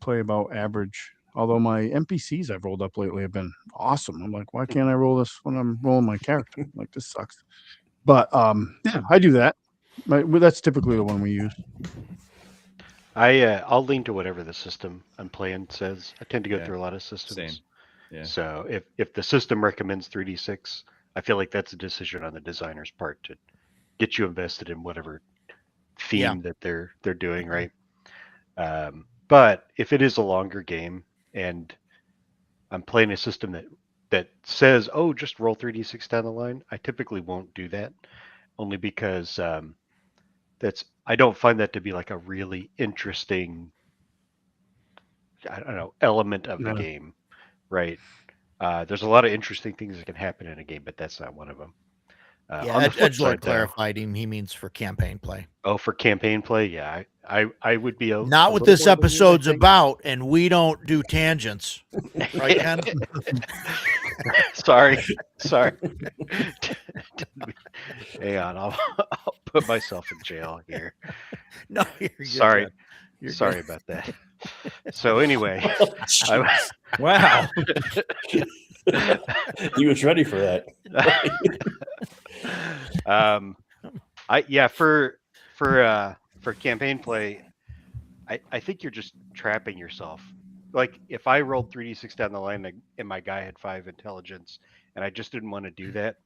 play about average, although my NPCs I've rolled up lately have been awesome. I'm like, why can't I roll this when I'm rolling my character? Like, this sucks. But I do that. That's typically the one we use. I'll lean to whatever the system I'm playing says. I tend to go through a lot of systems. Same. Yeah. So if the system recommends 3d6, I feel like that's a decision on the designer's part to get you invested in whatever theme that they're doing, right? But if it is a longer game and I'm playing a system that says, "Oh, just roll 3d6 down the line," I typically won't do that, only because I don't find that to be like a really interesting, I don't know, element of the game, right? There's a lot of interesting things that can happen in a game, but that's not one of them. Edgelord clarified he means for campaign play. Oh, for campaign play, yeah, I would be not what this episode's about, and we don't do tangents, right, Ken? Sorry. Hang on, I'll put myself in jail here. No, you're good. Sorry. Sorry about that. So anyway, Wow. He was ready for that. For campaign play, I think you're just trapping yourself. Like, if I rolled 3d6 down the line and my guy had 5 intelligence and I just didn't want to do that,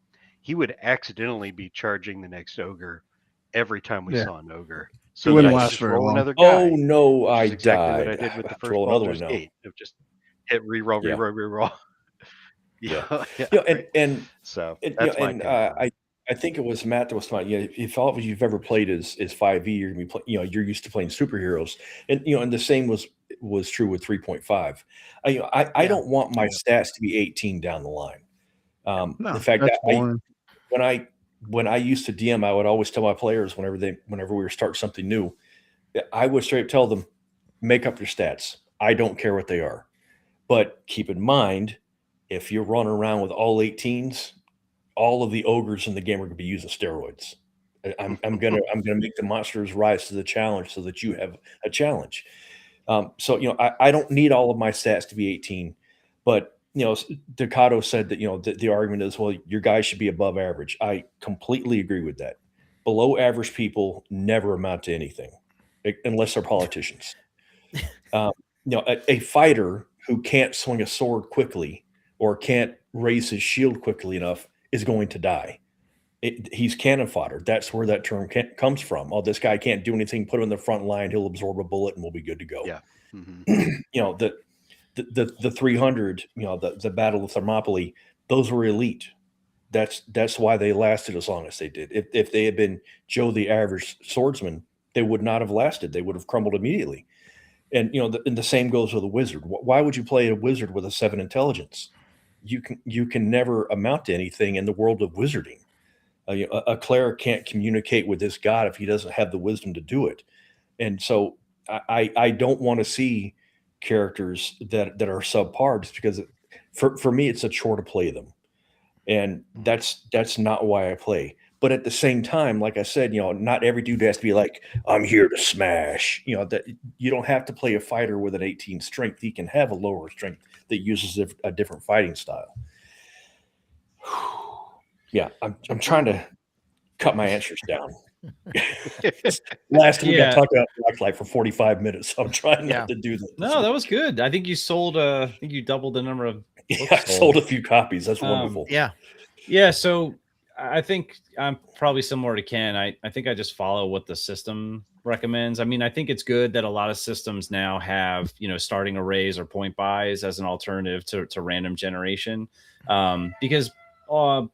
he would accidentally be charging the next ogre every time we saw an ogre. So wouldn't I last just very roll long. another guy. Oh no, Which I is exactly died. what I did with the first Roll another Baldur's one now. Gate. Of just hit reroll. Yeah. Right. And So And, that's my opinion. I think it was Matt that was talking. If all of you've ever played is 5e, you're gonna be you're used to playing superheroes, and and the same was true with 3.5. I don't want my stats to be 18 down the line. No, in fact, that's boring. when I used to DM, I would always tell my players whenever we were starting something new, I would straight up tell them, make up your stats. I don't care what they are. But keep in mind, if you're running around with all 18s, all of the ogres in the game are going to be using steroids. I'm gonna make the monsters rise to the challenge so that you have a challenge. So I don't need all of my stats to be 18, but Ducato said that the argument is, well, your guys should be above average. I completely agree with that. Below average people never amount to anything unless they're politicians. A fighter who can't swing a sword quickly or can't raise his shield quickly enough is going to die. He's cannon fodder. That's where that term comes from. Oh, this guy can't do anything. Put him in the front line. He'll absorb a bullet and we'll be good to go. Yeah. Mm-hmm. The 300, the Battle of Thermopylae, those were elite. That's why they lasted as long as they did. If they had been Joe the average swordsman, they would not have lasted. They would have crumbled immediately. And and the same goes with a wizard. Why would you play a wizard with a 7 intelligence? You can never amount to anything in the world of wizarding. A cleric can't communicate with this god if he doesn't have the wisdom to do it. And so I don't want to see characters that are subpar, just because for me it's a chore to play them, and that's not why I play. But at the same time, like I said, not every dude has to be like, I'm here to smash. That you don't have to play a fighter with an 18 strength. He can have a lower strength that uses a different fighting style. Yeah, I'm trying to cut my answers down. Last week I talked about Blacklight for 45 minutes, so I'm trying not to do that. No, that was good. I think you sold. I think you doubled the number of. I sold a few copies. That's wonderful. Yeah. So I think I'm probably similar to Ken. I think I just follow what the system recommends. I mean, I think it's good that a lot of systems now have starting arrays or point buys as an alternative to random generation, because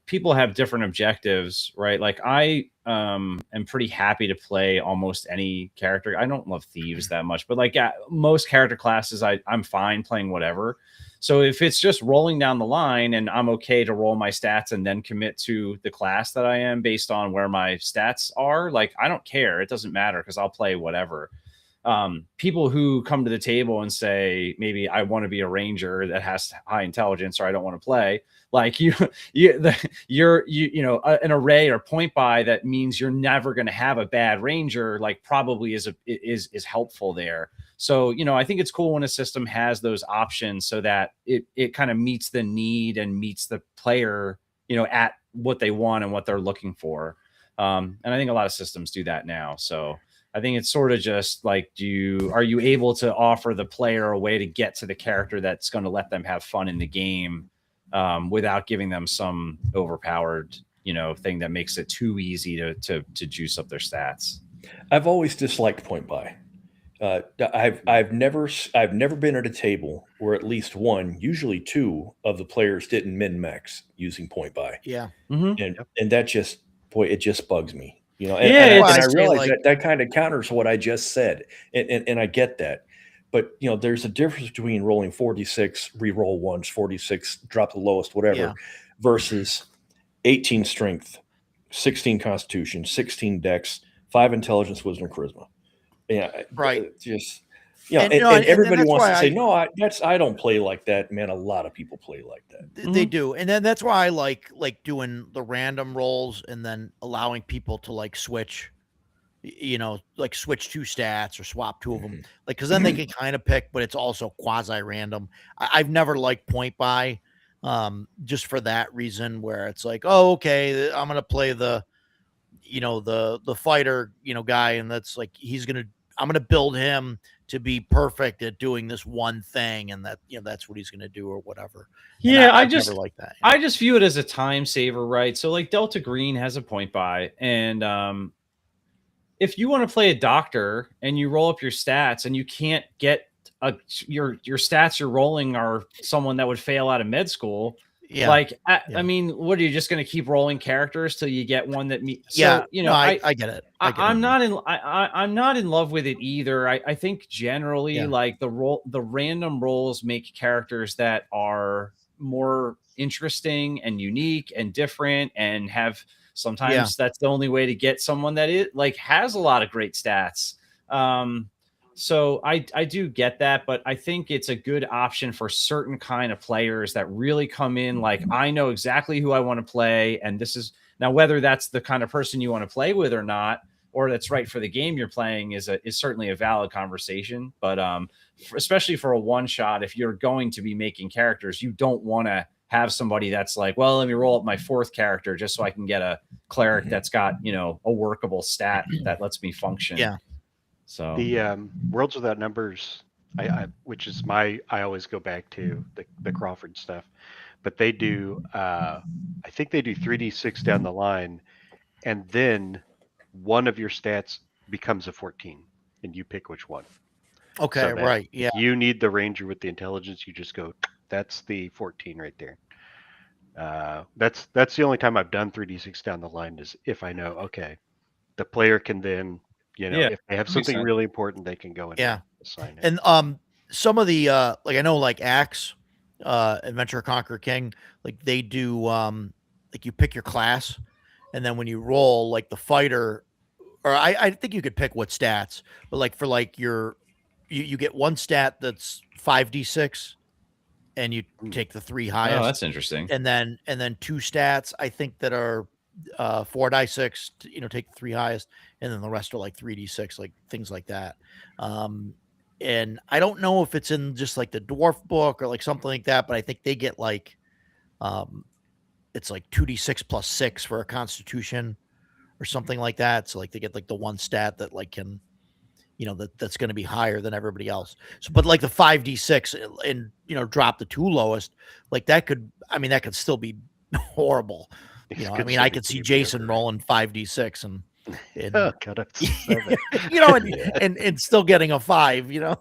people have different objectives, right? Like I am pretty happy to play almost any character. I don't love thieves that much, but like most character classes, I'm fine playing whatever. So if it's just rolling down the line and I'm okay to roll my stats and then commit to the class that I am based on where my stats are, like I don't care. It doesn't matter because I'll play whatever. People who come to the table and say, maybe I want to be a ranger that has high intelligence, or I don't want to play, like an array or point buy that means you're never going to have a bad ranger, like probably is helpful there. So, I think it's cool when a system has those options so that it kind of meets the need and meets the player, at what they want and what they're looking for. And I think a lot of systems do that now. So I think it's sort of just like, are you able to offer the player a way to get to the character that's going to let them have fun in the game, without giving them some overpowered, thing that makes it too easy to juice up their stats. I've always disliked point buy. I've never been at a table where at least one, usually two of the players didn't min max using point buy. Yeah. And that just, it just bugs me. And I realize that kind of counters what I just said, and I get that, but there's a difference between rolling 46, re-roll once, 46, drop the lowest, whatever, versus 18 strength, 16 constitution, 16 dex, 5 intelligence, wisdom, charisma. Yeah, right. Just and everybody wants to say, no, I don't play like that. Man, a lot of people play like that. They do. And then that's why I like doing the random rolls and then allowing people to like switch, like switch 2 stats or swap 2 of them. Like, cause then they can kind of pick, but it's also quasi random. I've never liked point buy, just for that reason, where it's like, oh, okay, I'm going to play the fighter, guy. And that's like, I'm going to build him to be perfect at doing this one thing. And that, that's what he's going to do or whatever. Yeah. I just never like that. I just view it as a time saver, right? So like Delta Green has a point buy, and, if you want to play a doctor and you roll up your stats and you can't get your stats you're rolling are someone that would fail out of med school. Yeah. I mean, what are you just going to keep rolling characters till you get one that meets? So, I get it. I'm not in love with it either. I think generally like the random rolls make characters that are more interesting and unique and different, and have sometimes that's the only way to get someone that has a lot of great stats. So I do get that, but I think it's a good option for certain kind of players that really come in like, I know exactly who I want to play, and this is now whether that's the kind of person you want to play with or not, or that's right for the game you're playing is certainly a valid conversation. But especially for a one shot, if you're going to be making characters, you don't want to have somebody that's like, well, let me roll up my fourth character just so I can get a cleric that's got, you know, a workable stat that lets me function. Yeah. So The Worlds Without Numbers, which is I always go back to the Crawford stuff, but they do I think they do 3d6 down the line, and then one of your stats becomes a 14, and you pick which one. Okay, So that right. Yeah. If you need the ranger with the intelligence, you just go, that's the 14 right there. That's the only time I've done 3d6 down the line is if I know, okay, the player can then, you know, Yeah, if they have makes something sense. really important, they can go and Yeah. assign it. And some of the like I know like Axe, Adventure Conquer King, like they do like you pick your class, and then when you roll like the fighter, or I think you could pick what stats, but like for like you get one stat that's 5d6, and you take the three Oh, highest, that's interesting. and then two stats I think that are 4d6, you know, take the three highest, and then the rest are like 3d6, like things like that. And I don't know if it's in just like the dwarf book or like something like that, but I think they get like it's like 2d6 plus 6 for a constitution or something like that. So like they get like the one stat that like can, you know, that's going to be higher than everybody else. So but like the 5d6 and you know drop the two lowest, like that could, I mean that could still be horrible. You know, I mean I could see Jason rolling 5d6 and Oh, cut up to 7. you know, Yeah. and still getting a 5, you know,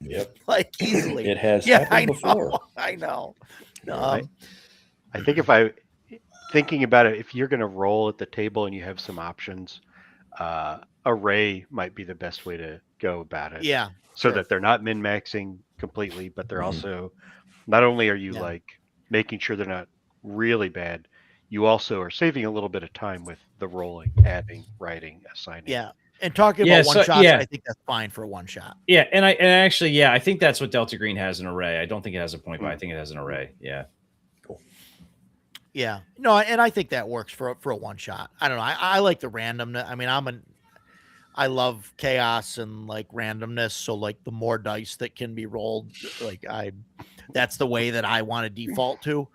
Yep. like easily. It has Yeah, I happened know. before. I know. I think if thinking about it, if you're going to roll at the table and you have some options, array might be the best way to go about it. Yeah. So sure. that they're not min-maxing completely, but they're Mhm. also, not only are you Yeah. like making sure they're not really bad, you also are saving a little bit of time with the rolling, adding, writing, assigning. Yeah. And talking Yeah, about one so- shots, yeah. I think that's fine for a one shot. Yeah, and actually, yeah, I think that's what Delta Green has an array. I don't think it has a point, but I think it has an array. Yeah. Yeah. No, and I think that works for a one shot. I don't know. I like the randomness. I mean, I love chaos and like randomness. So like the more dice that can be rolled, like that's the way that I want to default to,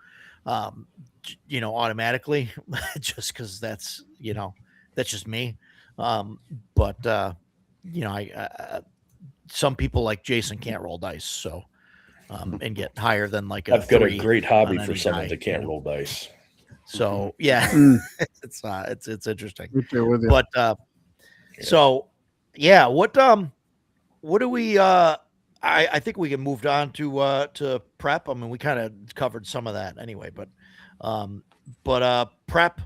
you know, automatically, just because that's, you know, that's just me. But you know, I some people like Jason can't roll dice, so and get higher than like I've got a 3 great hobby on for any someone die, that can't you know? roll dice. So yeah, Mm, it's interesting. right there with you. But so yeah, what do we I think we can move on to prep. I mean, we kind of covered some of that anyway, but prep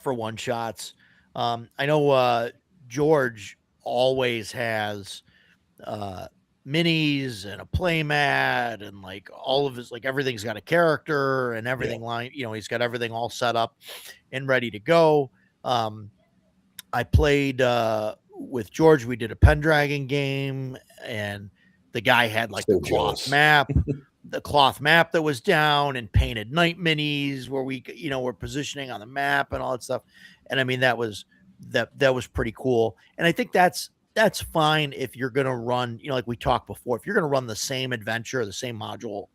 for one shots. I know George always has minis and a play mat and like all of his, like everything's got a character and everything line, you know, he's got everything all set up and ready to go. I played with George. We did a Pendragon game, and the guy had like So the cloth jealous. map, the cloth map that was down, and painted night minis where we, you know, were positioning on the map and all that stuff. And I mean, that was pretty cool. And I think that's fine if you're gonna run, you know, like we talked before, if you're gonna run the same adventure, the same module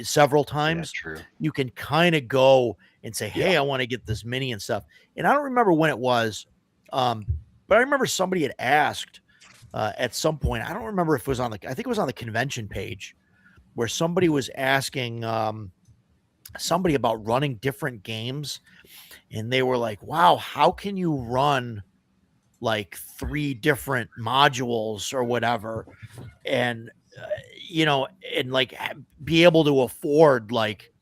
several Yeah, times, true. you can kind of go and say, hey, I want to get this mini and stuff. And I don't remember when it was, but I remember somebody had asked at some point, I don't remember if it was I think it was on the convention page, where somebody was asking somebody about running different games, and they were like, wow, how can you run like 3 different modules or whatever, and you know, and like be able to afford like,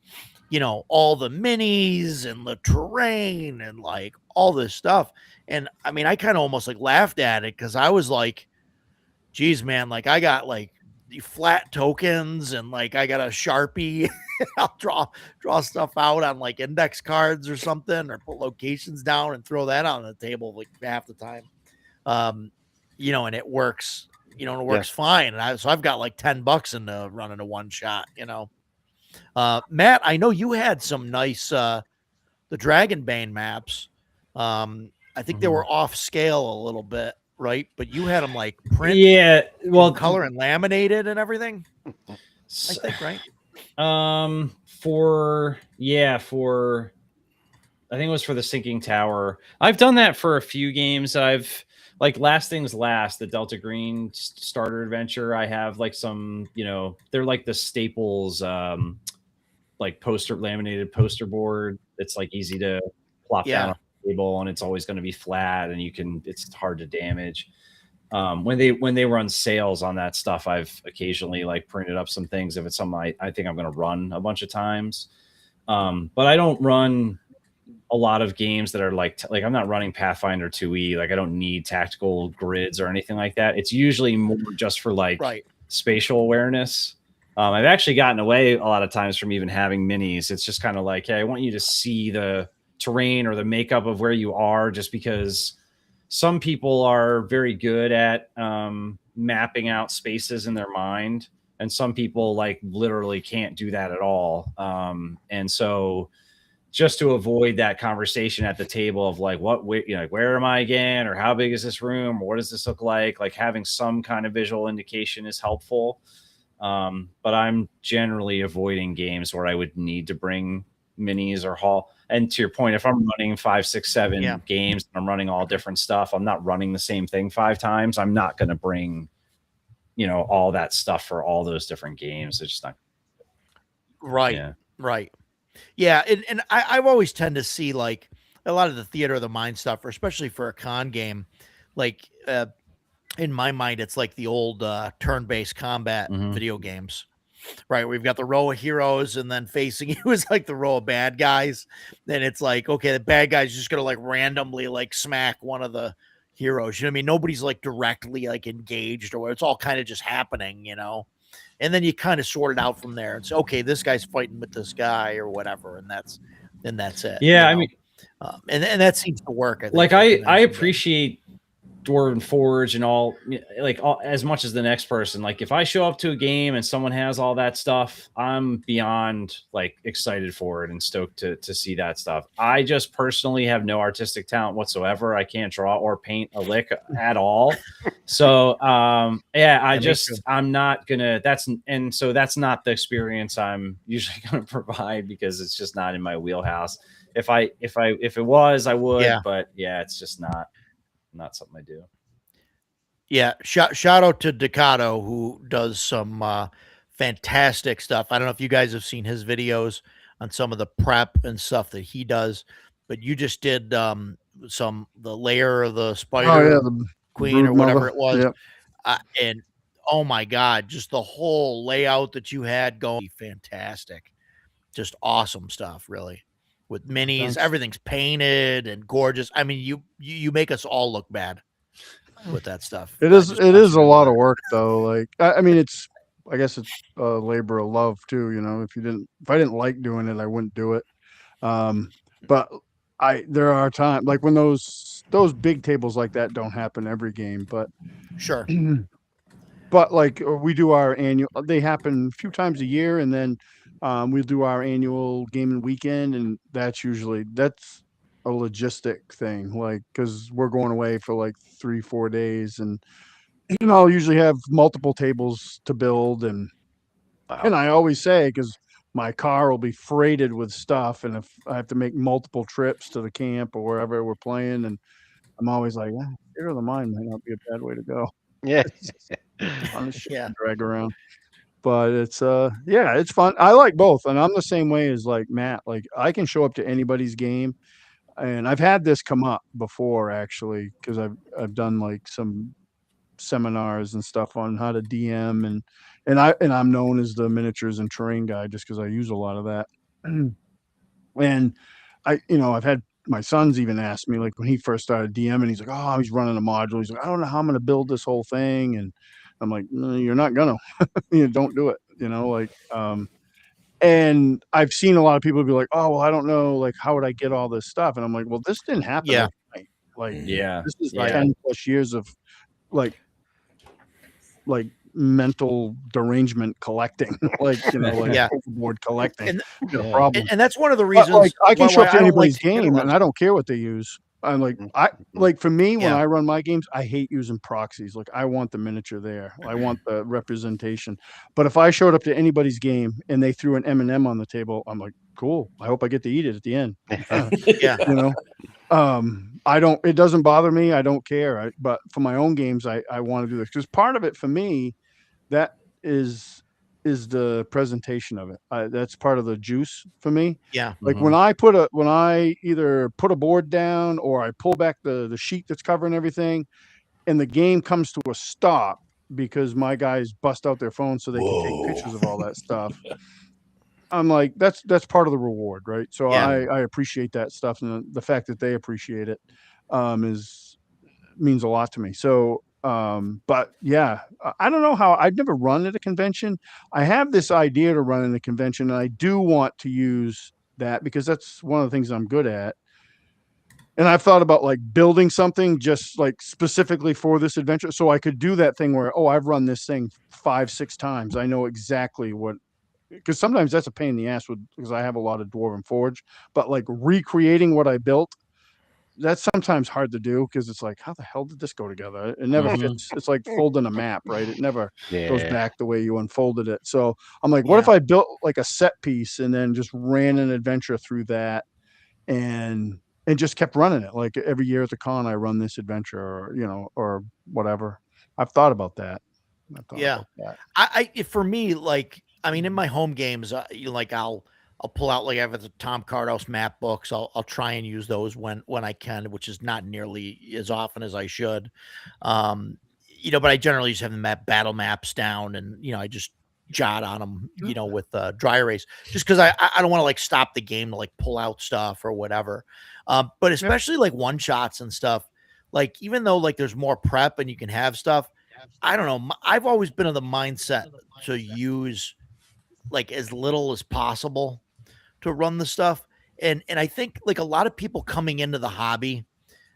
you know, all the minis and the terrain and like all this stuff. And I mean, I kind of almost like laughed at it, because I was like, geez, man, like I got like the flat tokens and like I got a Sharpie. I'll draw stuff out on like index cards or something, or put locations down and throw that on the table like half the time. and it works, and it works fine. And I've got like $10 into running a one shot, Matt, I know you had some nice, the Dragonbane maps. I think they were off scale a little bit, right? But you had them like print, Yeah, well, color and laminated and everything. I think, right? For I think it was for the Sinking Tower. I've done that for a few games. I've like Last Things Last, the Delta Green starter adventure. I have like some, they're like the staples, like laminated poster board. It's like easy to plop down on the table, and it's always going to be flat, and it's hard to damage. When they run sales on that stuff, I've occasionally like printed up some things if it's something I think I'm going to run a bunch of times. But I don't run a lot of games that are like I'm not running Pathfinder 2e. Like I don't need tactical grids or anything like that. It's usually more just for like spatial awareness. I've actually gotten away a lot of times from even having minis. It's just kind of like, hey, I want you to see the terrain or the makeup of where you are, just because some people are very good at mapping out spaces in their mind, and some people like literally can't do that at all. And so just to avoid that conversation at the table of like, where am I again? Or how big is this room? Or what does this look like? Like having some kind of visual indication is helpful. But I'm generally avoiding games where I would need to bring minis or haul. And to your point, if I'm running 5, 6, 7 games, and I'm running all different stuff, I'm not running the same thing 5 times. I'm not going to bring, all that stuff for all those different games. It's just not. Right. Yeah. Right. Yeah. And I've always tend to see like a lot of the theater of the mind stuff, or especially for a con game, like, in my mind, it's like the old turn-based combat video games, right? We've got the row of heroes, and then facing you is like the row of bad guys. Then it's like, okay, the bad guy's just gonna like randomly like smack one of the heroes. You know what I mean? Nobody's like directly like engaged, or it's all kind of just happening, And then you kind of sort it out from there and say, okay, this guy's fighting with this guy or whatever, and that's it. Yeah, I mean, and that seems to work. I think, like I appreciate Dwarven Forge and all as much as the next person. Like if I show up to a game and someone has all that stuff, I'm beyond like excited for it and stoked to see that stuff. I just personally have no artistic talent whatsoever. I can't draw or paint a lick at all. So I'm not gonna, so that's not the experience I'm usually gonna provide, because it's just not in my wheelhouse. If it was, I would, but it's just not something I do. Yeah, shout out to Ducato, who does some fantastic stuff. I don't know if you guys have seen his videos on some of the prep and stuff that he does, but you just did the layer of the spider the queen or whatever it was. Yep. And oh my God, just the whole layout that you had going, fantastic. Just awesome stuff, really. With minis, Thanks. Everything's painted and gorgeous. I mean, you make us all look bad with that stuff. It is a lot of work though. Like, I mean, I guess it's a labor of love too. If I didn't like doing it, I wouldn't do it. But there are times like when those big tables like that don't happen every game, but sure. But like we do our annual, they happen a few times a year, and then we'll do our annual gaming weekend, and that's a logistic thing, like, because we're going away for like 3-4 days, and I'll usually have multiple tables to build, and I always say, because my car will be freighted with stuff, and if I have to make multiple trips to the camp or wherever we're playing, and I'm always like, theater of the mind might not be a bad way to go. Yeah. On the shit to drag around. But it's it's fun. I like both, and I'm the same way as like Matt. Like I can show up to anybody's game, and I've had this come up before actually, because I've done like some seminars and stuff on how to DM, and I'm known as the miniatures and terrain guy just because I use a lot of that. And I've had my son's even asked me, like when he first started DMing, he's like, oh, he's running a module. He's like, I don't know how I'm going to build this whole thing. And I'm like, no, you're not going to, don't do it. And I've seen a lot of people be like, oh, well, I don't know, like, how would I get all this stuff? And I'm like, well, this didn't happen. Yeah. Like, yeah, this is 10 plus years of like mental derangement collecting, like like Yeah. overboard collecting. And- Got a Yeah. problem. And that's one of the But, reasons like, I can why show up to I don't like anybody's to get game around and I don't care what they use. I'm like, like for me, when Yeah. I run my games, I hate using proxies. Like I want the miniature there. I want the representation. But if I showed up to anybody's game and they threw an M&M on the table, I'm like, cool. I hope I get to eat it at the end. Yeah. You know, it doesn't bother me. I don't care. But for my own games, I want to do this because part of it for me, that is the presentation of it. That's part of the juice for me. Yeah. Like Mhm. when I either put a board down or I pull back the sheet that's covering everything and the game comes to a stop because my guys bust out their phones so they can take pictures of all that stuff. I'm like, that's part of the reward, right? So Yeah. I appreciate that stuff, and the fact that they appreciate it means a lot to me. So but yeah, I don't know how. I've never run at a convention. I have this idea to run in a convention, and I do want to use that because that's one of the things I'm good at. And I've thought about like building something just like specifically for this adventure. So I could do that thing where, oh, I've run this thing 5-6 times. I know exactly what, because sometimes that's a pain in the ass because I have a lot of Dwarven Forge, but like recreating what I built, that's sometimes hard to do because it's like, how the hell did this go together? It never Mhm. fits. It's like folding a map, right? It never goes Yeah. back the way you unfolded it. So I'm like, what if I built like a set piece and then just ran an adventure through that and just kept running it? Like every year at the con, I run this adventure or whatever. I've thought about that. Yeah. For me, like, I mean, in my home games, like I'll pull out like I have the Tom Cardhouse map books. I'll try and use those when I can, which is not nearly as often as I should. But I generally just have the battle maps down, and I just jot on them, with dry erase, just because I don't want to like stop the game to like pull out stuff or whatever. But especially like one shots and stuff, like even though like there's more prep and you can have stuff. I don't know. I've always been of the mindset to use like as little as possible to run the stuff. And I think like a lot of people coming into the hobby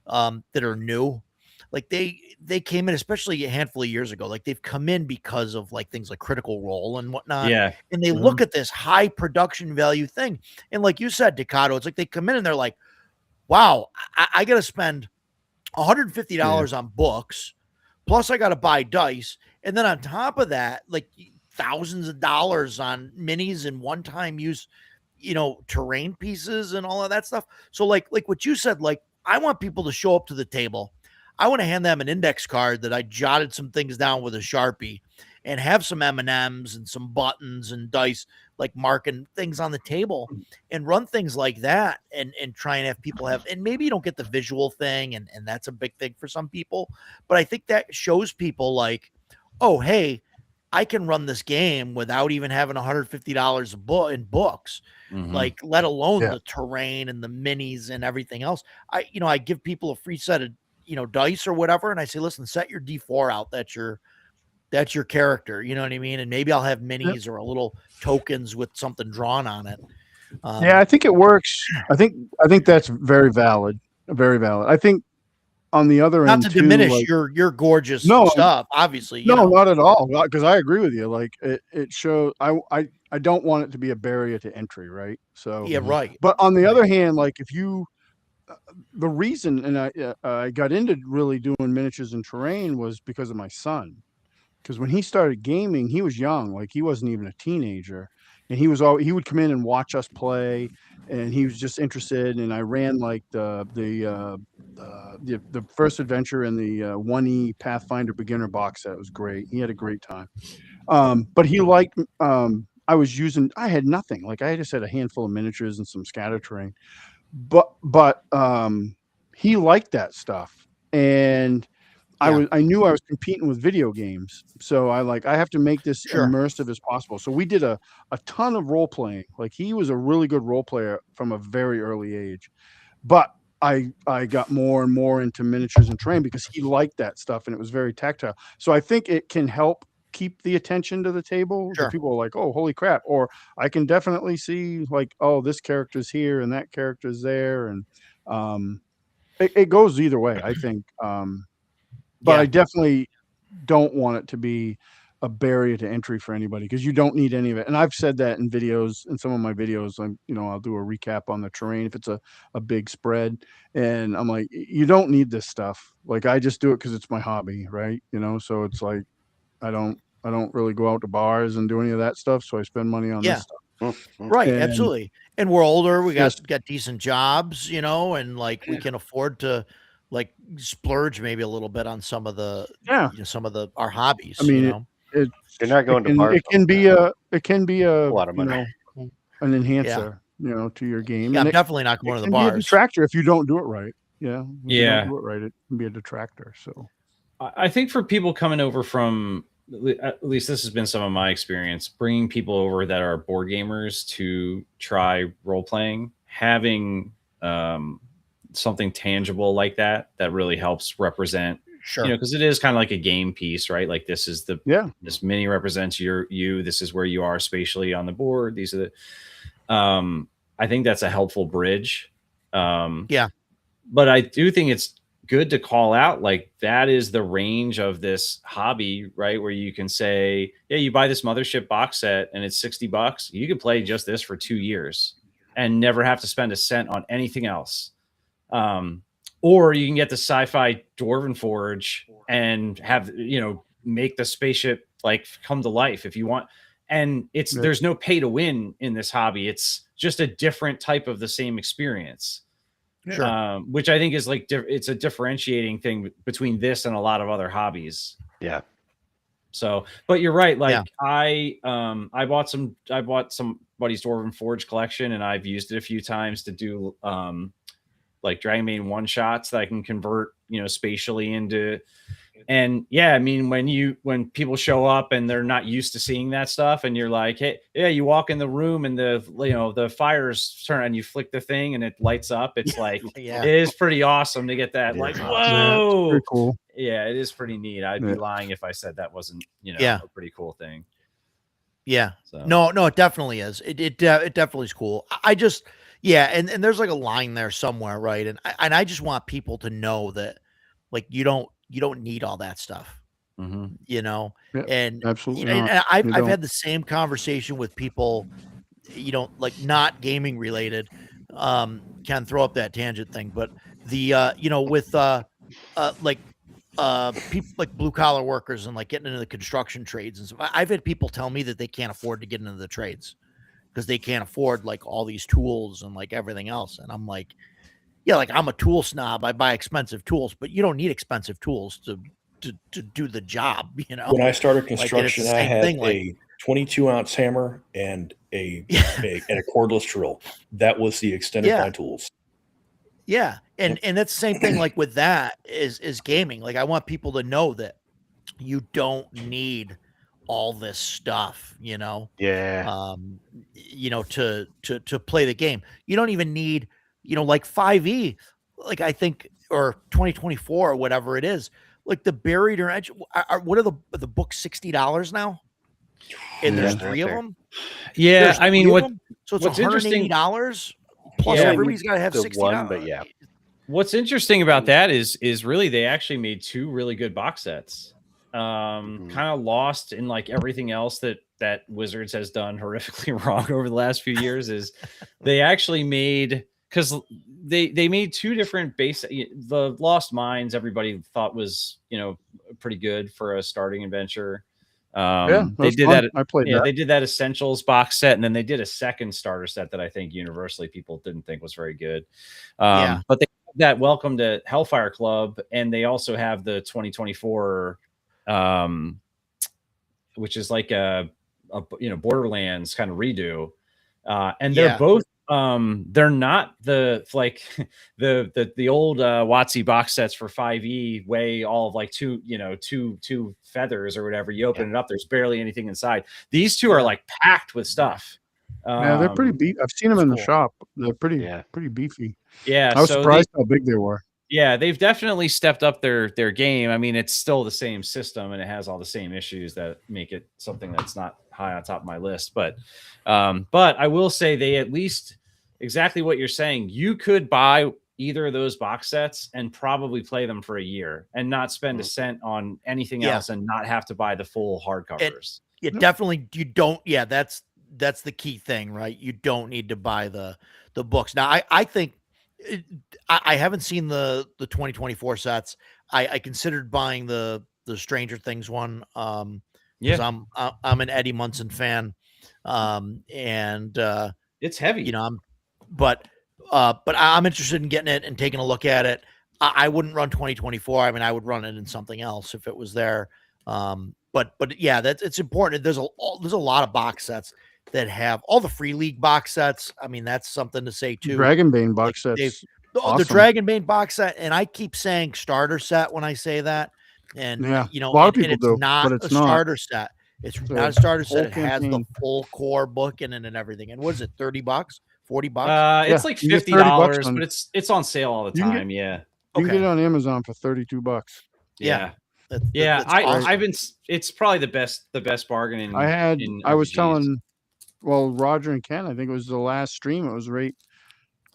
that are new, like they came in, especially a handful of years ago, like they've come in because of like things like Critical Role and whatnot. Yeah. And they look at this high production value thing. And like you said, Decado, it's like they come in and they're like, wow, I got to spend $150 on books. Plus, I got to buy dice. And then on top of that, like thousands of dollars on minis and one-time use, terrain pieces and all of that stuff. So like what you said, like I want people to show up to the table. I want to hand them an index card that I jotted some things down with a Sharpie and have some M&Ms and some buttons and dice, like marking things on the table and run things like that and try and have people have, and maybe you don't get the visual thing. And that's a big thing for some people, but I think that shows people like, oh, hey, I can run this game without even having $150 in books, like let alone the terrain and the minis and everything else. I give people a free set of, dice or whatever. And I say, listen, set your D4 out. That's your character. You know what I mean? And maybe I'll have minis or a little tokens with something drawn on it. Yeah, I think it works. I think that's very valid. Very valid. I think on the other not end, to too, diminish like, your gorgeous stuff, obviously. no, not at all. Because I agree with you. Like it shows. I don't want it to be a barrier to entry, right? So Yeah, right. But on the other hand, like if you, the reason, and I got into really doing miniatures and terrain was because of my son. Because when he started gaming, he was young, like he wasn't even a teenager, and he would come in and watch us play, and he was just interested. And I ran like the first adventure in the 1E Pathfinder beginner box set. It was great. He had a great time. But he liked. I had nothing. Like I just had a handful of miniatures and some scatter terrain, but he liked that stuff, and I knew I was competing with video games. So I have to make this immersive as possible. So we did a ton of role playing. Like he was a really good role player from a very early age, but I got more and more into miniatures and terrain because he liked that stuff and it was very tactile. So I think it can help keep the attention to the table. Sure. People are like, oh, holy crap. Or I can definitely see like, oh, this character's here and that character's there. And it goes either way, I think. But Yeah. I definitely don't want it to be a barrier to entry for anybody because you don't need any of it. And I've said that in videos, in some of my videos, I'll do a recap on the terrain if it's a big spread. And I'm like, you don't need this stuff. Like I just do it because it's my hobby, right? So it's like I don't really go out to bars and do any of that stuff. So I spend money on Yeah. this stuff. Right, And absolutely. And we're older, we Yes. got decent jobs, and like we can afford to like splurge maybe a little bit on some of the Yeah. our hobbies, I mean, you know. You're not going to it bars. can be a lot of money. an enhancer, to your game. Yeah, And I'm it definitely not going to the can be a bars. detractor if you don't do it right. Yeah. If you Yeah. don't do it right, it can be a detractor. So I think for people coming over from, at least this has been some of my experience, bringing people over that are board gamers to try role playing, having something tangible like that really helps represent, Sure. because it is kind of like a game piece, right? Like this is this mini represents you. This is where you are spatially on the board. These are the, I think that's a helpful bridge. Yeah. But I do think it's good to call out, like, that is the range of this hobby, right? Where you can say, yeah, you buy this Mothership box set and it's $60. You could play just this for 2 years and never have to spend a cent on anything else. Or you can get the Sci-Fi Dwarven Forge and have, make the spaceship like come to life if you want. And there's no pay to win in this hobby. It's just a different type of the same experience. Sure. Which I think is like, it's a differentiating thing between this and a lot of other hobbies. Yeah. So, but you're right. Like I bought somebody's Dwarven Forge collection and I've used it a few times to do, like Dragonbane one shots that I can convert, spatially into. And yeah, I mean, when people show up and they're not used to seeing that stuff and you're like, hey, yeah, you walk in the room and the fires turn and you flick the thing and it lights up. It's like, Yeah. it is pretty awesome to get that. It Like, is whoa. it's pretty cool. Yeah, it is pretty neat. I'd be Yeah. lying if I said that wasn't, Yeah. a pretty cool thing. Yeah. So No, it definitely is. It definitely is cool. I just, and there's like a line there somewhere, right? And I just want people to know that, like, you don't need all that stuff, mhm. Yeah, and absolutely and not. I've You don't. had the same conversation with people, like not gaming related. Can throw up that tangent thing, but the with people like blue collar workers and like getting into the construction trades and stuff. I've had people tell me that they can't afford to get into the trades because they can't afford like all these tools and like everything else. And I'm like, yeah, like I'm a tool snob. I buy expensive tools, but you don't need expensive tools to do the job. When I started Like, and it's the construction, I same had thing, like- a 22-ounce hammer and a cordless drill. That was the extent of my tools. Yeah. And that's the same thing like with that is gaming. Like I want people to know that you don't need all this stuff, Yeah. to play the game. You don't even need, like 5e, like I think, or 2024 or whatever it is. Like the Buried or Edge, what are the books $60 now? And there's Yeah. 3 of them. Yeah, There's I mean, 3 of them? So it's what's interesting- $180 plus Yeah, everybody's got to have the $60. one, but yeah. What's interesting about that is really they actually made 2 really good box sets. Kind of lost in like everything else that Wizards has done horrifically wrong over the last few years is they actually made, because they made 2 different the Lost Mines everybody thought was pretty good for a starting adventure. Yeah, They did fun. that. I played Yeah, that. they did that Essentials box set, and then they did a second starter set that I think universally people didn't think was very good. Yeah. But they have that Welcome to Hellfire Club, and they also have the 2024, which is like a Borderlands kind of redo, and they're both. They're not the like the old WotC box sets for 5e weigh all of like two feathers or whatever. You open it up, there's barely anything inside. These 2 are like packed with stuff. Yeah, they're pretty beefy. I've seen them in the cool. shop. They're pretty beefy. Yeah, I was so surprised how big they were. yeah, they've definitely stepped up their game. I mean, it's still the same system and it has all the same issues that make it something that's not high on top of my list. But I will say they at least exactly what you're saying. You could buy either of those box sets and probably play them for a year and not spend a cent on anything Yeah. else and not have to buy the full hardcovers. You definitely you don't. Yeah, that's the key thing, right? You don't need to buy the books. Now, I think I haven't seen the 2024 sets. I considered buying the Stranger Things one. Because Yeah, I'm an Eddie Munson fan, and it's heavy. but I'm interested in getting it and taking a look at it. I wouldn't run 2024. I mean, I would run it in something else if it was there. But yeah, it's important. There's a lot of box sets that have all the Free League box sets. I mean, that's something to say too. Dragonbane box sets. The awesome. Dragonbane box set, and I keep saying starter set when I say that. And Yeah, you know, a lot of and people it's do, not but it's a not. starter set. It's It's a not a starter set. whole It has the campaign. full core book in it and everything. And what is it, $30, $40? It's Yeah, like you get $50, $30 on- but it's on sale all the You can get- time. Yeah. You can Okay. get it on Amazon for $32. Yeah. That's I've awesome. been. It's probably the best bargain in. I was RPGs. telling, well, Roger and Ken, I think it was the last stream. It was right,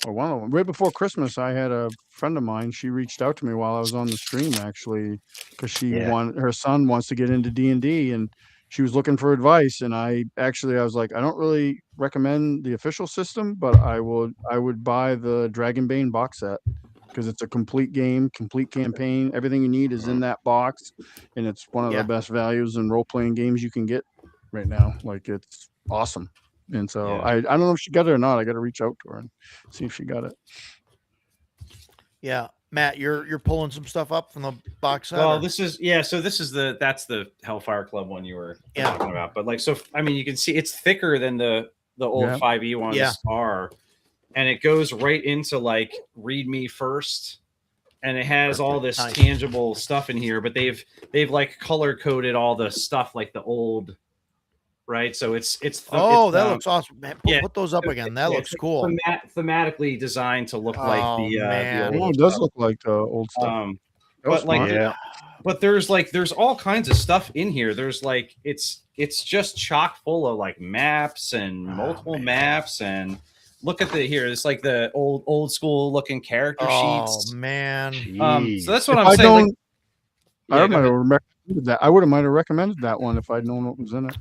or one of them, right before Christmas. I had a friend of mine. She reached out to me while I was on the stream, actually, because her son wants to get into D&D, and she was looking for advice. And I was like, I don't really recommend the official system, but I would buy the Dragonbane box set, because it's a complete game, complete campaign. Everything you need is in that box, and it's one of Yeah. the best values in role-playing games you can get right now. Like, it's awesome. And so Yeah. I don't know if she got it or not. I got to reach out to her and see if she got it. Yeah, Matt, you're pulling some stuff up from the box set. Well, or- this is So this is that's the Hellfire Club one you were Yeah. talking about. But like, so I mean, you can see it's thicker than the old Yeah. 5e ones Yeah. are, and it goes right into like read me first, and it has all this Nice. tangible stuff in here. But they've like color coded all the stuff like the old, right? So it's that looks awesome. Man, yeah. put those up again. That yeah, looks it's cool. thematically designed to look like Oh, man. the Oh, old it does stuff. look like the old stuff. That was but like smart. Yeah. But there's all kinds of stuff in here. There's like it's just chock full of like maps and multiple maps, and look at here. It's like the old school looking character sheets. Man. So that's what If I'm I saying. Like, don't, yeah, I go might ahead. have recommended that. I would have might have recommended that one if I'd known what was in it.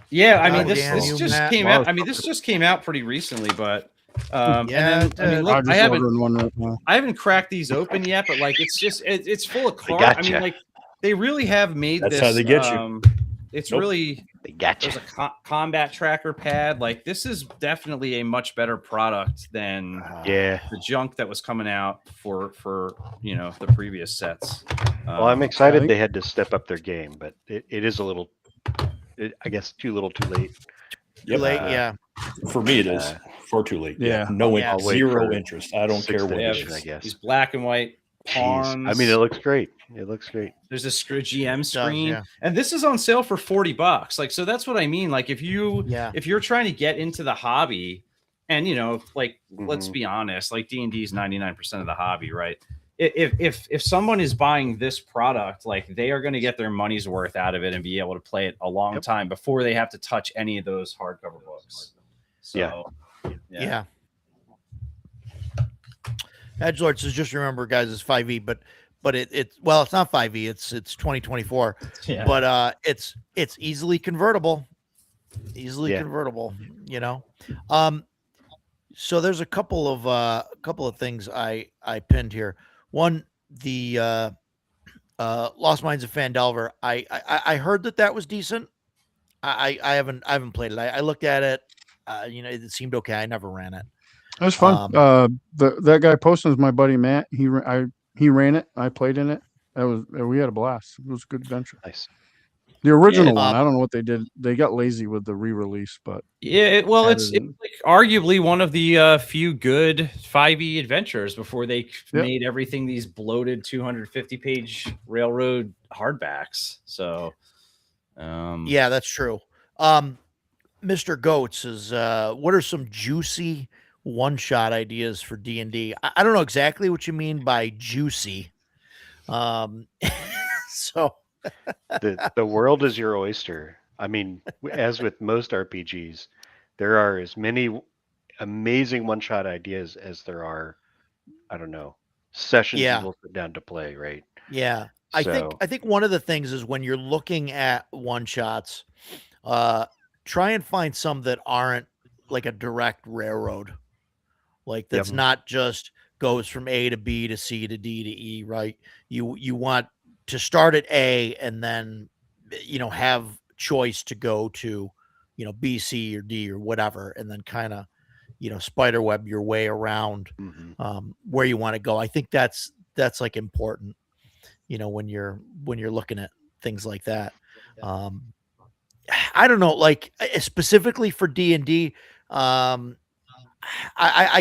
Yeah, I mean God this damn you, just Matt. came Wow. out. I mean this just came out pretty recently, but Yeah, and then, it I mean, did. look, I'm I just haven't ordering one right now. I haven't cracked these open yet, but like it's just it's full of cards. I mean, gotcha. like they really have made That's this. how they get you. It's Nope. really They got there's you. a combat tracker pad. Like this is definitely a much better product than Yeah. the junk that was coming out for the previous sets. Well, I'm I excited think- they had to step up their game, but it is a little, I guess, too little, too late. Too late. Uh, Yeah. For me, it is far too late. Yeah. No, Yeah. in- I'll wait zero for interest. I don't care sixth what it edition, is. I guess. These black and white Jeez. pawns. I mean, it looks great. It looks great. There's a GM screen, yeah. and this is on sale for $40. Like, so that's what I mean. Like, if you're trying to get into the hobby, and let's Mhm. be honest, like D&D is 99% of the hobby, right? If someone is buying this product, like they are going to get their money's worth out of it and be able to play it a long time before they have to touch any of those hardcover books. So, Yeah. Edgelord says, just remember, guys, it's 5e, but it's not 5e, it's 2024, yeah. but it's easily convertible, Yeah. convertible. So there's a couple of things I pinned here. One, the Lost Mines of Phandelver. I heard that was decent. I haven't played it. I looked at it. It seemed okay. I never ran it. It was fun. That guy posting is my buddy Matt. He ran it. I played in it. We had a blast. It was a good adventure. Nice. The original Yeah, one, I don't know what they did. They got lazy with the re-release, but It's added like arguably one of the few good 5e adventures before they Yep. made everything these bloated 250-page railroad hardbacks. So, Yeah, that's true. Mr. Goats is what are some juicy one-shot ideas for D&D? I don't know exactly what you mean by juicy. So The world is your oyster. I mean, as with most RPGs, there are as many amazing one-shot ideas as there are I don't know, sessions Yeah. you will sit down to play, right? Yeah. So I think one of the things is when you're looking at one shots, try and find some that aren't like a direct railroad. Like Yep. that's not just goes from A to B to C to D to E, right? You want to start at A and then have choice to go to B, C, or D or whatever, and then kind of spider web your way around mhm. where you want to go. I think that's like important, when you're looking at things like that. Um, I don't know, like specifically for D&D. I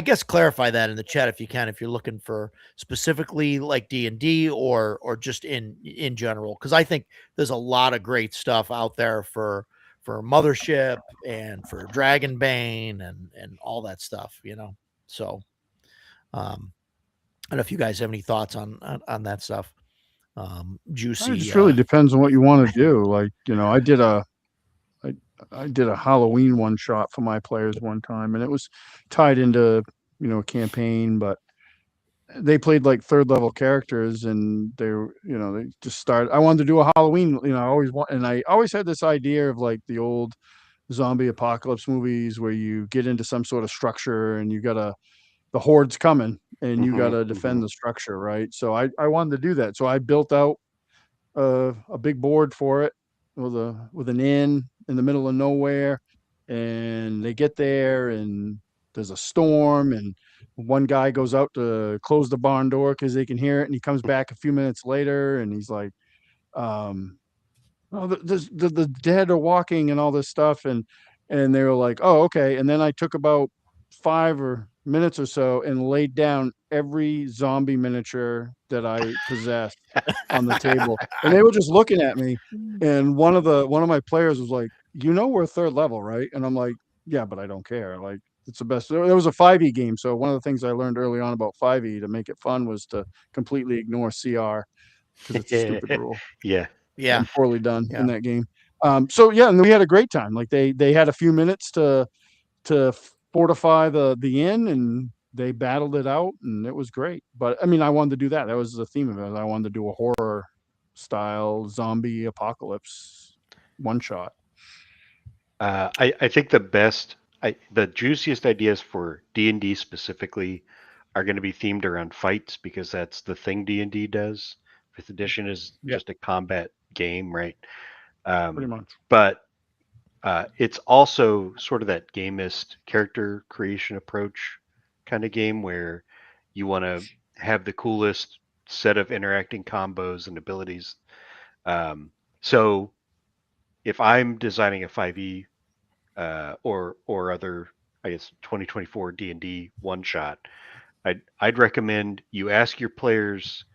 guess clarify that in the chat if you can, if you're looking for specifically like D&D or just in general, because I think there's a lot of great stuff out there for Mothership and for Dragonbane and all that stuff, So I don't know if you guys have any thoughts on that stuff. It Juicy. just really depends on what you want to do. Like, I did a Halloween one shot for my players one time, and it was tied into, a campaign, but they played like third level characters, and they just started. I wanted to do a Halloween, and I always had this idea of like the old zombie apocalypse movies where you get into some sort of structure and the horde's coming and you got to defend the structure, right? So I wanted to do that. So I built out a big board for it with an inn in the middle of nowhere, and they get there and there's a storm, and one guy goes out to close the barn door because they can hear it, and he comes back a few minutes later and he's like, oh, the dead are walking and all this stuff, and they were like, oh, okay. And then I took about 5 minutes or so and laid down every zombie miniature that I possessed on the table, and they were just looking at me. And one of my players was like, we're third level, right? And I'm like, yeah, but I don't care. Like, it's the best. There was a 5e game, so one of the things I learned early on about 5e to make it fun was to completely ignore CR because it's a stupid rule Yeah. Yeah. and poorly done Yeah. in that game. So yeah, and we had a great time. Like they had a few minutes to fortify the inn, and they battled it out, and it was great. But I mean, I wanted to do that. That was the theme of it. I wanted to do a horror style zombie apocalypse one shot. I think the juiciest ideas for D&D specifically are going to be themed around fights, because that's the thing D&D does. Fifth edition is just a combat game, right? Pretty much. But it's also sort of that gamist character creation approach kind of game where you want to have the coolest set of interacting combos and abilities. So if I'm designing a 5e or other, I guess 2024 D&D one shot, I'd recommend you ask your players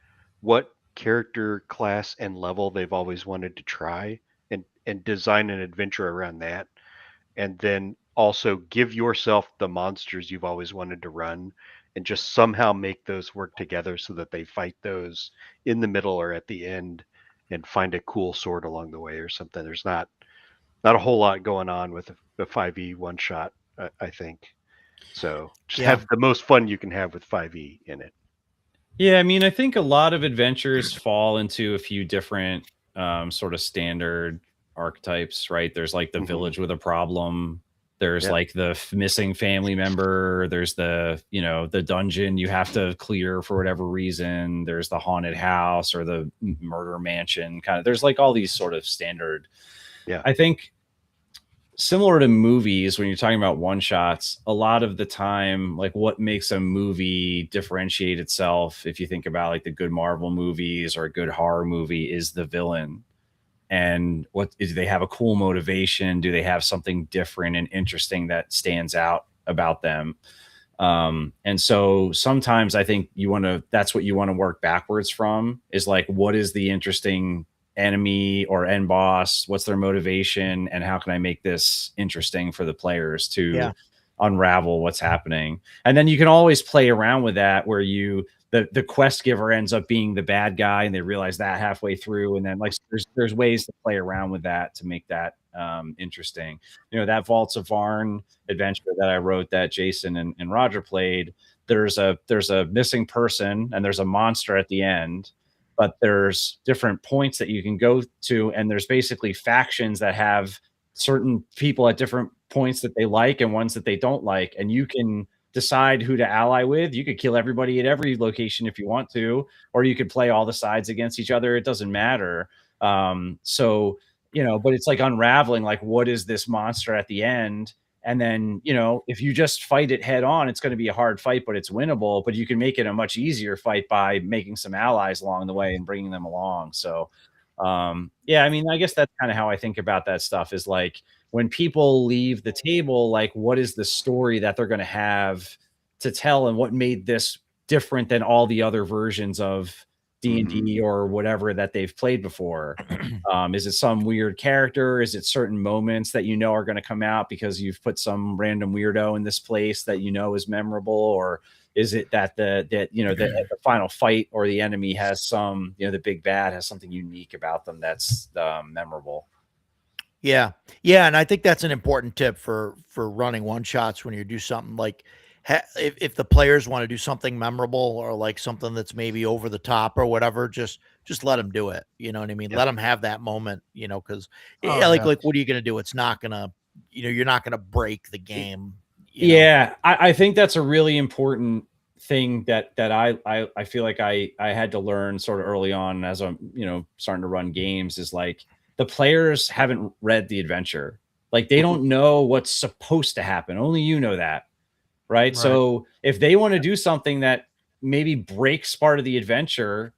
what character class and level they've always wanted to try, and design an adventure around that, and then also give yourself the monsters you've always wanted to run, and just somehow make those work together so that they fight those in the middle or at the end, and find a cool sword along the way or something. There's not a whole lot going on with the 5e one shot, I think. So just have the most fun you can have with 5e in it. Yeah, I mean, I think a lot of adventures fall into a few different sort of standard archetypes, right? There's like the village with a problem. There's like the missing family member. There's the dungeon you have to clear for whatever reason. There's the haunted house or the murder mansion kind of. There's like all these sort of standard. Yeah. I think similar to movies, when you're talking about one shots, a lot of the time, like what makes a movie differentiate itself, if you think about like the good Marvel movies or a good horror movie, is the villain. And do they have a cool motivation? Do they have something different and interesting that stands out about them? And so sometimes I think that's what you want to work backwards from, is like, what is the interesting enemy or end boss? What's their motivation? And how can I make this interesting for the players to unravel what's happening? And then you can always play around with that, where the quest giver ends up being the bad guy, and they realize that halfway through. And then like there's ways to play around with that to make that interesting. That Vaults of Varn adventure that I wrote that Jason and Roger played, there's a missing person and there's a monster at the end, but there's different points that you can go to, and there's basically factions that have certain people at different points that they like and ones that they don't like, and you can decide who to ally with. You could kill everybody at every location if you want to, or you could play all the sides against each other. It doesn't matter. So but it's like unraveling, like, what is this monster at the end? And then, if you just fight it head on, it's going to be a hard fight, but it's winnable. But you can make it a much easier fight by making some allies along the way and bringing them along. So, I guess that's kind of how I think about that stuff, is like, when people leave the table, like, what is the story that they're going to have to tell, and what made this different than all the other versions of D&D or whatever that they've played before? Is it some weird character? Is it certain moments that are going to come out because you've put some random weirdo in this place that is memorable? Or is it that the final fight or the enemy has some, the big bad has something unique about them that's memorable? Yeah. And I think that's an important tip for running one shots when you do something like, if the players want to do something memorable or like something that's maybe over the top or whatever, just let them do it. You know what I mean? Yep. Let them have that moment, because Oh, like yeah. what are you going to do? It's not going to, you're not going to break the game. Yeah. I think that's a really important thing that I feel like I had to learn sort of early on as I'm, starting to run games, is like, the players haven't read the adventure. Like, they don't know what's supposed to happen. Only you know that. Right. So if they want to do something that maybe breaks part of the adventure,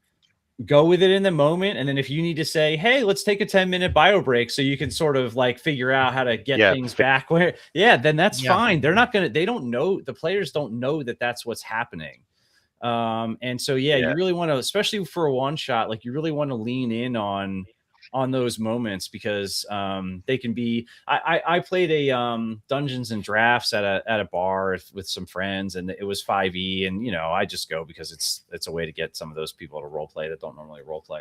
go with it in the moment. And then if you need to say, hey, let's take a 10-minute bio break so you can sort of like figure out how to get things back where, then that's fine. They're not going to, they don't know, the players don't know that that's what's happening. And so, you really want to, especially for a one shot, like, you really want to lean in on those moments, because they can be. I played a Dungeons and Drafts at a bar with some friends, and it was 5e, and I just go because it's a way to get some of those people to role play that don't normally role play.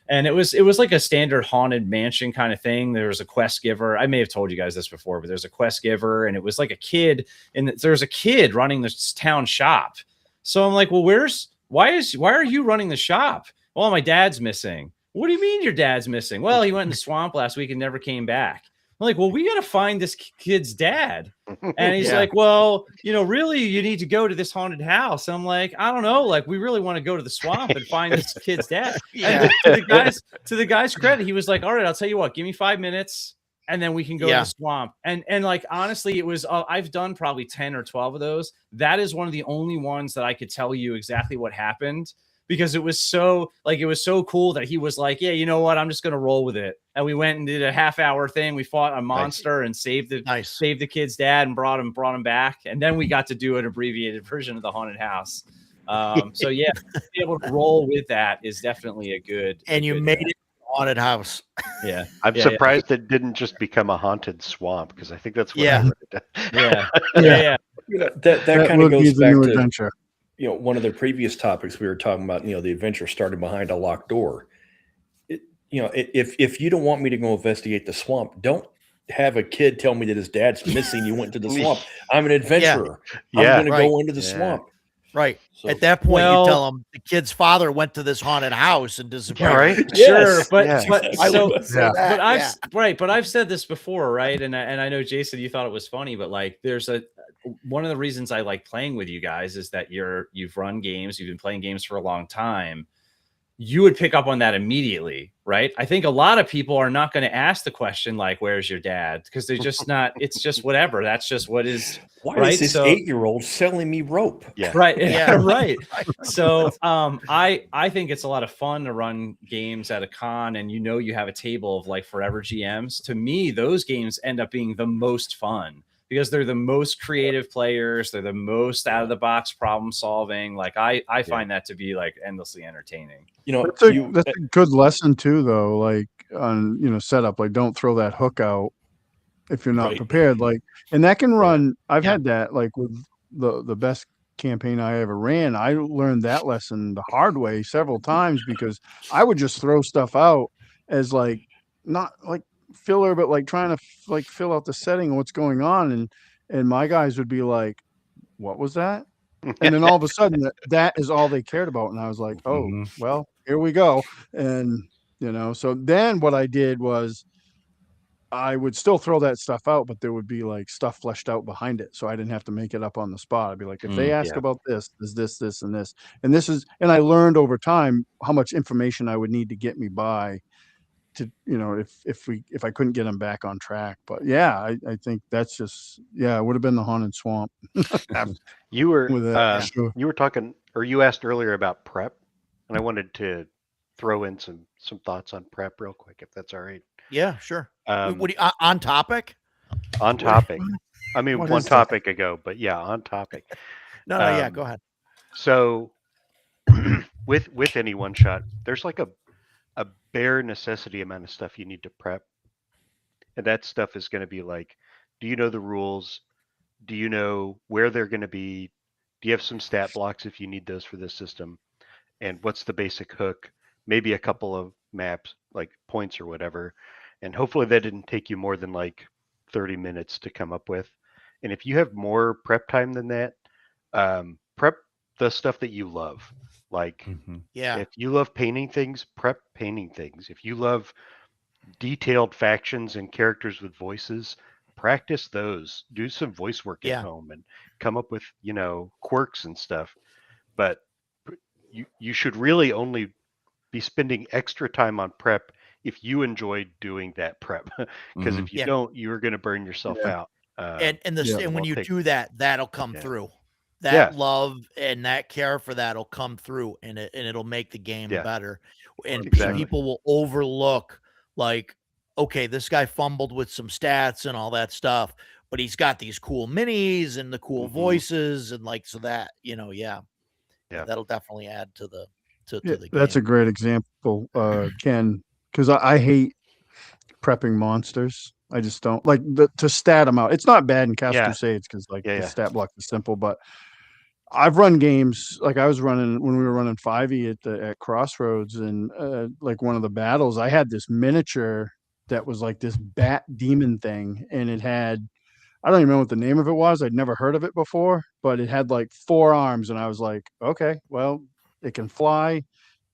And it was like a standard haunted mansion kind of thing. There was a quest giver. I may have told you guys this before, but there's a quest giver, and it was like a kid, and there's a kid running this town shop. So I'm like, well, why are you running the shop? Well, my dad's missing. What do you mean your dad's missing? Well, he went in the swamp last week and never came back. I'm like, well, we got to find this kid's dad. And he's like, well, really, you need to go to this haunted house. I'm like, I don't know. Like, we really want to go to the swamp and find this kid's dad. And to the guy's credit, he was like, all right, I'll tell you what, give me 5 minutes and then we can go to the swamp. And like, honestly, it was, I've done probably 10 or 12 of those. That is one of the only ones that I could tell you exactly what happened, because it was so cool that he was like, yeah, you know what? I'm just going to roll with it. And we went and did a half-hour thing. We fought a monster and saved the kid's dad and brought him back. And then we got to do an abbreviated version of the haunted house. So yeah, to be able to roll with that is definitely a good. And you made it a haunted house. Yeah. I'm surprised it didn't just become a haunted swamp, because I think that's what I wrote it down. Yeah. That kind of goes back to adventure. One of the previous topics we were talking about, the adventure started behind a locked door. If you don't want me to go investigate the swamp, don't have a kid tell me that his dad's missing. You went to the swamp. I'm an adventurer. I'm going to go into the swamp. Right. So, at that point, you tell them the kid's father went to this haunted house and disappeared. Yeah, right. Sure, but I've said this before, right? And I know, Jason, you thought it was funny, but like, there's one of the reasons I like playing with you guys is that you've run games, you've been playing games for a long time. You would pick up on that immediately, right? I think a lot of people are not going to ask the question like, "Where's your dad?" Because they're just not. It's just whatever. That's just what is. Why is this 8-year-old selling me rope? Yeah. Right. Yeah. Right. So, I think it's a lot of fun to run games at a con, and you have a table of like forever GMs. To me, those games end up being the most fun, because they're the most creative players. They're the most out of the box problem solving. Like I find that to be like endlessly entertaining. That's a good lesson too, though. Like on setup, like don't throw that hook out if you're not prepared. Like, and that can run. I've had that like with the best campaign I ever ran. I learned that lesson the hard way several times, because I would just throw stuff out as like not like filler, but like trying to like fill out the setting of what's going on, and my guys would be like, what was that? And then all of a sudden that is all they cared about. And I was like, oh, Mhm. well, here we go. And, so then what I did was I would still throw that stuff out, but there would be like stuff fleshed out behind it. So I didn't have to make it up on the spot. I'd be like, if they ask Yeah. about this, is this, and this, and this is, and I learned over time how much information I would need to get me by to, if I couldn't get them back on track. But yeah, I think that's just, it would have been the Haunted Swamp. You were With that, sure. you were talking, or you asked earlier about prep, and I wanted to throw in some thoughts on prep real quick, if that's all right. Yeah, sure. Um, What do you, on topic? on topic. I mean, What one is that? topic ago, but yeah, on topic. No, yeah, go ahead. So with any one shot, there's like a bare necessity amount of stuff you need to prep. And that stuff is going to be like, do you know the rules? Do you know where they're going to be? Do you have some stat blocks if you need those for this system? And what's the basic hook? Maybe a couple of maps, like points or whatever. And hopefully that didn't take you more than like 30 minutes to come up with. And if you have more prep time than that, prep the stuff that you love. Like Yeah. if you love painting things, prep painting things. If you love detailed factions and characters with voices, practice those. Do some voice work Yeah. at home and come up with, quirks and stuff. But you should really only be spending extra time on prep if you enjoy doing that prep. Because if you Yeah. don't, you're going to burn yourself Yeah. out. And and Yeah. when won't you take- do that, that'll come Yeah. through. Yeah. That love and that care for that'll come through, and it'll make the game Yeah. better. And Exactly. people will overlook, like, okay, this guy fumbled with some stats and all that stuff, but he's got these cool minis and the cool Mhm. voices, and like, so that, Yeah. that'll definitely add to the Yeah, the that's a game. great example, Ken, because I hate prepping monsters. I just don't like to stat them out. It's not bad in Cast Yeah. Crusades because like Yeah, the yeah. stat block is simple, but I've run games like I was running when we were running 5e at Crossroads, and like one of the battles, I had this miniature that was like this bat demon thing, and it had, I don't even know what the name of it was. I'd never heard of it before, but it had like 4 arms, and I was like, okay, well, it can fly,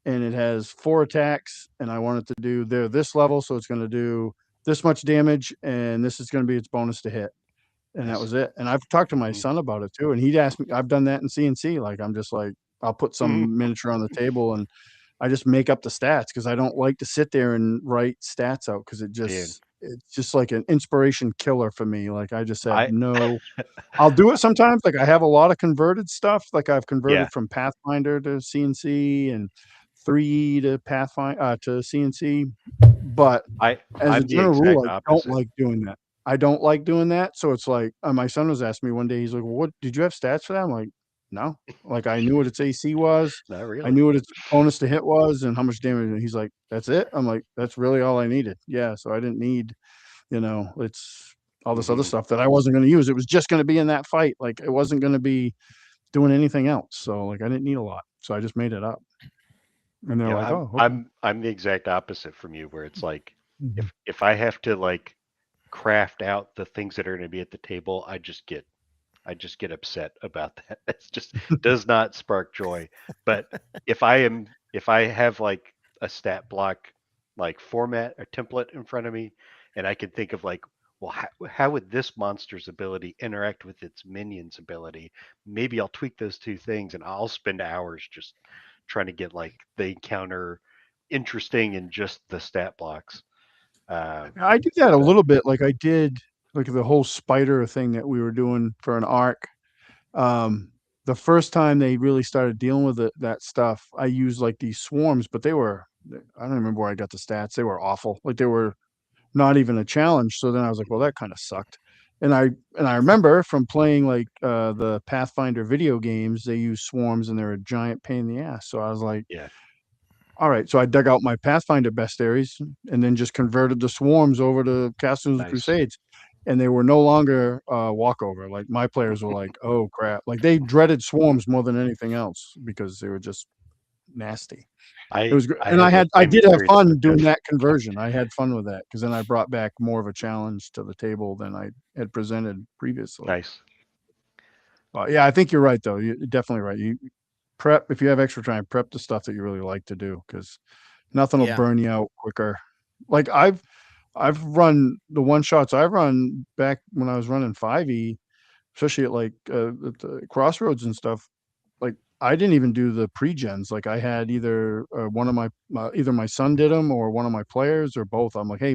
and it has 4 attacks, and I want it to do this level, so it's going to do this much damage, and this is going to be its bonus to hit. And that was it. And I've talked to my Mhm. son about it too, and he'd asked me. I've done that in CNC. Like I'm just like, I'll put some miniature on the table, and I just make up the stats because I don't like to sit there and write stats out because it's just like an inspiration killer for me. Like I just I- have no. I'll do it sometimes. Like I have a lot of converted stuff. Like I've converted Yeah. from Pathfinder to CNC and 3E to Pathfinder to CNC, but as a I'm the general rule, exact I don't opposite. like doing that. I don't like doing that. So it's like my son was asking me one day. He's like, "Well, what did you have stats for that?" I'm like, "No." Like I knew what its AC was. Not I really. knew what its bonus to hit was and how much damage. And he's like, "That's it." I'm like, "That's really all I needed." Yeah. So I didn't need, it's all this other Mhm. stuff that I wasn't going to use. It was just going to be in that fight. Like it wasn't going to be doing anything else. So like I didn't need a lot. So I just made it up. And they're Yeah, like, I'm, "Oh, okay." I'm the exact opposite from you, where it's like Mhm. if I have to like craft out the things that are going to be at the table, I just get upset about that. It's just does not spark joy. But if I have like a stat block like format, a template in front of me, and I can think of like, well, how would this monster's ability interact with its minion's ability? Maybe I'll tweak those 2 things, and I'll spend hours just trying to get like the encounter interesting in just the stat blocks. I did that a little bit. Like I did like the whole spider thing that we were doing for an arc. The first time they really started dealing with that stuff, I used like these swarms, but I don't remember where I got the stats. They were awful. Like they were not even a challenge. So then I was like, well, that kind of sucked. And I remember from playing like the Pathfinder video games, they use swarms and they're a giant pain in the ass. So I was like, Yeah. all right. So I dug out my Pathfinder bestiaries and then just converted the swarms over to Castles Nice. and Crusades. And they were no longer walkover. Like my players were like, oh crap. Like they dreaded swarms more than anything else because they were just nasty. It was great. And had I the same did have experience fun with doing this. that conversion. I had fun with that because then I brought back more of a challenge to the table than I had presented previously. Nice. Yeah, I think you're right though. You're definitely right. You prep if you have extra time, prep the stuff that you really like to do because nothing will Yeah. burn you out quicker. Like I've run the one shots I run back when I was running 5e, especially at the crossroads and stuff. Like I didn't even do the pre-gens. Like I had either one of either my son did them or one of my players or both. I'm like, hey,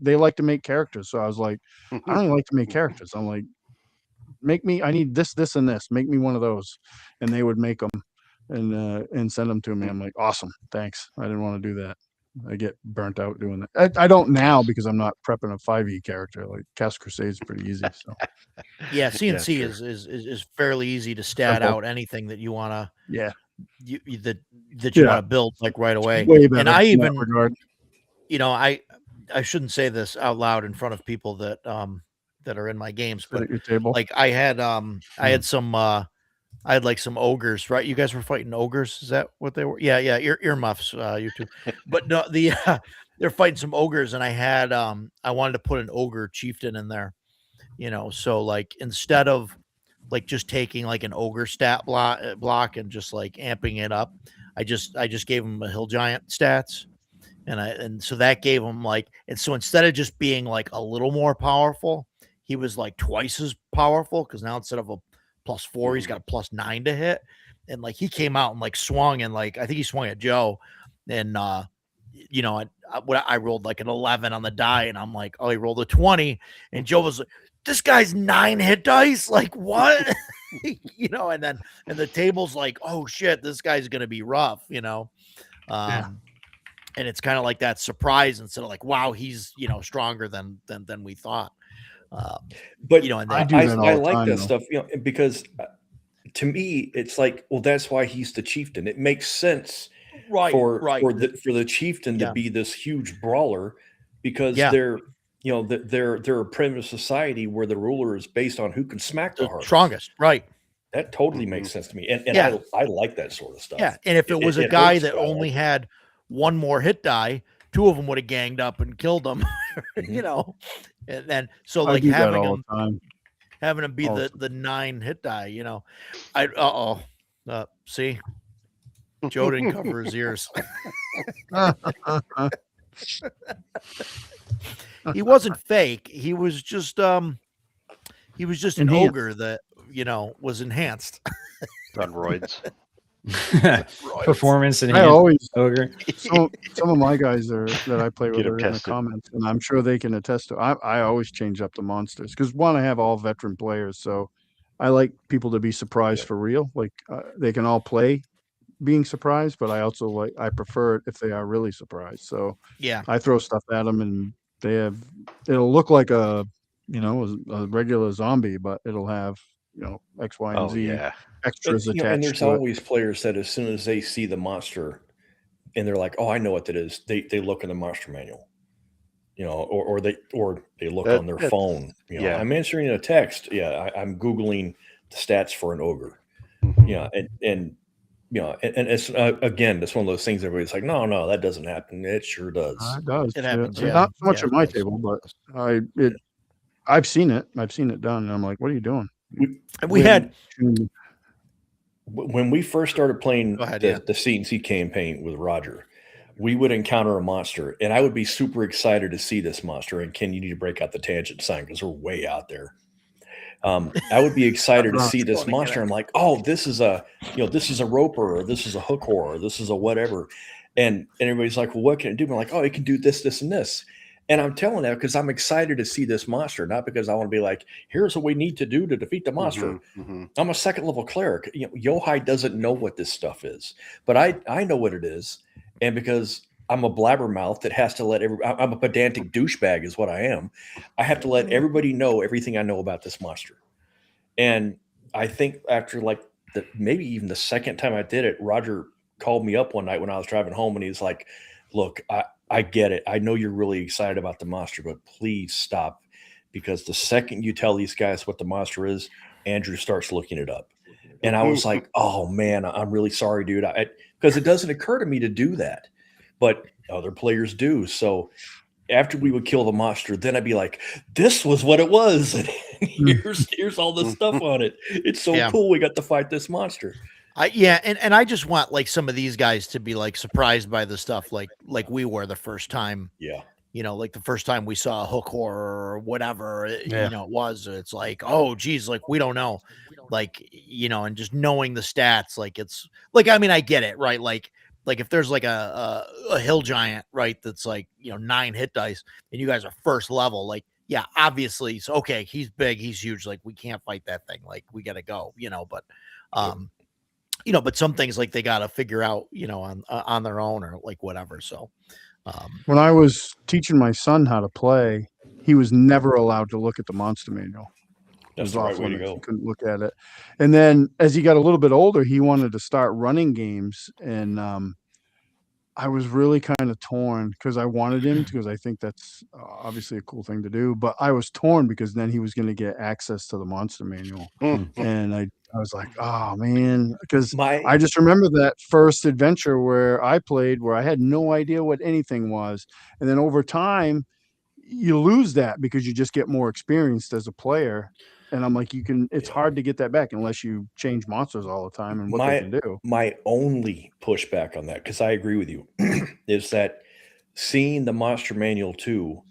they like to make characters. So I was like, I don't even like to make characters. I'm like, I need this, this, and this. Make me one of those. And they would make them and send them to me. I'm like, awesome. Thanks. I didn't want to do that. I get burnt out doing that. I don't now because I'm not prepping a 5e character. Like Cast Crusade is pretty easy. So Yeah, CNC sure. is fairly easy to stat Simple. out anything that you want to yeah, that you Yeah. want to build like right away. way better. And I in that even, regard. you know, I shouldn't say this out loud in front of people that that are in my games, Sit but at your table. like I had some I had like some ogres, right? You guys were fighting ogres, is that what they were? Yeah, earmuffs, you two. But no, they're fighting some ogres, and I wanted to put an ogre chieftain in there, you know. So like instead of like just taking like an ogre stat block and just like amping it up, I just gave him a hill giant stats, and so that gave him like, and so instead of just being like a little more powerful, he was like twice as powerful because now instead of a +4, he's got a +9 to hit, and like he came out and like swung, and like I think he swung at Joe, and you know, I rolled like an 11 on the die, and I'm like, oh, he rolled a 20, and Joe was like, this guy's 9 hit dice, like what? You know, and the table's like, oh shit, this guy's gonna be rough, you know. And it's kind of like that surprise instead of like, wow, he's, you know, stronger than we thought. But You know, and I then do that all I the like time, that though. stuff, you know, because to me, it's like, well, that's why he's the chieftain. It makes sense for the chieftain to Yeah. be this huge brawler because Yeah. they're, you know, they're a primitive society where the ruler is based on who can smack the the hardest. strongest, right? That totally makes sense to me, and Yeah. I like that sort of stuff. Yeah, and if it was a it guy hurts, that but I only like it. had one more hit die, 2 of them would have ganged up and killed him, you know. And then so I like do that having all him the time. be all the the 9 hit die, you know. See, Joe didn't cover his ears. He wasn't fake. He was just an Enhanced. ogre that, you know, was enhanced. On roids. Performance and I always ogre. some of my guys that I play with Get 'em are in the tested. comments, and I'm sure they can attest to. I always change up the monsters because one, I have all veteran players, so I like people to be surprised Yeah. for real. Like they can all play being surprised, but I also I prefer it if they are really surprised. So Yeah. I throw stuff at them, and it'll look like a regular zombie, but it'll have X, Y, and Oh Z yeah. extras And, you know, and attached there's to it. always players that as soon as they see the monster and they're like, oh, I know what that is, they look in the monster manual, you know, or they look on their That's- phone. You know, yeah. I'm answering a text. Yeah, I'm Googling the stats for an ogre. Mhm. Yeah, and you know, and it's again, it's one of those things everybody's like, no, that doesn't happen. It sure does. It does. It yeah. happens, And yeah. Not so much Yeah, at it my does. table, but I've seen it. I've seen it done, and I'm like, what are you doing? And we had When we first started playing Go ahead, the CNC campaign with Roger, we would encounter a monster, and I would be super excited to see this monster. And Ken, you need to break out the tangent sign because we're way out there. I would be excited to see this monster. I'm like, oh, this is a roper, or this is a hook horror, or this is a whatever. And everybody's like, well, what can it do? I'm like, oh, it can do this, this, and this. And I'm telling that because I'm excited to see this monster, not because I want to be like, here's what we need to do to defeat the monster. Mhm. I'm a second level cleric. You know, Yohai doesn't know what this stuff is, but I know what it is. And because I'm a blabbermouth that has to let I'm a pedantic douchebag is what I am. I have to let everybody know everything I know about this monster. And I think after like maybe even the second time I did it, Roger called me up one night when I was driving home, and he's like, look, I get it. I know you're really excited about the monster, but please stop, because the second you tell these guys what the monster is, Andrew starts looking it up. And I was like, oh man, I'm really sorry, dude. Because it doesn't occur to me to do that, but other players do. So, after we would kill the monster, then I'd be like, this was what it was. And here's all the stuff on it. It's so Yeah. cool. We got to fight this monster. And I just want like some of these guys to be like surprised by the stuff like we were the first time, Yeah. like the first time we saw a hook horror or whatever, Yeah. it was, it's like, oh geez, like we don't know, like, and just knowing the stats, like it's like, I mean, I get it, right? Like if there's like a hill giant, right, that's like, 9 hit dice and you guys are first level, like, yeah, obviously, so okay, he's big, he's huge, like we can't fight that thing, like we gotta go, but but some things like they gotta figure out, on their own or like whatever. So When I was teaching my son how to play, he was never allowed to look at the monster manual. It That's was the right off way to limits. go. He couldn't look at it. And then as he got a little bit older, he wanted to start running games. And I was really kind of torn because I wanted him to, because I think that's obviously a cool thing to do. But I was torn because then he was going to get access to the monster manual. And I was like, oh man, because I just remember that first adventure where I played where I had no idea what anything was. And then over time, you lose that because you just get more experienced as a player. And I'm like, it's hard to get that back unless you change monsters all the time and what they can do. My only pushback on that, because I agree with you, is that seeing the monster manual too,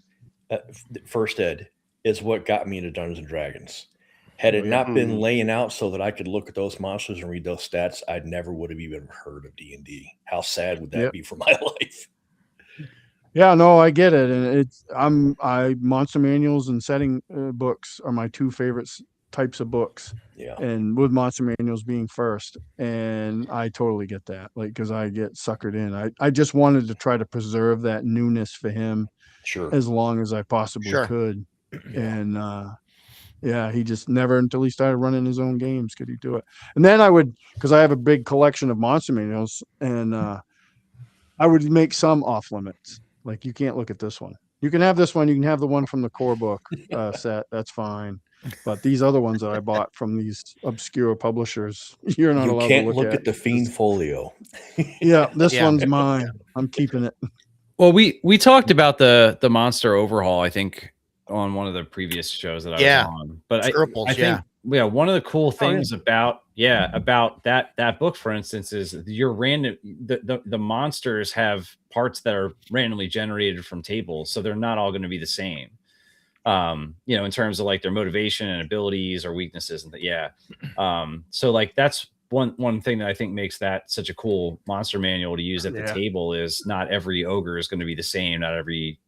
first ed, is what got me into Dungeons and Dragons. Had it not been laying out so that I could look at those monsters and read those stats, I never would have even heard of D&D. How sad would that be for my life? Yeah, no, I get it. And monster manuals and setting books are my 2 favorite types of books. Yeah. And with monster manuals being first. And I totally get that. Like, because I get suckered in. I just wanted to try to preserve that newness for him as long as I possibly could. And yeah, he just never, until he started running his own games, could he do it. And then I would, because I have a big collection of monster manuals, and I would make some off limits. Like, you can't look at this one. You can have this one. You can have the one from the core book set. That's fine. But these other ones that I bought from these obscure publishers, you're not allowed to look at. You can't look at the Fiend Folio. Yeah, this one's mine. I'm keeping it. Well, we talked about the monster overhaul, I think, on one of the previous shows that I was on. But I think one of the cool things about that book, for instance, is your random the monsters have parts that are randomly generated from tables, so they're not all going to be the same. In terms of like their motivation and abilities or weaknesses, and so like that's one thing that I think makes that such a cool monster manual to use at the table is not every ogre is going to be the same, not every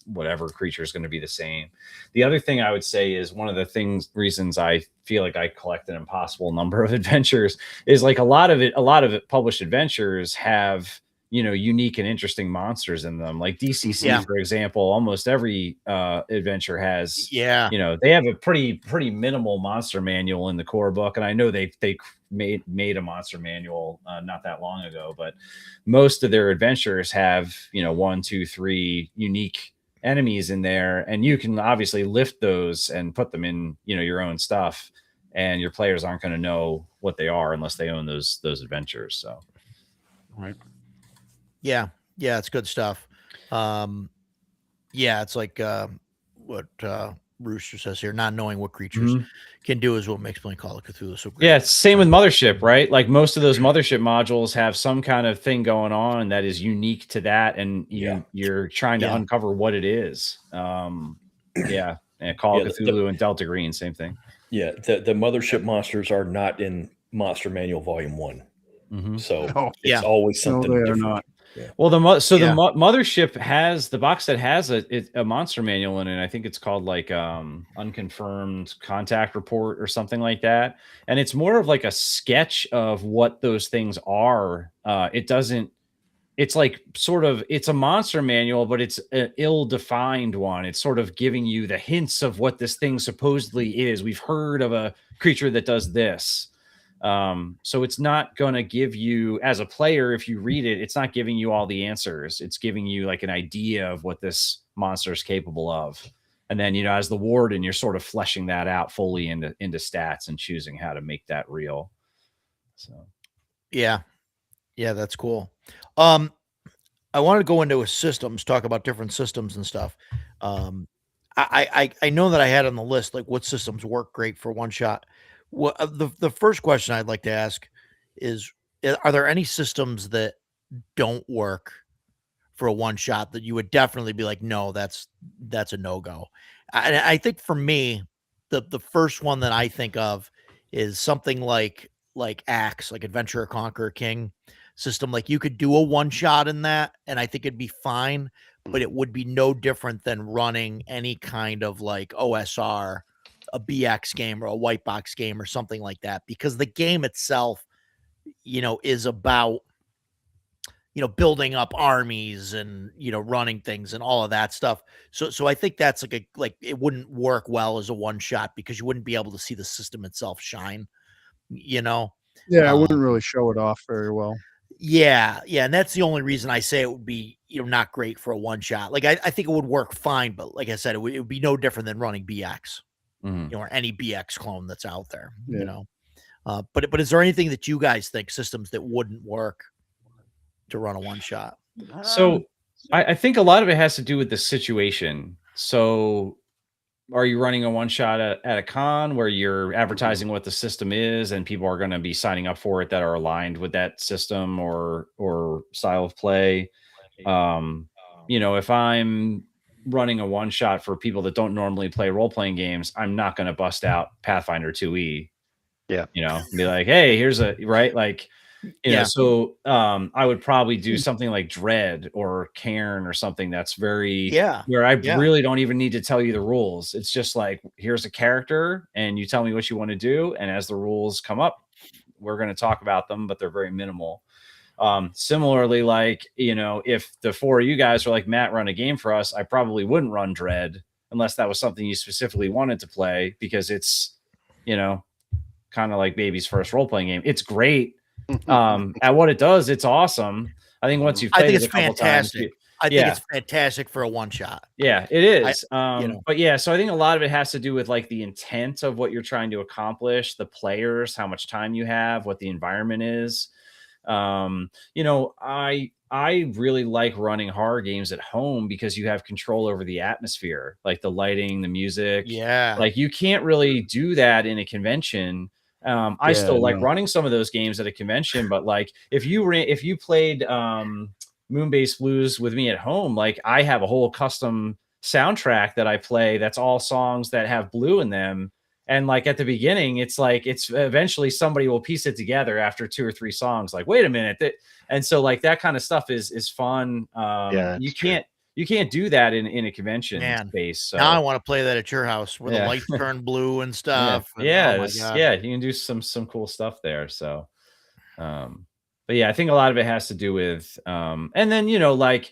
whatever creature is going to be the same. The other thing I would say is one of the reasons I feel like I collect an impossible number of adventures is like a lot of published adventures have unique and interesting monsters in them. Like DCC, for example, almost every adventure has they have a pretty minimal monster manual in the core book, and I know they made a monster manual not that long ago, but most of their adventures have 1, 2, 3 unique enemies in there, and you can obviously lift those and put them in your own stuff, and your players aren't going to know what they are unless they own those adventures. So yeah, it's good stuff. It's like what Rooster says here, not knowing what creatures can do is what makes playing Call of Cthulhu so great. Yeah, it's same with Mothership, right? Like most of those Mothership modules have some kind of thing going on that is unique to that, and you're trying to uncover what it is. Call of Cthulhu and Delta Green, same thing. Yeah, the Mothership monsters are not in Monster Manual Volume 1. So it's always something different. Not. Yeah. Well, the Mothership has the box that has a monster manual in it. I think it's called like Unconfirmed Contact Report or something like that. And it's more of like a sketch of what those things are. It's like it's a monster manual, but it's an ill-defined one. It's sort of giving you the hints of what this thing supposedly is. We've heard of a creature that does this. So it's not going to give you, as a player, if you read it, it's not giving you all the answers. It's giving you like an idea of what this monster is capable of. And then, as the warden, you're sort of fleshing that out fully into stats and choosing how to make that real. So, yeah, that's cool. I want to go into systems, talk about different systems and stuff. I know that I had on the list like what systems work great for one shot. What the first question I'd like to ask is, are there any systems that don't work for a one shot that you would definitely be like, no, that's a no go? I think for me, the first one that I think of is something like Axe, like Adventure Conqueror King system. Like you could do a one shot in that, and I think it'd be fine, but it would be no different than running any kind of like OSR, a BX game or a white box game or something like that, because the game itself, is about, building up armies and, running things and all of that stuff. So I think that's like it wouldn't work well as a one shot because you wouldn't be able to see the system itself shine, you know? Yeah, I Um, wouldn't really show it off very well. Yeah, and that's the only reason I say it would be, not great for a one shot. Like I think it would work fine, but like I said, it would be no different than running BX, Mhm. or any BX clone that's out there, Yeah. But is there anything that you guys think systems that wouldn't work to run a one shot? So I think a lot of it has to do with the situation. So are you running a one shot at a con where you're advertising what the system is and people are going to be signing up for it that are aligned with that system or style of play? If I'm running a one shot for people that don't normally play role playing games, I'm not going to bust out Pathfinder 2E. Yeah. Be like, hey, here's right. Like, Yeah. so I would probably do something like Dread or Cairn or something that's very, Yeah. where I Yeah. really don't even need to tell you the rules. It's just like, here's a character and you tell me what you want to do. And as the rules come up, we're going to talk about them, but they're very minimal. Similarly, like, if the four of you guys are like, Matt, run a game for us, I probably wouldn't run Dread unless that was something you specifically wanted to play, because it's, kind of like baby's first role-playing game. It's great. At what it does, it's awesome. I think once you've I played think it it's a couple fantastic. times, I think it's fantastic for a one shot. yeah, it is. know. But yeah, so I think a lot of it has to do with like the intent of what you're trying to accomplish, the players, how much time you have, what the environment is. I really like running horror games at home because you have control over the atmosphere, like the lighting, the music. Yeah. Like you can't really do that in a convention. I still like running some of those games at a convention, but like if you played Moonbase Blues with me at home, like I have a whole custom soundtrack that I play that's all songs that have blue in them. And like at the beginning, it's like it's eventually somebody will piece it together after 2 or 3 songs. Like, wait a minute, and so like that kind of stuff is fun. You can't do that in a convention space. So now I want to play that at your house where the lights turn blue and stuff. Yeah, and, oh my God. yeah, you can do some cool stuff there. So, but yeah, I think a lot of it has to do with, and then like,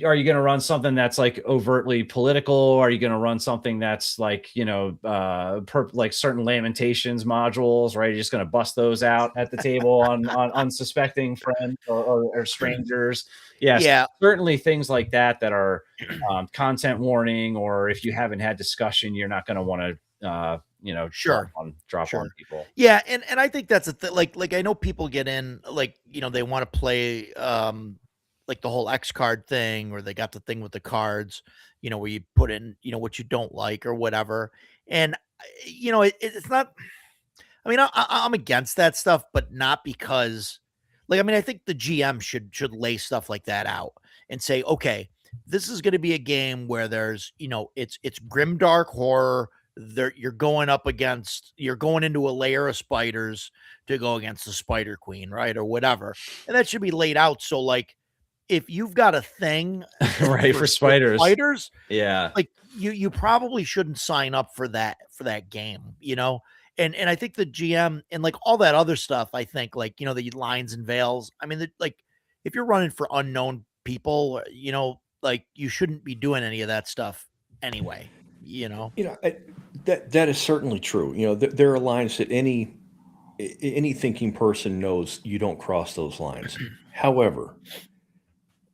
are you going to run something that's like overtly political? Are you going to run something that's like, like certain Lamentations modules, right? You're just going to bust those out at the table on unsuspecting friends or strangers. Yeah. Certainly things like that are content warning, or if you haven't had discussion, you're not going to want to, drop on people. Yeah. And I think that's a thing. Like I know people get in, like, they want to play, like the whole X card thing, or they got the thing with the cards, where you put in, what you don't like or whatever. And, it's not, I mean, I'm against that stuff, but not because, like, I mean, I think the GM should lay stuff like that out and say, okay, this is going to be a game where there's, it's grimdark horror. You're going into a layer of spiders to go against the Spider Queen, right? Or whatever. And that should be laid out. So like, if you've got a thing right for spiders, yeah, like you probably shouldn't sign up for that game, and I think the GM and like all that other stuff, I think like, the lines and veils. I mean, like if you're running for unknown people, like you shouldn't be doing any of that stuff anyway, that is certainly true. There are lines that any thinking person knows you don't cross those lines. However,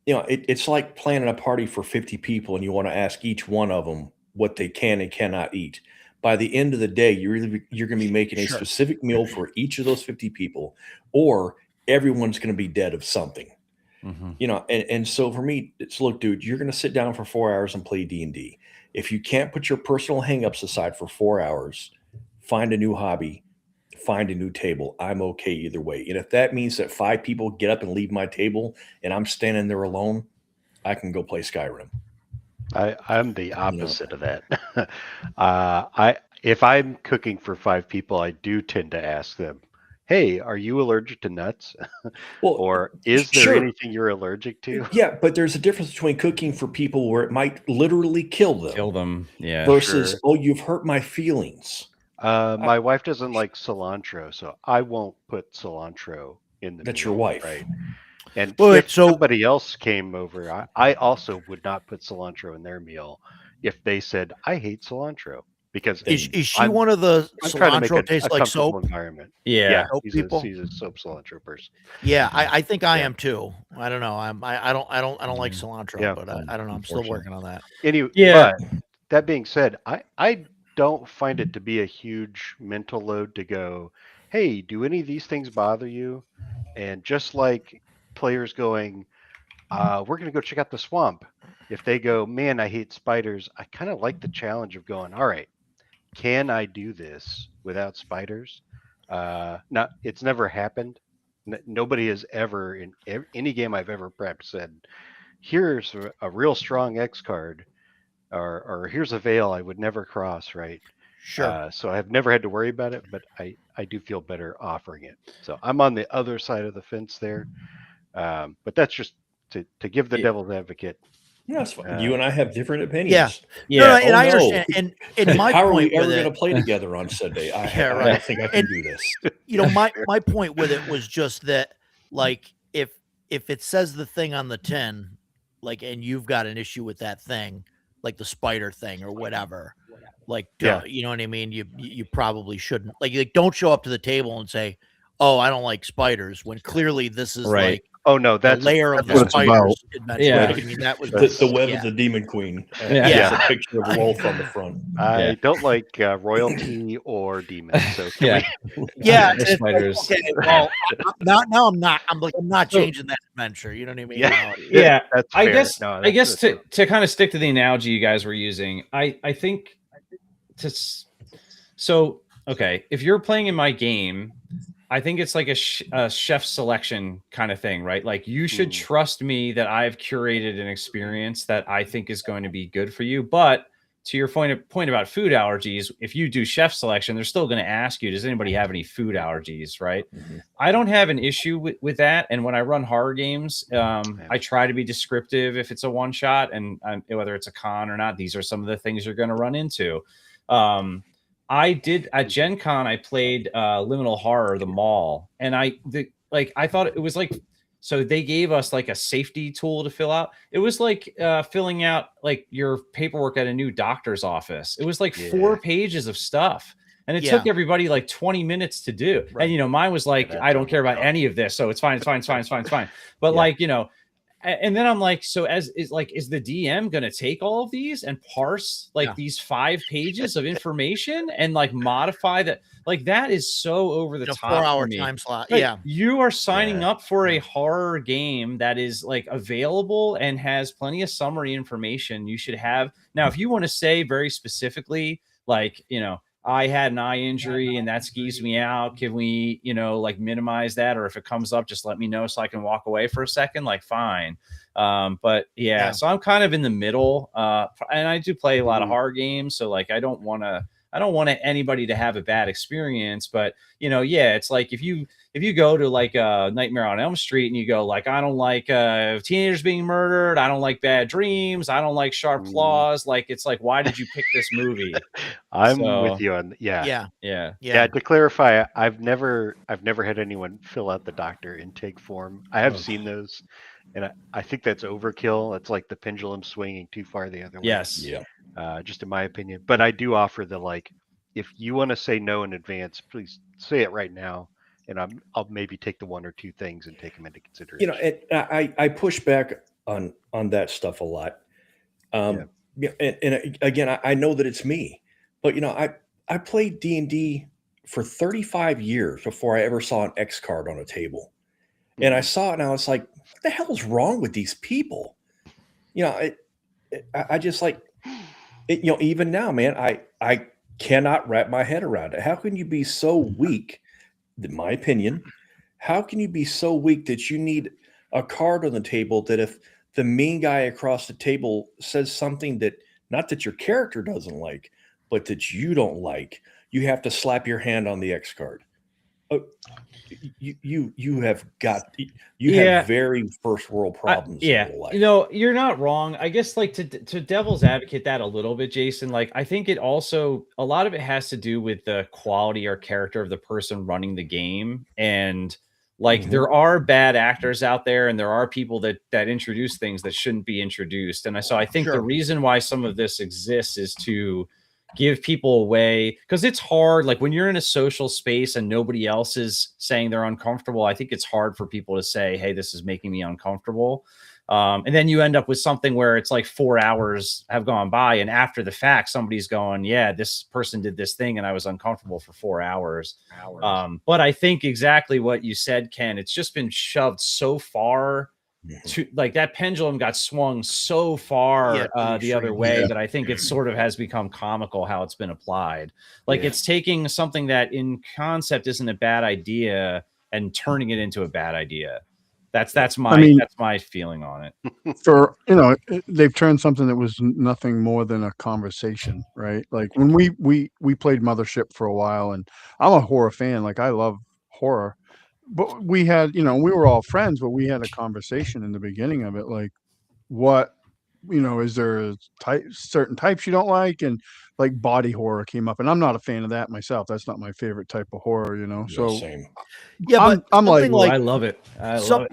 it's like planning a party for 50 people and you want to ask each one of them what they can and cannot eat. By the end of the day, you're going to be making a specific meal for each of those 50 people, or everyone's going to be dead of something. Mhm. You know, and so for me, it's look, dude, you're going to sit down for 4 hours and play D&D. If you can't put your personal hangups aside for 4 hours, find a new hobby, find a new table. I'm okay either way. And if that means that 5 people get up and leave my table and I'm standing there alone, I can go play Skyrim. I'm the opposite of that. I if I'm cooking for 5 people, I do tend to ask them, "Hey, are you allergic to nuts?" Well, Or "Is there sure. anything you're allergic to?" Yeah, but there's a difference between cooking for people where it might literally kill them Kill them. Yeah. versus, Sure. oh, you've hurt my feelings. My wife doesn't like cilantro, so I won't put cilantro in the That's your meal, wife. right? And Wait, if so somebody else came over, I also would not put cilantro in their meal if they said, "I hate cilantro," because is she I'm one of the I'm trying to make cilantro tastes a like comfortable soap? environment. Yeah. Soap people? He's a soap cilantro person. Yeah, I think I Yeah. am too. I don't know. I don't like Yeah. cilantro, Yeah. but I don't know. I'm still Unfortunately. working on that. Anyway, Yeah. but that being said, I don't find it to be a huge mental load to go, "Hey, do any of these things bother you?" And just like players going, "We're gonna go check out the swamp." If they go, "Man, I hate spiders," I kind of like the challenge of going, "All right, can I do this without spiders?" Not, it's never happened. Nobody has ever in any game I've ever prepped said, "Here's a real strong X card," or "Here's a veil I would never cross." Right. Sure. So I've never had to worry about it, but I do feel better offering it. So I'm on the other side of the fence there. But that's just to give the Yeah. devil's advocate. Yeah, that's fine. You and I have different opinions. Yeah. Yeah. No, and Oh, I no. understand. And my How are point we ever with going to it, play together on Sunday? I Yeah, don't right. think I can And do this. you know, my point with it was just that, like, if it says the thing on the tin, like, and you've got an issue with that thing, like the spider thing or whatever, like, Yeah. duh, you know what I mean? You probably shouldn't, like, don't show up to the table and say, "Oh, I don't like spiders," when clearly this is Right. like Oh no, the that's layer of that's the what it's about. spiders adventure. Yeah. You know what I mean? That was The web yeah. of the Demon Queen. Yeah. Just Yeah. a picture of Rolf on the front. I Yeah. don't like royalty or demons. So can Yeah. Yeah, Or and it's like, spiders. okay, well, now I'm not So- changing that adventure. You know what I mean? Yeah. Now, Yeah. that's I fair. guess No, I guess that's to kind of stick to the analogy you guys were using, I think so okay, if you're playing in my game, I think it's like a chef selection kind of thing, right? Like you should Mm. trust me that I've curated an experience that I think is going to be good for you. But to your point about food allergies, if you do chef selection, they're still going to ask you, does anybody have any food allergies, right? Mhm. I don't have an issue with that. And when I run horror games, I try to be descriptive if it's a one shot, and whether it's a con or not, these are some of the things you're going to run into. I did at Gen Con, I played Liminal Horror, the mall, and I thought it was like, so they gave us like a safety tool to fill out. It was like filling out like your paperwork at a new doctor's office. It was like 4 pages of stuff. And it took everybody like 20 minutes to do. Right. And, mine was like, that I don't sounds care about tough. any of this. So it's fine. It's fine. It's fine. It's fine. It's fine. But Yeah. and then I'm like, so is the DM going to take all of these and parse like these 5 pages of information and like modify that? Like that is so over the a top 4-hour for me. time slot. Like, Yeah. you are signing Yeah. up for a horror game that is like available and has plenty of summary information. You should have now, if you want to say very specifically, like, I had an eye injury and that skeeves me out. Can we, like minimize that? Or if it comes up, just let me know so I can walk away for a second. Like, fine. But yeah, so I'm kind of in the middle. And I do play a lot of horror games. So like, I don't want anybody to have a bad experience, but it's like if you go to like Nightmare on Elm Street and you go like, I don't like teenagers being murdered, I don't like bad dreams, I don't like sharp claws, like it's like, why did you pick this movie? I'm So- with you on Yeah. Yeah. To clarify, I've never had anyone fill out the doctor intake form. I have seen those, and I think that's overkill. It's like the pendulum swinging too far the other way. Yes. Yeah. Just in my opinion. But I do offer the, like, if you want to say no in advance, please say it right now, and I'll maybe take the 1 or 2 things and take them into consideration. I push back on that stuff a lot. And again, I know that it's me, but I played D&D for 35 years before I ever saw an X card on a table. And I saw it and I was like, what the hell is wrong with these people? You know, I just like it, you know, even now, man, I cannot wrap my head around it. How can you be so weak? In my opinion, how can you be so weak that you need a card on the table that if the mean guy across the table says something that not that your character doesn't like, but that you don't like, you have to slap your hand on the X card. Oh, you have got you Yeah. have very first world problems. Yeah, in your life. you know, you're not wrong. I guess like to devil's advocate that a little bit, Jason. Like I think it also a lot of it has to do with the quality or character of the person running the game, and like Mhm. there are bad actors out there, and there are people that introduce things that shouldn't be introduced. And I think the Sure. reason why some of this exists is to give people a way because it's hard like when you're in a social space and nobody else is saying they're uncomfortable. I think it's hard for people to say, hey, this is making me uncomfortable. And then you end up with something where it's like 4 hours have gone by and after the fact somebody's going, yeah, this person did this thing and I was uncomfortable for 4 hours. But I think exactly what you said, Ken, it's just been shoved so far to like that pendulum got swung so far Yeah, to the the other extreme. way Yeah. that I think it sort of has become comical how it's been applied. Like Yeah. it's taking something that in concept isn't a bad idea and turning it into a bad idea. That's my feeling on it. For they've turned something that was nothing more than a conversation, right? Like when we played Mothership for a while, and I'm a horror fan. Like I love horror, but we had we were all friends, but we had a conversation in the beginning of it, like what is there certain types you don't like, and like body horror came up, and I'm not a fan of that myself. That's not my favorite type of horror, Yeah, so same. Yeah, but I'm like, something like I love it.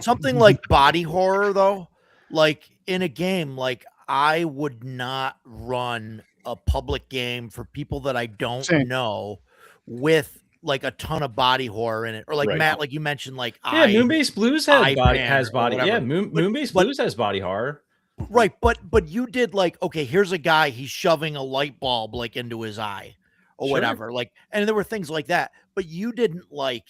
something like body horror though, like in a game, like I would not run a public game for people that I don't Same. know with like a ton of body horror in it, or like Right. Matt, like you mentioned, like Yeah, Moonbase Blues has eye body pan or Yeah, whatever. Moonbase But- Blues has body horror. right, but you did like, okay, here's a guy, he's shoving a light bulb like into his eye or Sure. whatever, like, and there were things like that, but you didn't like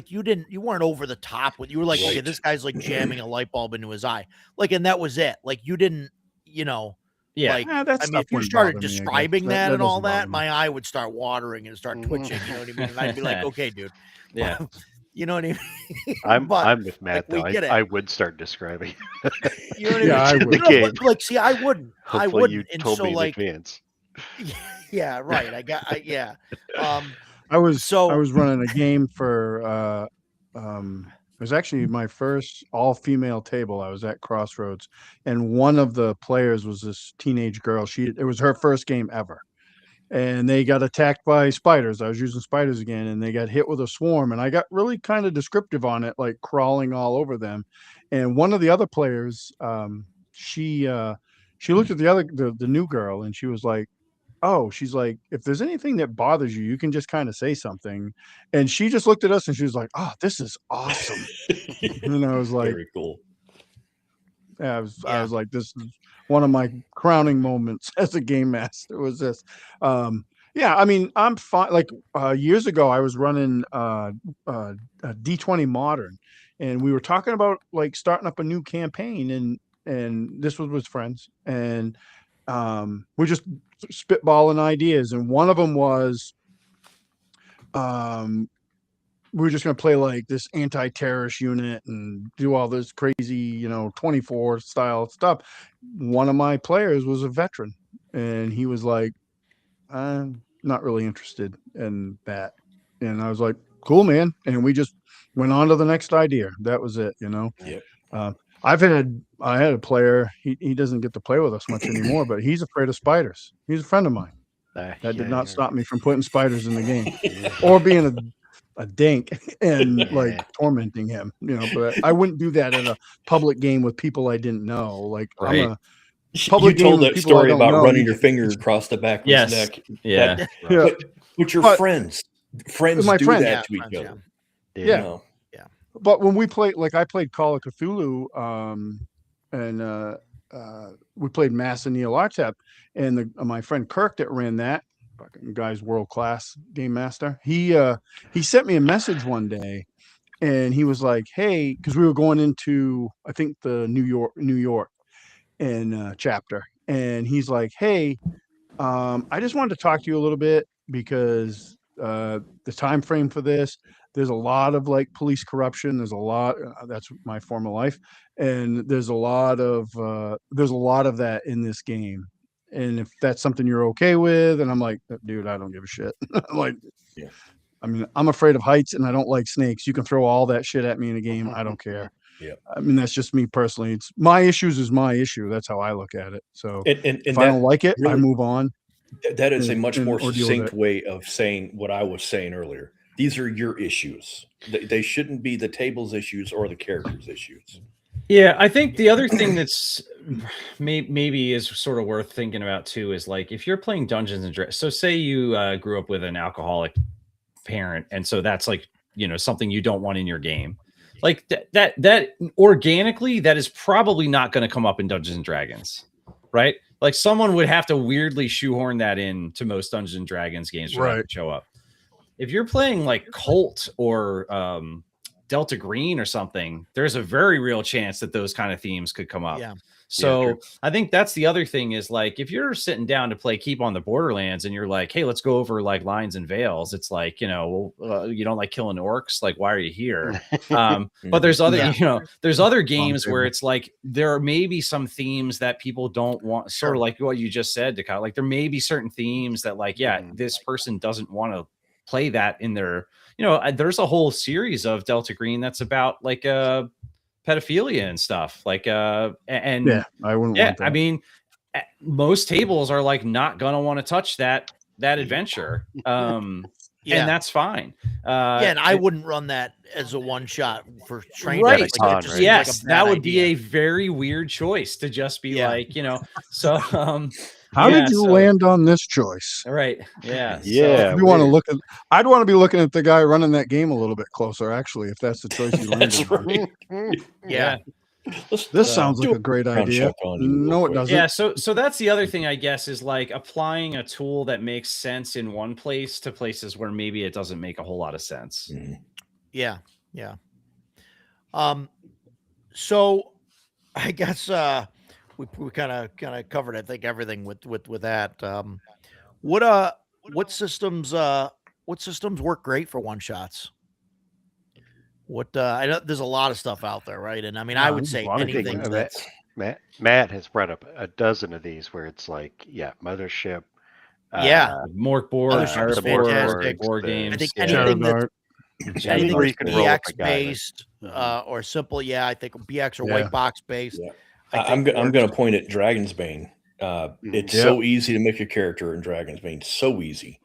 you weren't over the top with, you were like, okay, Right. this guy's like jamming a light bulb into his eye, like, and that was it. Like you didn't, Yeah. like, that I mean, stuff if you wouldn't started bother me, I guess. describing that and all doesn't bother that, me. my eye would start watering and start Mhm. twitching. You know what I mean? And I'd be like, okay, dude. Yeah. You know what I mean? I'm But, with Matt we though. get it. I would start describing. you know what Yeah, I I mean? would. No, game. but see, I wouldn't. I Hopefully wouldn't. you And told so me in like, advance. yeah, right. Yeah. I was So- running a game for it was actually my first all-female table. I was at Crossroads, and one of the players was this teenage girl. It was her first game ever, and they got attacked by spiders. I was using spiders again, and they got hit with a swarm, and I got really kind of descriptive on it, like crawling all over them. And one of the other players, she looked at the new girl, and she was like, oh, she's like, if there's anything that bothers you, you can just kind of say something. And she just looked at us and she was like, oh, this is awesome. And I was like, Very cool. I Yeah. was like, this is one of my crowning moments as a game master was this. Yeah, I mean, I'm fine. Like years ago, I was running a D20 Modern, and we were talking about like starting up a new campaign, and this was with friends, and we're just spitballing ideas, and one of them was we were just going to play like this anti-terrorist unit and do all this crazy 24 style stuff. One of my players was a veteran, and he was like, I'm not really interested in that. And I was like, cool, man. And we just went on to the next idea. That was it. Yep. I had a player, he doesn't get to play with us much anymore, but he's afraid of spiders. He's a friend of mine. That did not stop me from putting spiders in the game or being a dink and like tormenting him, but I wouldn't do that in a public game with people I didn't know. Like Right. Public You told game with that people I story don't about know. running your finger across the back of Yes. his neck. Yeah. Yeah. But your But- friends My do friends. that Yeah, to each friends, other. Yeah. You know? But when we played, like I played Call of Cthulhu, and we played Mass and Neil Artep, and my friend Kirk that ran that, fucking guy's world class game master. He sent me a message one day, and he was like, "Hey," because we were going into, I think, the New York and chapter, and he's like, "Hey, I just wanted to talk to you a little bit because the time frame for this, there's a lot of like police corruption. There's a lot. That's my former life, and there's a lot of that in this game. And if that's something you're okay with, and I'm like, dude, I don't give a shit. I'm like, Yeah. I mean, I'm afraid of heights and I don't like snakes. You can throw all that shit at me in a game. I don't care. Yeah. I mean, that's just me personally. It's my issues is my issue. That's how I look at it. So And if I don't like it, I really- move on. that is a and- much and- more or deal with succinct it. way of saying what I was saying earlier. These are your issues. They shouldn't be the table's issues or the character's issues. Yeah, I think the other thing that's maybe is sort of worth thinking about too is like if you're playing Dungeons and Dragons. So say you grew up with an alcoholic parent, and so that's like something you don't want in your game. Like that organically, that is probably not going to come up in Dungeons and Dragons, right? Like someone would have to weirdly shoehorn that in to most Dungeons and Dragons games for that Right. to show up. If you're playing like Cult or Delta Green or something, there's a very real chance that those kind of themes could come up. Yeah. So true. I think that's the other thing is like if you're sitting down to play Keep on the Borderlands and you're like, hey, let's go over like lines and veils. It's like, you don't like killing orcs. Like, why are you here? But there's other, Yeah. there's other games where it's like there may be some themes that people don't want, sort of like what you just said, Dakota. Like there may be certain themes that like, this person doesn't want to play that in their, there's a whole series of Delta Green that's about like pedophilia and stuff like and Yeah, I wouldn't want that. I mean most tables are like not gonna want to touch that adventure and that's fine and I wouldn't run that as a one shot for training. right. Like, Right. it just seems Yes, like a that bad would be idea. a very weird choice to just be Yeah. like, so How yeah, did you so- land on this choice? right, yeah, Yeah. If you want to weird. look at, I'd want to be looking at the guy running that game a little bit closer, actually, if that's the choice you landed That's on. right. Yeah. This sounds like do a great background idea. check on you real No, it quick. doesn't. Yeah, so that's the other thing I guess is like applying a tool that makes sense in one place to places where maybe it doesn't make a whole lot of sense. Mhm. Yeah. So I guess we kind of covered, I think, everything with that. What systems work great for one shots? I know there's a lot of stuff out there, right? And I mean, I Yeah, would there's a say lot of good anything ones. that's Matt has brought up a dozen of these where it's like, Mothership. Yeah. Mork board, Mothership is board, fantastic. board I games. I think Yeah. anything Shadow that's Dart. Anything where you can roll up BX a guy, based or simple, I think BX or Yeah. white box based. Yeah. I I'm think going works. to point at Dragon's Bane. It's Yep. so easy to make a character in Dragon's Bane. So easy.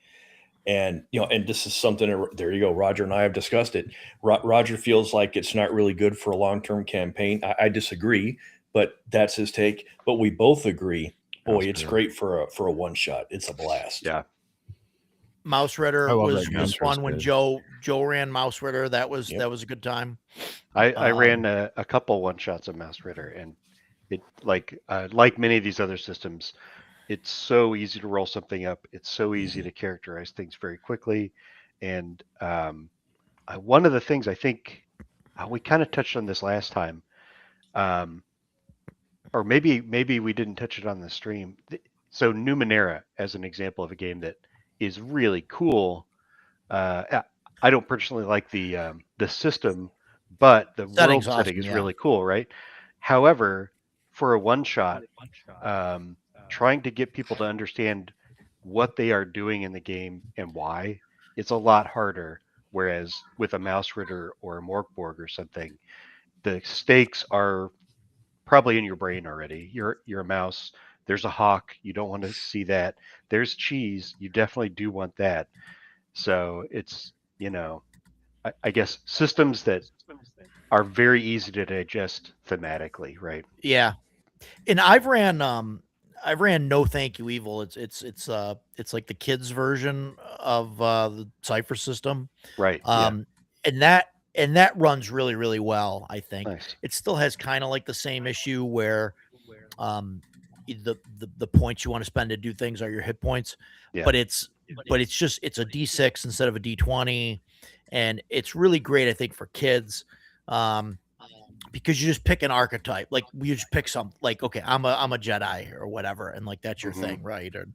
And, and this is something, there you go. Roger and I have discussed it. Roger feels like it's not really good for a long-term campaign. I disagree, but that's his take. But we both agree, boy, it's great for a one shot. It's a blast. Yeah. Mouse Ritter I love was that game. fun when Joe ran Mouse Ritter. That was Yep. a good time. I ran a couple one shots of Mouse Ritter, and it like many of these other systems, it's so easy to roll something up. It's so easy to characterize things very quickly, and one of the things I think we kind of touched on this last time, or maybe we didn't touch it on the stream. So Numenera, as an example of a game that is really cool. I don't personally like the system, but the Setting's world setting awesome, is yeah. really cool, right? However, for a one shot, trying to get people to understand what they are doing in the game and why, it's a lot harder. Whereas with a Mouse Ritter or a Morkborg or something, the stakes are probably in your brain already. You're a mouse. There's a hawk. You don't want to see that. There's cheese. You definitely do want that. So it's, I guess systems that are very easy to digest thematically, right? Yeah. And I've ran No Thank You Evil. It's like the kids version of the Cypher system. Right. And that runs really, really well, I think. Nice. It still has kind of like the same issue where the points you want to spend to do things are your hit points. Yeah. But it's a D6 instead of a D20. and it's really great, I think, for kids. Because you just pick an archetype, like you just pick some, like, okay, I'm a Jedi or whatever, and like that's your Mhm. thing, right? Or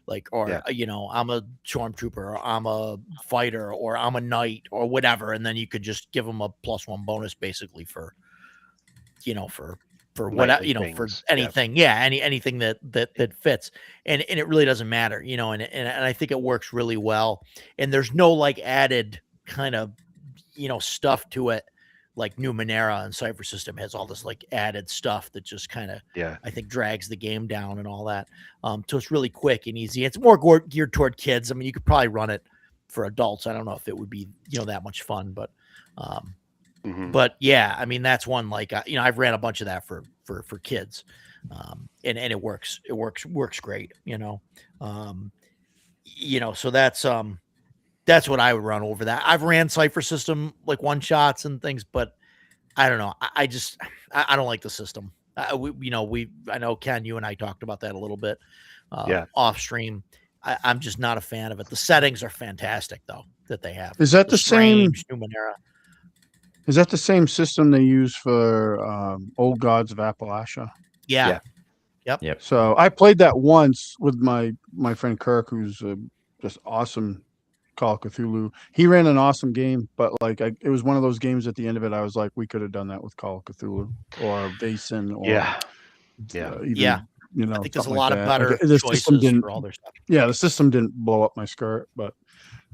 like, or Yeah. I'm a stormtrooper, or I'm a fighter, or I'm a knight, or whatever, and then you could just give them a +1 bonus basically for for whatever, Knightly for things. Yeah. anything, anything that fits, and it really doesn't matter, and I think it works really well, and there's no like added kind of stuff to it, like Numenera and Cypher System has all this like added stuff that just kind of, Yeah. I think, drags the game down and all that. So it's really quick and easy. It's more geared toward kids. I mean, you could probably run it for adults. I don't know if it would be that much fun, Mhm. but yeah, I mean, that's one, like, I've ran a bunch of that for kids, and it works great, so that's what I would run over that. I've ran Cypher System like one shots and things, but I don't know. I don't like the system. I know Ken, you and I talked about that a little bit, Yeah. off stream. I'm just not a fan of it. The settings are fantastic though that they have. Is that the same? Strange, Numenera. Is that the same system they use for Old Gods of Appalachia? Yeah. Yeah. Yep. So I played that once with my friend Kirk, who's just awesome Call of Cthulhu. He ran an awesome game, but like it was one of those games at the end of it, I was like, we could have done that with Call of Cthulhu or Vaesen or Yeah. even, Yeah. I think there's a something lot like of that. better Like, the system choices didn't, for all their stuff. yeah, the system didn't blow up my skirt, but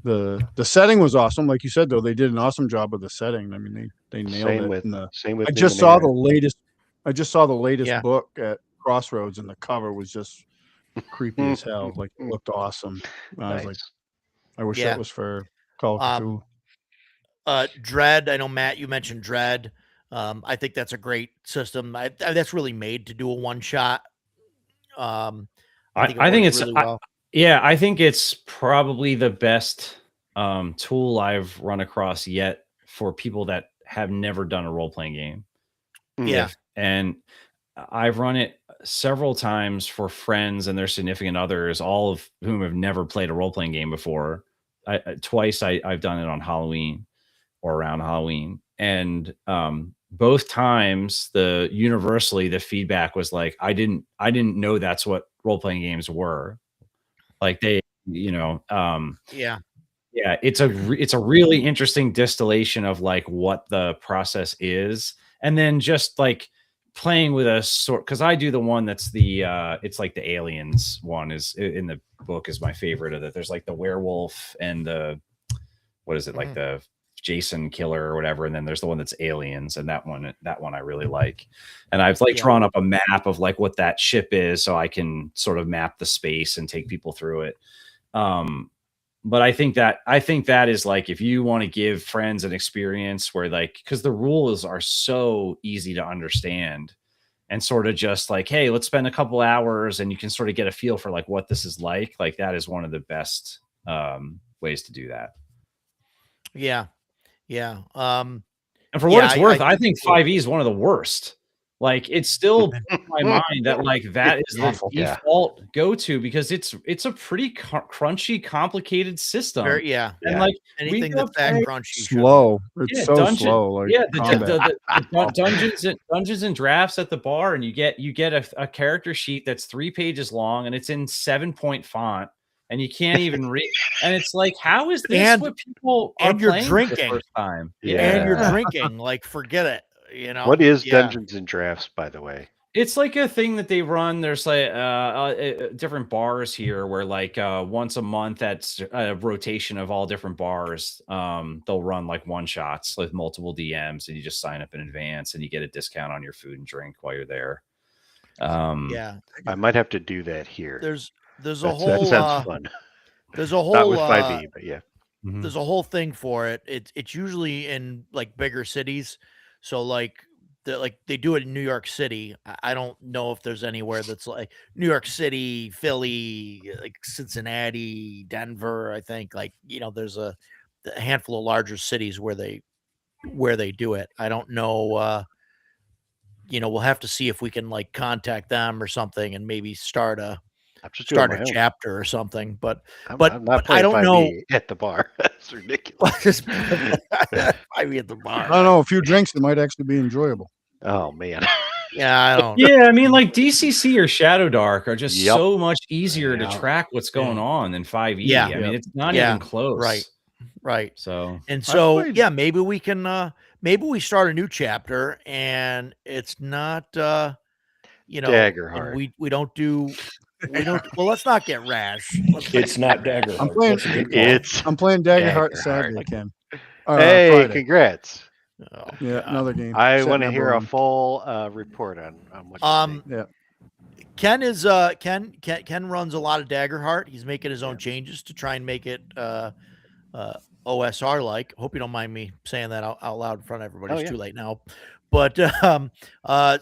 the setting was awesome. Like you said, though, they did an awesome job with the setting. I mean, they nailed Same it. with And the, same with I just saw the Numenera. latest. I just saw the latest Yeah. book at Crossroads, and the cover was just creepy as hell. Like it looked awesome. And I was like, Nice. I wish Yeah. that was for Call of Cthulhu. Dread. I know, Matt, you mentioned Dread. I think that's a great system. That's really made to do a one shot. I think works it's really well. I think it's probably the best tool I've run across yet for people that have never done a role playing game. Yeah. And I've run it several times for friends and their significant others, all of whom have never played a role playing game before. Twice I've done it on Halloween or around Halloween, and both times universally the feedback was like, I didn't know that's what role playing games were. Like they, Yeah. yeah, it's a really interesting distillation of like what the process is, and then just like playing with a sort, because I do the one that's it's like the aliens one is in the book is my favorite of that. There's like the werewolf and the what is it, like the Jason killer or whatever, and then there's the one that's aliens, and that one I really like. And I've like drawn up a map of like what that ship is, so I can sort of map the space and take people through it. But I think that is like, if you want to give friends an experience where like, because the rules are so easy to understand and sort of just like, hey, let's spend a couple hours and you can sort of get a feel for like what this is like that is one of the best ways to do that. Yeah. Yeah. And for what it's worth, I think 5e is one of the worst. Like, it's still in my mind that like that is the default go-to, because it's a pretty crunchy, complicated system. And like anything that's that crunchy, slow. It's so slow. Like the Dungeons and Drafts at the bar, and you get a character sheet that's 3 pages long, and it's in 7-point font, and you can't even read. And it's like, how is this what people are playing for the first time? And you're drinking, like, forget it. What is Dungeons and Drafts, by the way? It's like a thing that they run. There's like different bars here where like once a month, that's a rotation of all different bars. They'll run like one shots with multiple DMs, and you just sign up in advance and you get a discount on your food and drink while you're there. I might have to do that here. There's a that whole sounds fun. There's a whole not with 5e, but yeah. There's a whole thing for it. It's usually in like bigger cities. So like they do it in New York City. I don't know if there's anywhere that's like New York City, Philly, like Cincinnati, Denver. I think like, there's a handful of larger cities where they do it. I don't know. We'll have to see if we can like contact them or something and maybe start a I'm just start doing a my own. chapter or something. But I'm but not I playing don't 5e know. at the bar. That's ridiculous. Just I be at the bar. I don't know. A few drinks, it might actually be enjoyable. Oh man. Yeah, I don't. Yeah, I mean, like DCC or Shadow Dark are just Yep. so much easier to Yeah. track what's going on than 5e. Yeah. I mean, it's not Yeah. even close. Right. So And so, played- yeah, maybe we can, maybe we start a new chapter, and it's not, Daggerheart. we don't do, well, let's not get rash. It's not Dagger. I'm playing- That's a good call. It's I'm playing Daggerheart Daggerheart. Saturday, Ken. hey, Friday. congrats. Oh, Yeah, God. another game. I Set want to number hear a one. full report on what you think. Yeah. Ken is Ken runs a lot of Daggerheart. He's making his own changes to try and make it OSR like. Hope you don't mind me saying that out loud in front of everybody. Oh, It's yeah. too late now. But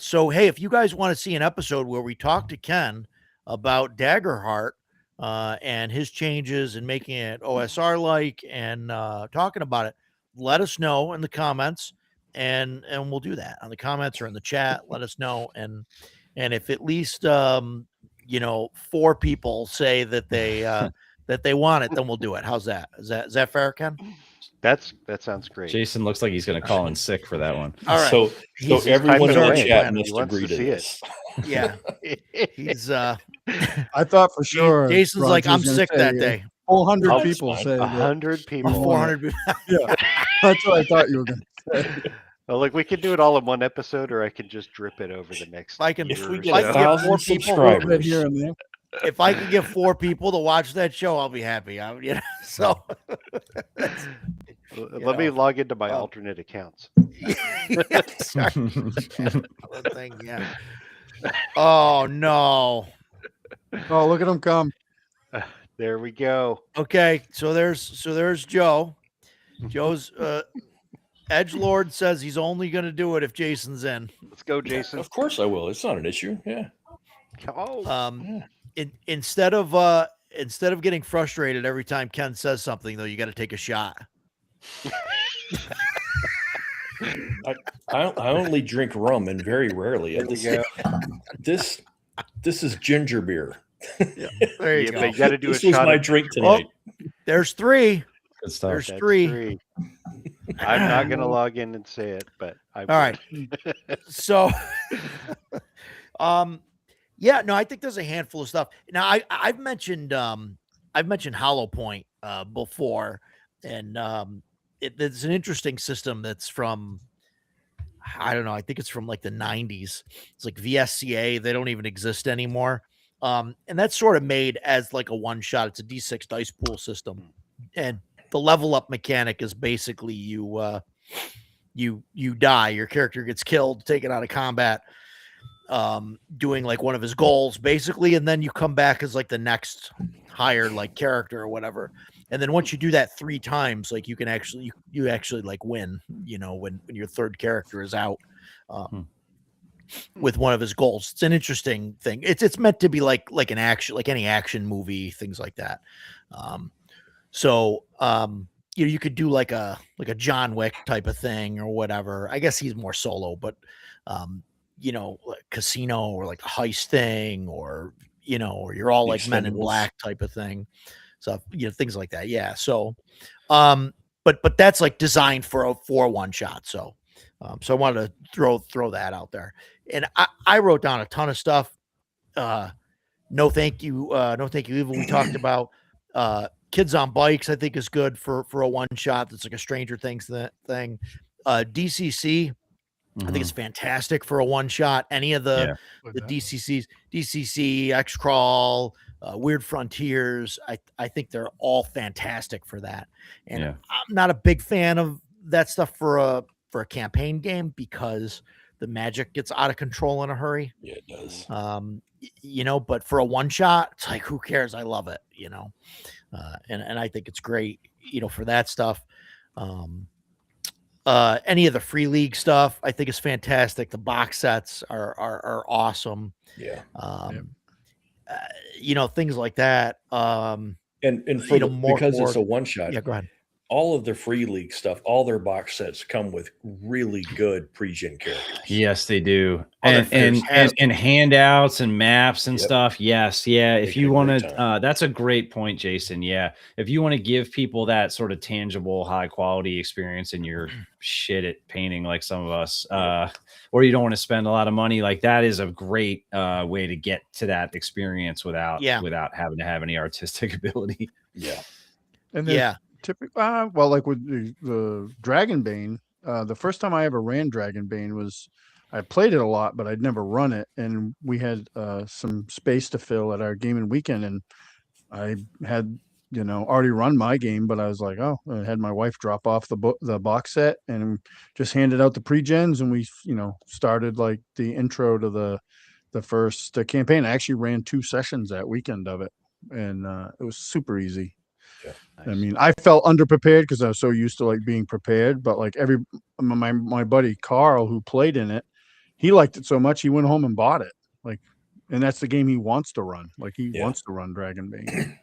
so hey, if you guys want to see an episode where we talk to Ken about Daggerheart and his changes and making it OSR like and talking about it, let us know in the comments and we'll do that on the comments or in the chat. Let us know, and if at least 4 people say that they that they want it, then we'll do it. How's that? Is that fair, Ken? That sounds great. Jason looks like he's going to call in sick for that one. All right. So He's everyone in typing the away. chat He must wants agree to to see it. this. Yeah, he's I thought for sure. Jason's Roger like, was I'm gonna sick say that day. 400 Oh, that's people fine. say that. 100 people. 400 people. Yeah, that's what I thought you were going to say. Well, look, we could do it all in one episode, or I can just drip it over the next. I can, If we year or get I so. can get 1,000 4 people. subscribers, Right here and there. If I can get 4 people to watch that show, I'll be happy. So Let me log into my well- alternate accounts. Sorry. Other thing, yeah. Oh no. Oh, look at him come. There we go. Okay, so there's Joe. Joe's Edgelord says he's only going to do it if Jason's in. Let's go, Jason. of course I will. It's not an issue. Yeah. Oh, Instead of getting frustrated every time Ken says something, though, you got to take a shot. I only drink rum and very rarely. there we go. This is ginger beer. There you Yeah, go. but you got to do a This was shot. my Of, drink tonight. There's 3. Good stuff. There's that's 3. I'm not going to log in and say it, but I All right. So, yeah, no, I think there's a handful of stuff. Now, I've mentioned Hollow Point before, and it's an interesting system that's from, I don't know, I think it's from like the 90s. It's like VSCA. They don't even exist anymore. And that's sort of made as like a one shot. It's a D6 dice pool system, and the level up mechanic is basically you die, your character gets killed, taken out of combat, doing like one of his goals basically, and then you come back as like the next higher like character or whatever. And then once you do that 3 times, like you can actually you actually like win, when your third character is out with one of his goals. It's an interesting thing. It's meant to be like an action, like any action movie, things like that. So you could do like a John Wick type of thing or whatever. I guess he's more solo, but like casino or like a heist thing, or or you're all The like Men in Expendables. Black type of thing. So things like that. Yeah. So but that's like designed for a one shot. So I wanted to throw that out there. And I wrote down a ton of stuff. No thank you, Evil. We talked about Kids on Bikes, I think is good for a one shot. That's like a Stranger Things thing. DCC, I think it's fantastic for a one shot. Any of the DCCs, DCC, X Crawl, Weird Frontiers, I think they're all fantastic for that. And I'm not a big fan of that stuff for a campaign game because the magic gets out of control in a hurry. Yeah, it does. But for a one shot, it's like, who cares? I love it, and I think it's great, for that stuff. Any of the Free League stuff, I think is fantastic. The box sets are awesome. Yeah. Things like that. And for more because it's for- a one shot. Yeah, go ahead. all of their Free League stuff, all their box sets come with really good pre-gen characters. Yes, they do. Oh, they're And fantastic. handouts and maps and Yep. stuff. Yes, yeah. If Making you a want great to, time. that's a great point, Jason. Yeah, if you want to give people that sort of tangible, high quality experience, and you're shit at painting like some of us, or you don't want to spend a lot of money, like that is a great way to get to that experience without having to have any artistic ability. Yeah. And then Yeah. typically, well, like with the Dragonbane, the first time I ever ran Dragonbane was I played it a lot, but I'd never run it, and we had some space to fill at our gaming weekend, and I had already run my game, but I was like, oh, I had my wife drop off the box set and just handed out the pre-gens, and we started like the intro to the first campaign. I actually ran 2 sessions that weekend of it, and it was super easy. I mean, I felt underprepared because I was so used to like being prepared, but like my buddy Carl, who played in it, he liked it so much he went home and bought it. Like, and that's the game he wants to run. Like he wants to run Dragonbane.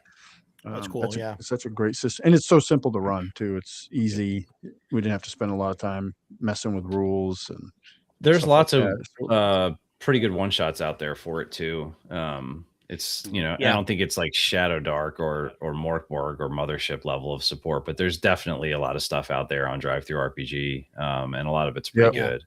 That's cool. It's such a great system, and it's so simple to run too. It's easy. We didn't have to spend a lot of time messing with rules, and there's lots like of pretty good one shots out there for it too. It's I don't think it's like Shadow Dark or Morkborg or Mothership level of support, but there's definitely a lot of stuff out there on Drive Through RPG, and a lot of it's pretty good.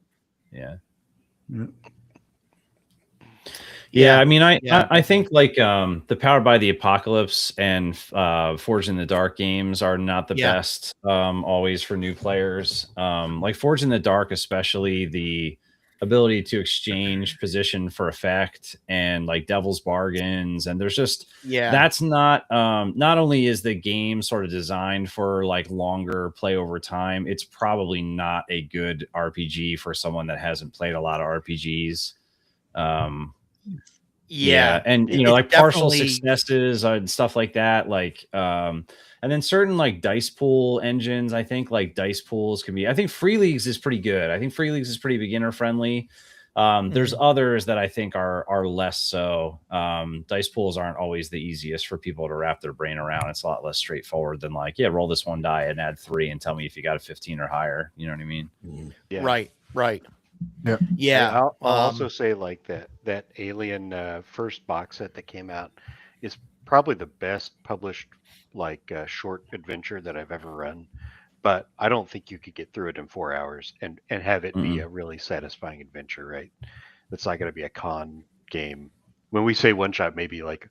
Yeah, I mean, I think like the Powered by the Apocalypse and Forged in the Dark games are not the best always for new players. Like Forged in the Dark, especially the ability to exchange position for effect and like Devil's Bargains, and there's just that's not only is the game sort of designed for like longer play over time, it's probably not a good RPG for someone that hasn't played a lot of RPGs. And like partial successes and stuff like that, like and then certain like dice pool engines, I think like dice pools can be, I think Free Leagues is pretty good. I think Free Leagues is pretty beginner friendly. There's others that I think are less so. Dice pools aren't always the easiest for people to wrap their brain around. It's a lot less straightforward than like, roll this 1 die and add 3 and tell me if you got a 15 or higher. You know what I mean? Yeah. Right. Yeah. I'll also say like that Alien first box set that came out is probably the best published like short adventure that I've ever run, but I don't think you could get through it in 4 hours and have it be a really satisfying adventure, right? It's not going to be a con game. When we say one shot, maybe like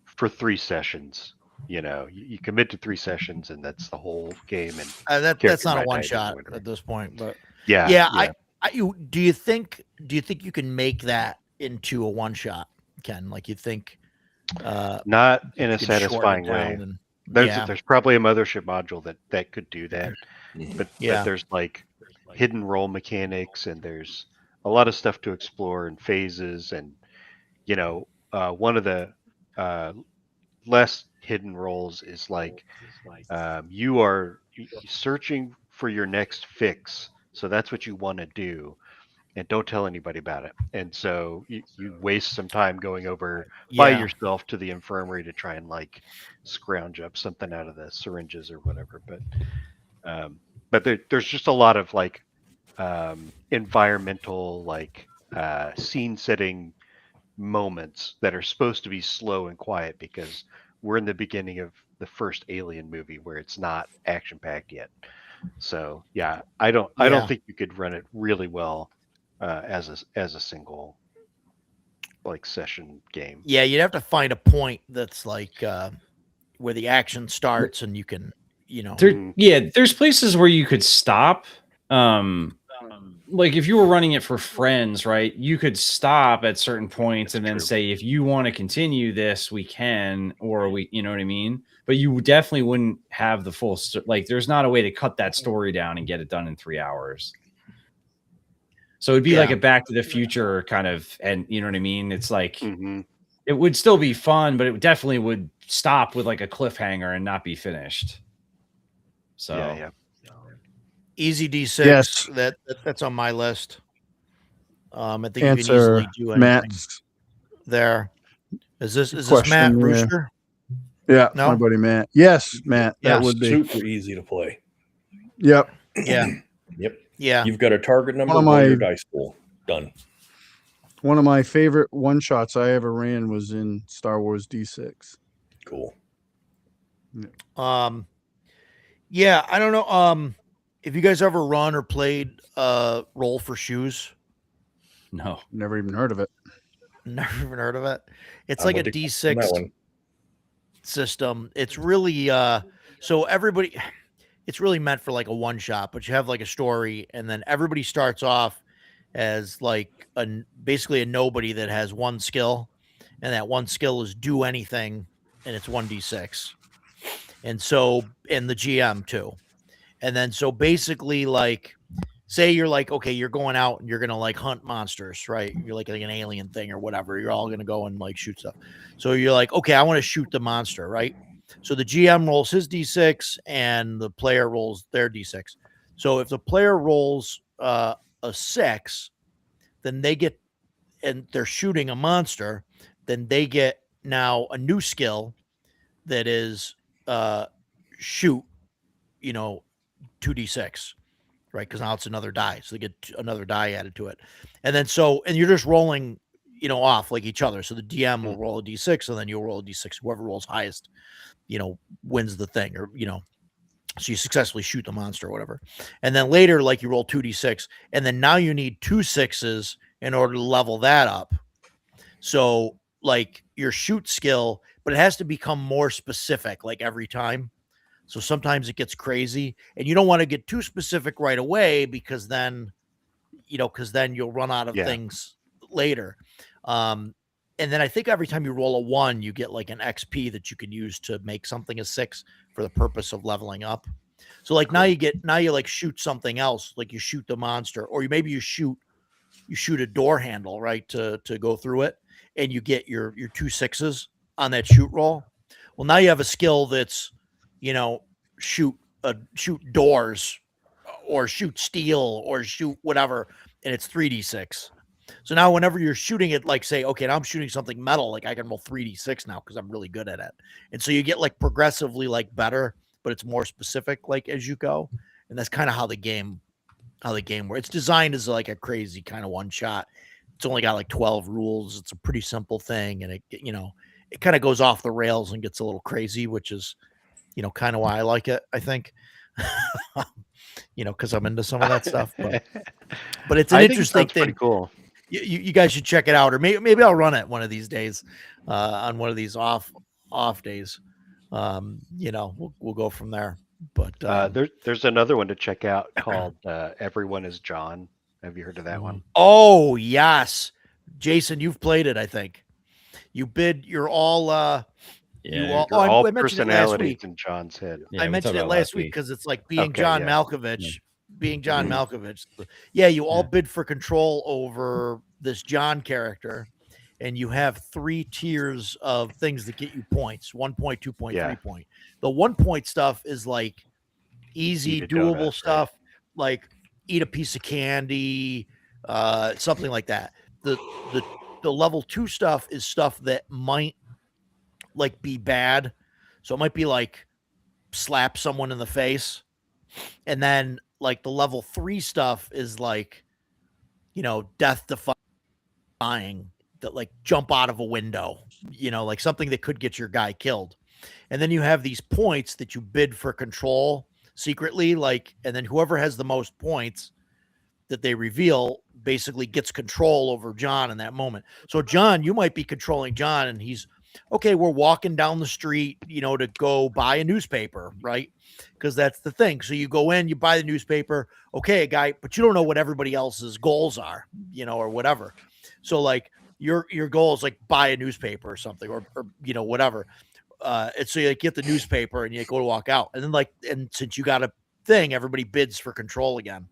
for 3 sessions, you commit to 3 sessions and that's the whole game. And that's not a one shot at this point, but do you think you can make that into a one shot, Ken? Like you think not in a satisfying way. There's probably a Mothership module that could do that, but there's like hidden role mechanics and there's a lot of stuff to explore and phases, and one of the less hidden roles is like you are searching for your next fix, so that's what you want to do, and don't tell anybody about it. And so you waste some time going over by yourself to the infirmary to try and like scrounge up something out of the syringes or whatever. But there's just a lot of like environmental like scene setting moments that are supposed to be slow and quiet because we're in the beginning of the first Alien movie where it's not action packed yet. So I don't think you could run it really well as a single like session game. Yeah, you'd have to find a point that's like where the action starts and you can, there's places where you could stop. Like if you were running it for friends, right, you could stop at certain points and then say, if you want to continue this, we can, or we, you know what I mean? But you definitely wouldn't have the full, like there's not a way to cut that story down and get it done in 3 hours. So it'd be like a Back to the Future kind of, and you know what I mean? It's like, it would still be fun, but it definitely would stop with like a cliffhanger and not be finished. So Easy D6. Yes. That's on my list. I think Answer, you can easily do anything Matt. there. Is this Question Matt here. Rooster? Yeah, No? my buddy Matt. Yes, Matt. That Yeah. would be. Super easy to play. Yep. Yeah. Yep. Yeah. You've got a target number, One of roll my- your dice pool. Done. One of my favorite one shots I ever ran was in Star Wars D6. Cool. Yeah, I don't know. If you guys ever run or played Roll for Shoes, No. Never even heard of it. never even heard of it. It's I'm like a with you on D6 that one. system. It's really so everybody it's really meant for like a one shot, but you have like a story, and then everybody starts off as like basically a nobody that has one skill, and that one skill is do anything, and it's 1d6. And so, and the GM too. And then so basically, like, say you're like, okay, you're going out and you're gonna like hunt monsters, right? You're like an alien thing or whatever. You're all gonna go and like shoot stuff. So you're like, okay, I want to shoot the monster, right? So the GM rolls his d6 and the player rolls their d6. So if the player rolls a 6, then they get, and they're shooting a monster, then they get now a new skill that is shoot, 2d6, right? Because now it's another die, so they get another die added to it. And then and you're just rolling off like each other. So the DM will roll a d6, and then you'll roll a d6. Whoever rolls highest wins the thing, or so you successfully shoot the monster or whatever. And then later, like, you roll 2d6, and then now you need 2 6s in order to level that up. So like your shoot skill, but it has to become more specific like every time. So sometimes it gets crazy, and you don't want to get too specific right away, because then you'll run out of things later. And then I think every time you roll a 1, you get like an XP that you can use to make something a 6 for the purpose of leveling up. So like now you like shoot something else, like you shoot the monster, or maybe you shoot a door handle, right, to go through it, and you get your 2 6s on that shoot roll. Well, now you have a skill that's shoot doors, or shoot steel, or shoot whatever, and it's 3d6. So now whenever you're shooting it, like, say, okay, now I'm shooting something metal, like I can roll 3d6 now because I'm really good at it. And so you get like progressively like better, but it's more specific like as you go. And that's kind of how the game works. It's designed as like a crazy kind of one shot. It's only got like 12 rules. It's a pretty simple thing, and it kind of goes off the rails and gets a little crazy, which is kind of why I like it, I think. Because I'm into some of that stuff. But it's an interesting thing. Pretty cool. You guys should check it out, or maybe I'll run it one of these days, on one of these off days. We'll go from there. But there's another one to check out called Everyone is John. Have you heard of that one? Oh yes, Jason, you've played it. I think you're all Yeah. All I mentioned it last personalities week. in John's head. Yeah, I we mentioned talked it about last week because it's like being Okay, John yeah. Malkovich. Being John Malkovich. Yeah, you all Yeah. bid for control over this John character, and you have 3 tiers of things that get you points: 1 point, 2 point, Yeah. 3 point. The 1 point stuff is like easy, Eat a doable donut, right? stuff, like eat a piece of candy, something like that. The level 2 stuff is stuff that might like be bad. So it might be like slap someone in the face. And then like the level 3 stuff is like, death defying, that like jump out of a window, like something that could get your guy killed. And then you have these points that you bid for control secretly, like, and then whoever has the most points that they reveal basically gets control over John in that moment. So John, you might be controlling John, and he's okay, we're walking down the street, to go buy a newspaper, right? Because that's the thing. So you go in, you buy the newspaper, okay, guy, but you don't know what everybody else's goals are, or whatever. So like your goal is like buy a newspaper or something, or whatever. And so you get the newspaper and you go to walk out, and then and since you got a thing, everybody bids for control again.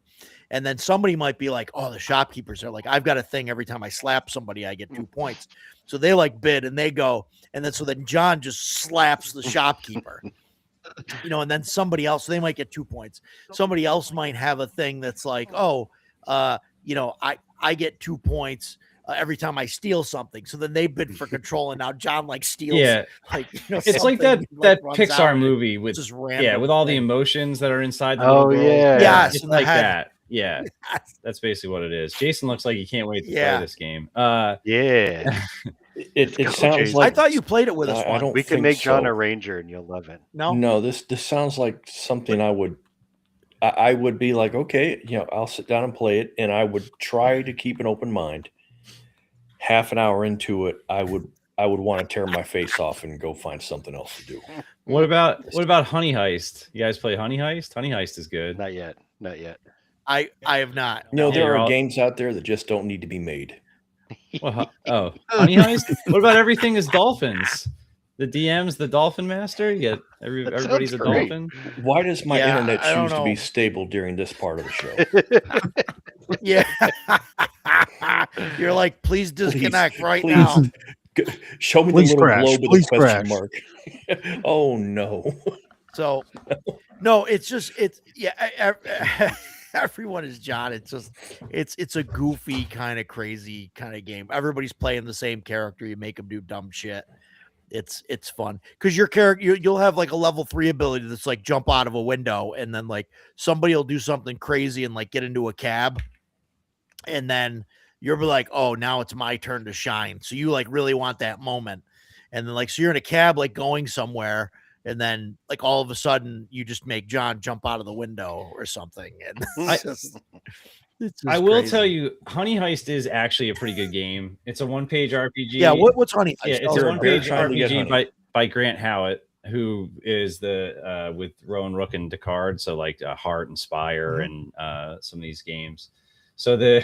And then somebody might be like, oh, the shopkeepers are like, I've got a thing. Every time I slap somebody, I get 2 points. So they like bid and they go. And then John just slaps the shopkeeper, and then somebody else, so they might get 2 points. Somebody else might have a thing that's like, oh, I get 2 points every time I steal something. So then they bid for control, and now John like steals. Yeah, Like it's like that something, like, runs out Pixar and movie with just with all the emotions that are inside the Oh, little girl. yeah. Yes, It's in the like head. that. Yeah, that's basically what it is. Jason looks like he can't wait to Yeah. play this game. Yeah. It Go, sounds Jason. like I thought you played it with us I once. don't We can think make John so. a ranger and you'll love it. No, No, this sounds like something I would be like, okay, I'll sit down and play it, and I would try to keep an open mind. Half an hour into it, I would want to tear my face off and go find something else to do. What about Honey Heist? You guys play Honey Heist? Honey Heist is good. Not yet. Not yet. I have not. You know, Yeah, there you're are all- games out there that just don't need to be made. Well, Honey Heist. What about Everything is Dolphins? The DM's the Dolphin Master. You get That everybody's a sounds great. dolphin. Why does my Yeah, internet I don't choose to be know. stable during this part of the show? Yeah. You're like, please disconnect right please. now. Show me Please the little crash. globe with Please a question crash. mark. Oh no. So, no, everyone is John. It's just, it's a goofy kind of crazy kind of game. Everybody's playing the same character. You make them do dumb shit. It's fun because your character, you'll have like a level 3 ability that's like jump out of a window, and then like somebody will do something crazy and like get into a cab, and then you're like, oh, now it's my turn to shine. So you like really want that moment, and then like so you're in a cab like going somewhere. And then, like all of a sudden, you just make John jump out of the window or something. And it's just I will crazy. tell you, Honey Heist is actually a pretty good game. It's a one-page RPG. Yeah, what's Honey? Yeah, it's Oh, a You're a bear one-page trying to get RPG honey. by Grant Howitt, who is the with Rowan Rook and Descartes, so like Heart and Spire and some of these games. So but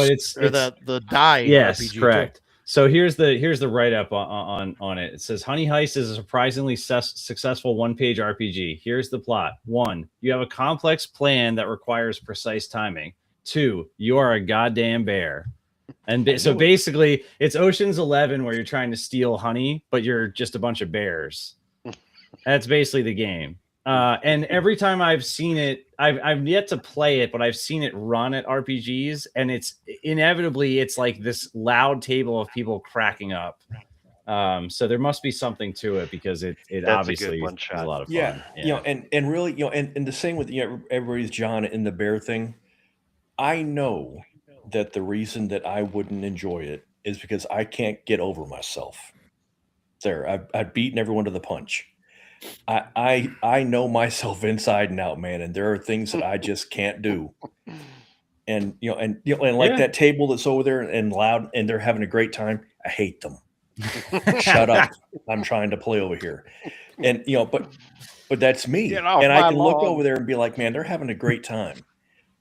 it's or the die. yes, RPG too. correct. So here's the write up on it. It says Honey Heist is a surprisingly successful one-page RPG. Here's the plot. 1, you have a complex plan that requires precise timing. 2, you are a goddamn bear. And so basically, it's Ocean's 11 where you're trying to steal honey, but you're just a bunch of bears. That's basically the game. And every time I've seen it, I've yet to play it, but I've seen it run at RPGs, and it's like this loud table of people cracking up. So there must be something to it because it That's a obviously good one is shot. a lot of fun. Yeah. And really, and the same with everybody's John in the bear thing. I know that the reason that I wouldn't enjoy it is because I can't get over myself. I've beaten everyone to the punch. I know myself inside and out, man, and there are things that I just can't do. And like Yeah. that table that's over there and loud, and they're having a great time. I hate them. Shut up! I'm trying to play over here, and but that's me. Get off And I my can look lawn. over there and be like, man, they're having a great time.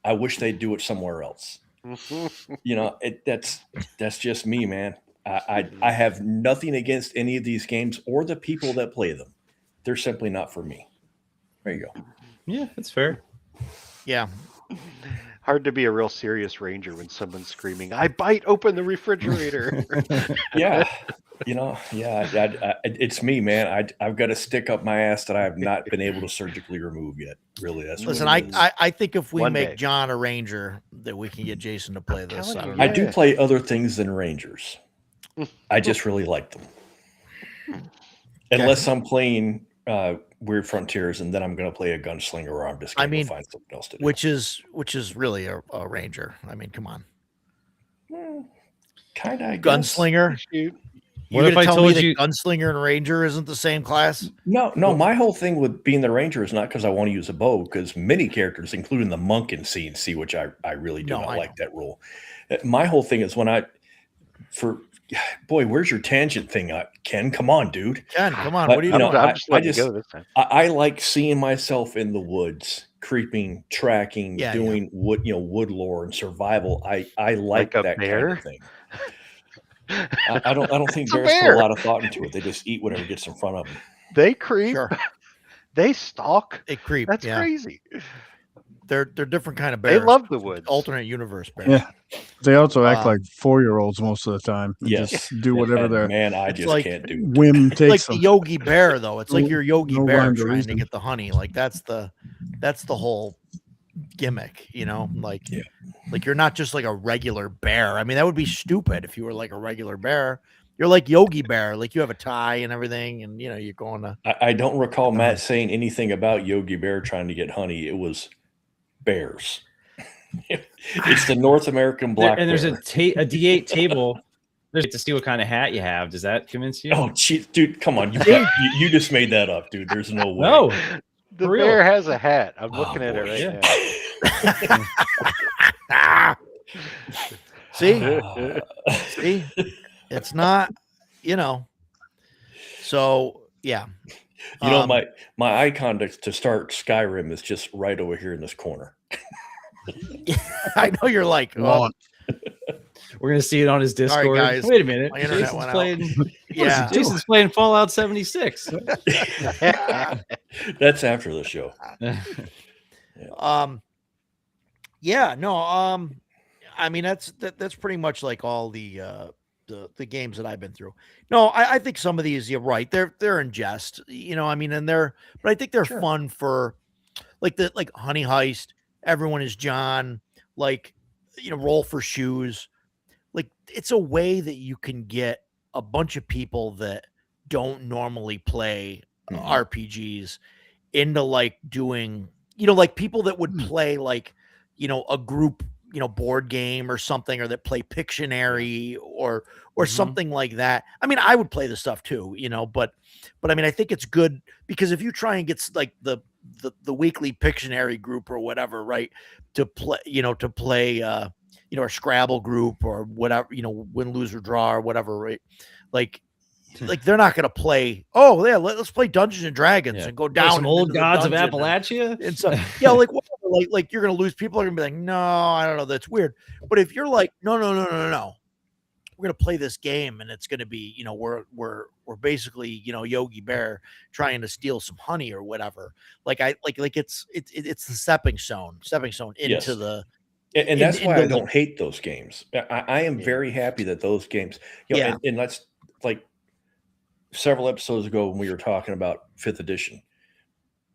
I wish they'd do it somewhere else. That's just me, man. I have nothing against any of these games or the people that play them. They're simply not for me. There you go. Yeah, that's fair. Yeah. Hard to be a real serious ranger when someone's screaming, "I bite open the refrigerator." Yeah. It's me, man. I've got a stick up my ass that I have not been able to surgically remove yet. Really, that's Listen, what it is. I think if we One make day. John a ranger, that we can get Jason to play this. telling I you, don't know. I do Yeah. play other things than Rangers. I just really like them. Unless I'm playing Weird Frontiers, and then I'm going to play a gunslinger, or I'm just I going to mean, find something else to do. Which is really a ranger. I mean, come on, Kind of gunslinger. Shoot. You're What if gonna I tell me told that you- gunslinger and ranger isn't the same class? No. My whole thing with being the ranger is not because I want to use a bow, because many characters, including the monk in C&C, which I really do No, not I like that rule. My whole thing is where's your tangent thing, Ken? Come on, dude. Ken, come on. But, What are you you doing? know, I'm just I letting you just- go this time. I like seeing myself in the woods, creeping, tracking, Yeah, doing wood lore and survival. I like Like a that bear? kind of thing. I don't think It's a bears put bear. a lot of thought into it. They just eat whatever gets in front of them. They creep. Sure. They stalk. They creep. That's yeah. crazy. They're different kind of They bears. love the woods. alternate universe bears. Yeah. They also act Uh, like 4-year-olds most of the time. And Yes. just do whatever And their man, I It's just like- can't do. whim It's like takes the them. Yogi Bear, though. It's like your Yogi No Bear rhyme or trying to reason. get the honey. Like that's the whole gimmick, you know, like Yeah. like you're not just like a regular bear. I mean, that would be stupid if you were like a regular bear. You're like Yogi Bear, like you have a tie and everything, and you know you're going to. I don't recall Matt saying anything about Yogi Bear trying to get honey. It was bears. It's the North American black and there's bear. a D8 table. There's to see what kind of hat you have. Does that convince you? Oh, geez, dude, come on! You just made that up, dude. There's no way. No. The For real. bear has a hat. I'm Oh, looking at it boy. right Yeah. Ah! See, now. see, it's not, you know. So yeah, You know, my icon to start Skyrim is just right over here in this corner. I know you're like, oh, Launch. We're gonna see it on his Sorry, Discord. guys. Wait a minute. My internet Jason's went out. playing. yeah. Jason's playing Fallout 76. That's after the show. Yeah, no, I mean that's pretty much like all the games that I've been through. No, I think some of these, you're right, they're in jest, you know, I mean, but I think they're Sure. fun for like Honey Heist, Everyone is John, like, you know, Roll for Shoes. Like, it's a way that you can get a bunch of people that don't normally play Mhm. RPGs into like doing, you know, like people that would play like, you know, a group, you know, board game or something, or that play Pictionary or Mhm. something like that. I mean, I would play the stuff too, you know, but I mean, I think it's good because if you try and get like the weekly Pictionary group or whatever, right, to play, you know, you know, a Scrabble group or whatever, you know, win, lose, or draw or whatever, right? Like they're not going to play. Oh yeah, let's play Dungeons and Dragons Yeah. and go Play down some old into the gods of dungeon Appalachia. and so yeah, like whatever, like you're going to lose. People are going to be like, no, I don't know, that's weird. But if you're like, no, we're going to play this game and it's going to be, you know, we're basically, you know, Yogi Bear trying to steal some honey or whatever. Like it's the stepping stone into Yes. the. And that's why I into don't hate those games. I am Yeah. very happy that those games, you know, Yeah. and that's like several episodes ago when we were talking about 5th edition.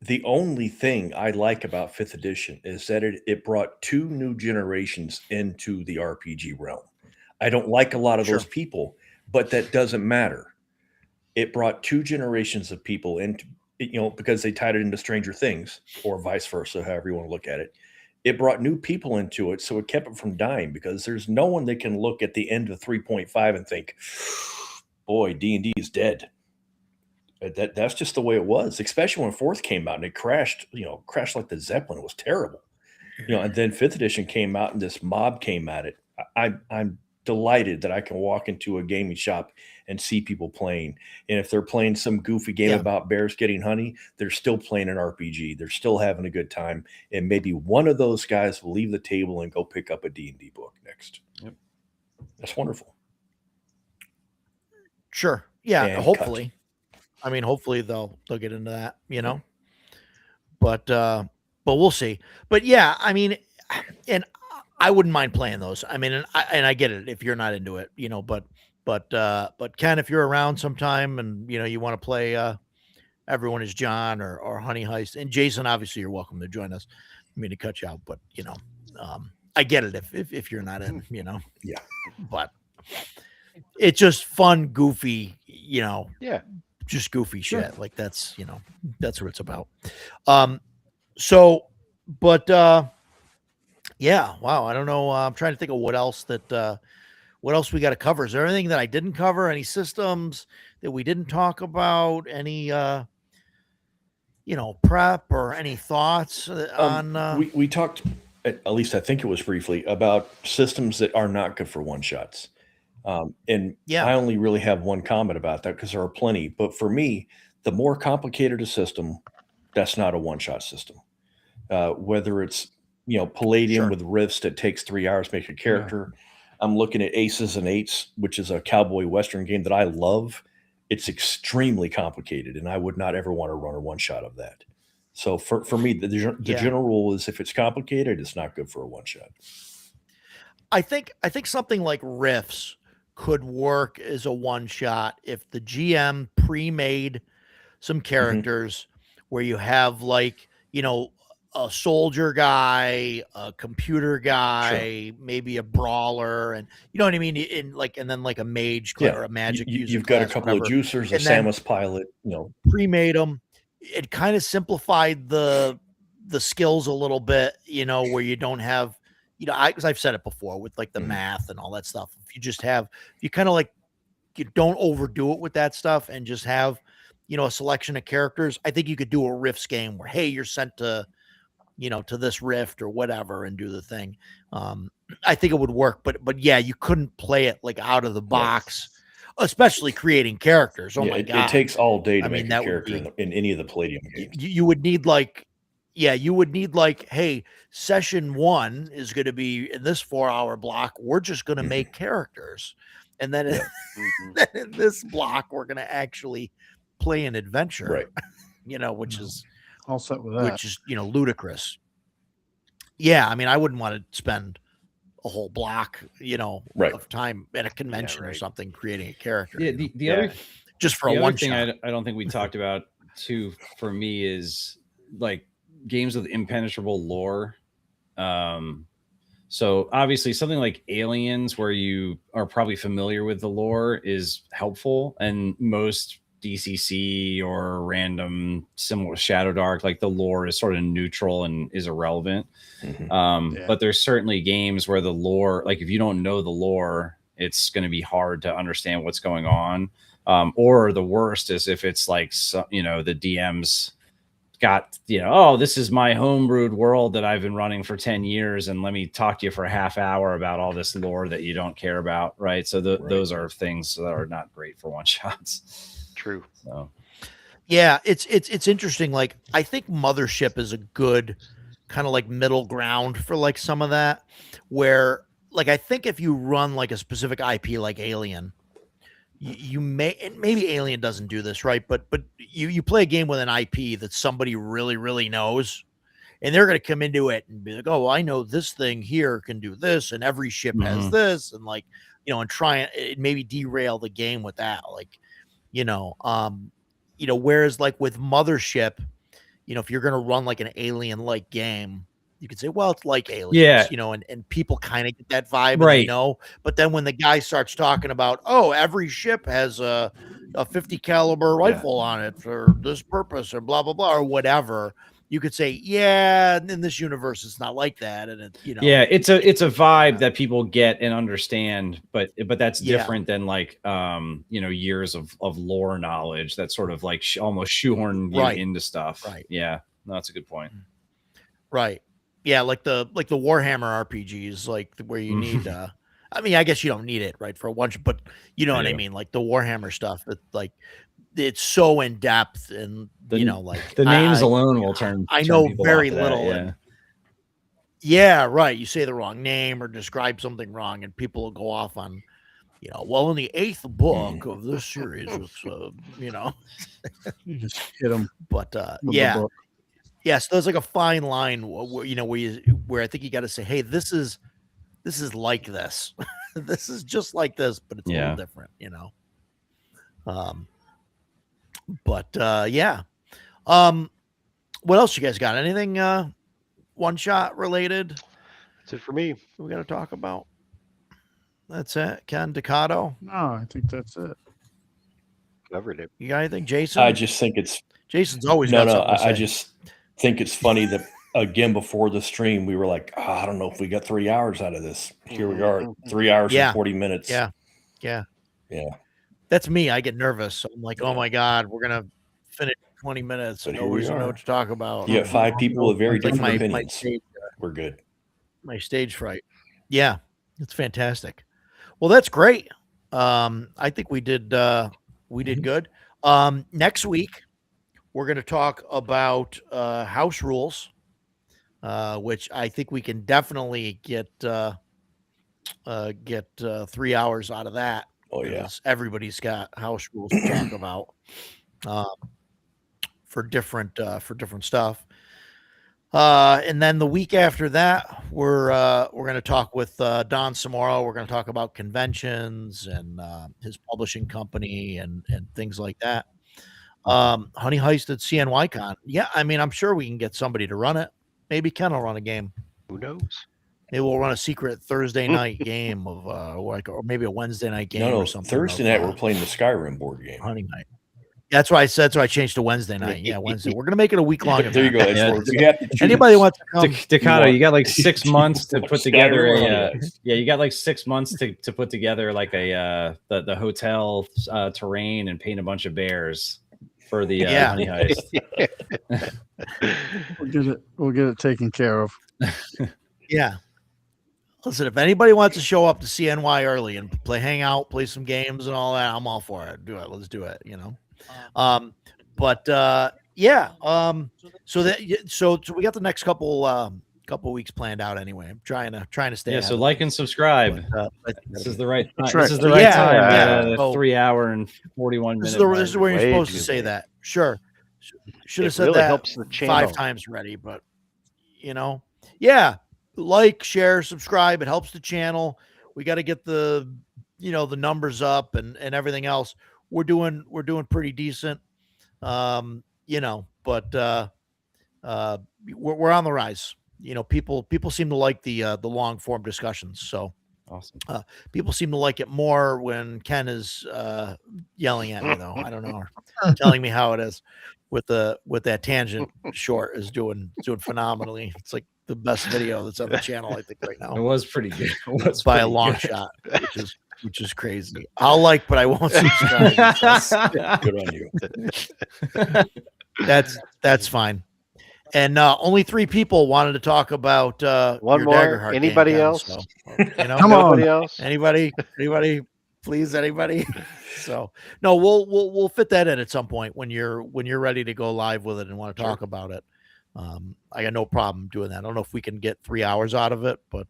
The only thing I like about 5th edition is that it brought 2 new generations into the RPG realm. I don't like a lot of those Sure. people, but that doesn't matter. It brought 2 generations of people into, you know, because they tied it into Stranger Things or vice versa, however you want to look at it. It brought new people into it, so it kept it from dying because there's no one that can look at the end of 3.5 and think, boy, D&D is dead. That's just the way it was, especially when 4th came out and it crashed like the Zeppelin. It was terrible. You know, and then 5th edition came out and this mob came at it. I'm delighted that I can walk into a gaming shop and see people playing. And if they're playing some goofy game Yeah. about bears getting honey, they're still playing an RPG. They're still having a good time. And maybe one of those guys will leave the table and go pick up a D&D book next. Yep. That's wonderful. Sure. Yeah. And Hopefully. I mean, hopefully they'll get into that, you know, but we'll see. But yeah, I mean, and I wouldn't mind playing those. I mean, and I get it if you're not into it, you know, but Ken, if you're around sometime and, you know, you want to play Everyone is John or Honey Heist, and Jason, obviously you're welcome to join us. I mean, to cut you out, but you know, I get it if you're not in, you know, Yeah. but it's just fun, goofy, you know, Yeah. just goofy Sure. shit. Like that's, you know, that's what it's about. So, but yeah, wow. I don't know. I'm trying to think of what else we got to cover. Is there anything that I didn't cover? Any systems that we didn't talk about? Any, you know, prep or any thoughts on? We talked, at least I think it was briefly, about systems that are not good for one shots. And Yeah. I only really have one comment about that because there are plenty. But for me, the more complicated a system, that's not a one shot system. Whether it's, you know, Palladium Sure. with Rifts that takes 3 hours to make a character. I'm looking at Aces and Eights, which is a cowboy Western game that I love. It's extremely complicated, and I would not ever want to run a one shot of that. So for me, the Yeah. general rule is if it's complicated, it's not good for a one shot. I think something like Riffs could work as a one shot if the GM pre-made some characters where you have like, you know, a soldier guy, a computer guy, maybe a brawler, and you know what I mean. And then like a mage Yeah. or a magic user. You've got a class, couple of whatever. juicers, a And then- Samus pilot, you know. Pre-made them. It kind of simplified the skills a little bit, you know, where you don't have, you know, because I've said it before with like the Mhm. math and all that stuff. If you just have, you kind of like, you don't overdo it with that stuff and just have, you know, a selection of characters. I think you could do a Rifts game where, hey, you're sent to, you know, to this rift or whatever and do the thing. I think it would work, but yeah, you couldn't play it like out of the box, especially creating characters. Oh Yeah, my it God. takes all day to I make mean, a that would character in any of the Palladium games. you would need like, yeah, you would need like, hey, session 1 is going to be in this 4-hour block. We're just going to Mhm. make characters. And then, Mhm. then in this block, we're going to actually play an adventure, Right. you know, which No. is, All set with that. which is, you know, ludicrous. Yeah. I mean, I wouldn't want to spend a whole block, you know, Right. of time at a convention or right. something creating a character. Yeah, you know, the Yeah. other just for the a other one thing shot. I don't think we talked about too for me is like games with impenetrable lore. So obviously something like Aliens, where you are probably familiar with the lore, is helpful, and most DCC or random similar Shadow Dark, like the lore is sort of neutral and is irrelevant. Mhm. Yeah. But there's certainly games where the lore, like if you don't know the lore, it's going to be hard to understand what's going on. Or the worst is if it's like, you know, the DM's got, you know, oh, this is my homebrewed world that I've been running for 10 years. And let me talk to you for a half hour about all this lore that you don't care about. Right. So Right. those are things that are not great for one shots. True. So Yeah, it's interesting. Like, I think Mothership is a good kind of like middle ground for like some of that, where like I think if you run like a specific IP like Alien, you may, and maybe Alien doesn't do this, right? But you play a game with an IP that somebody really knows, and they're going to come into it and be like, oh, I know this thing here can do this, and every ship has Mhm. this, and like, you know, and try and maybe derail the game with that, like, you know, whereas like with Mothership, you know, if you're going to run like an Alien like game, you could say, well, it's like Aliens, Yeah. you know, and people kind of get that vibe, and they Right. know. But then when the guy starts talking about, oh, every ship has a 50 caliber rifle on it for this purpose, or blah blah blah, or whatever, you could say, yeah, in this universe, it's not like that, and it, you know, yeah, it's a vibe that people get and understand, but that's Yeah. different than like you know, years of lore knowledge that sort of like almost shoehorn you Right. into stuff. Right. Yeah, no, that's a good point. right, yeah, like the Warhammer RPGs, like where you need. I mean, I guess you don't need it, right, for a one, but you know what I Yeah. mean, like the Warhammer stuff. That like it's so in depth, and The- you know, like The names I- alone will turn. I turn know people very off of that, little, yeah. and yeah, right. You say the wrong name or describe something wrong, and people will go off on, you know, well, in the 8th book of this series, it's, you know, You just hit them. but with yeah, the book. yes, there's like a fine line where you know where I think you got to say, hey, this is like this, this is just like this, but it's a Yeah. little different, you know. But yeah, what else you guys got? Anything one shot related That's it for me. we got to talk about? That's it. Ken Ducato, No, I think that's it. Covered it. you got anything? Jason? I just think it's Jason's always no. got something to I say. just think it's funny that again before the stream we were like, oh, I don't know if we got 3 hours out of this. Here we are, 3 hours Yeah. and 40 minutes. Yeah. That's me. I get nervous. I'm like, oh my God, we're gonna finish 20 minutes But and here we nobody's gonna know are. what to talk about. You got 5 people with very It's like different my opinions. stage, We're good. my stage fright. Yeah, it's fantastic. Well, that's great. I think we did good. Next week we're gonna talk about house rules, which I think we can definitely get 3 hours out of that. Oh yeah. Because everybody's got house rules to talk about for different stuff. And then the week after that, we're going to talk with Don Samora. We're going to talk about conventions and his publishing company and things like that. Honey Heist at CNYCon. Yeah, I mean, I'm sure we can get somebody to run it. maybe Ken will run a game. Who knows? Maybe we'll run a secret Thursday night game of or maybe a Wednesday night game No, or something. Thursday night we're playing the Skyrim board game. hunting night. That's why I said. That's why I changed to Wednesday night. Yeah, Wednesday. We're gonna make it a week long. There you go. Yeah. Edgelord. You have to choose. Anybody wants to come? Dakota, you got like 6 months to put together Skyrim a you got like 6 months to put together like a the hotel terrain and paint a bunch of bears for the honey heist. We'll get it taken care of. Yeah. Listen, if anybody wants to show up to CNY early and hang out, play some games and all that, I'm all for it. Do it. Let's do it. So we got the next couple weeks planned out anyway. I'm trying to stay. Yeah, ahead so of like it. and subscribe. But This is the right time. That's right. This is the right Yeah, time. yeah. The 3 hour and 41 this minute. is where you're Way supposed to too say late. that. Sure. Should have It said really that helps the channel. 5 times already, but yeah. Like, share, subscribe. It helps the channel. We got to get the numbers up and everything else. We're doing pretty decent. But we're on the rise. People seem to like the long form discussions. So Awesome. people seem to like it more when Ken is yelling at me, though. I don't know, or telling me how it is with that tangent short is doing phenomenally. It's like the best video that's on the channel, I think, right It now was pretty good. It was by a pretty long good. shot, which is crazy. I'll like, but I won't subscribe. Good on you. That's fine. And only 3 people wanted to talk about One your more? Daggerheart game, Anybody Ken, else? so, Come on. Nobody else? Anybody, please, anybody. So no, we'll fit that in at some point when you're ready to go live with it and want to talk about it. I got no problem doing that. I don't know if we can get 3 hours out of it, but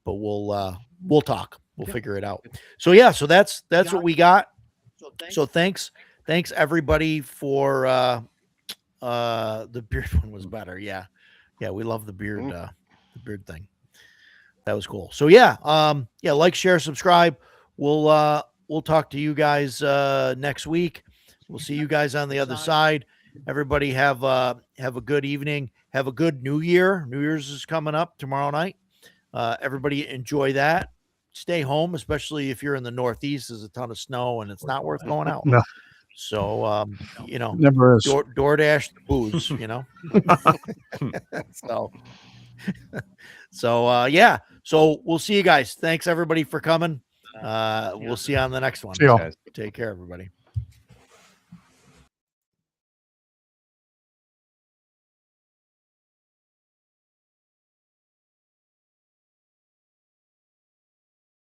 we'll talk. We'll figure it out. So yeah, so that's what we got. So thanks everybody for the beard one was better. Yeah, we love the beard thing. That was cool. So yeah, like, share, subscribe. We'll talk to you guys next week. We'll see you guys on the other side. Everybody have a good evening. Have a good New Year. New Year's is coming up tomorrow night. Everybody enjoy that. Stay home, especially if you're in the Northeast. There's a ton of snow and it's not worth going out. No. So Never is. DoorDash the booze, So we'll see you guys. Thanks everybody for coming. We'll see you on the next one. See y'all. Take care, everybody.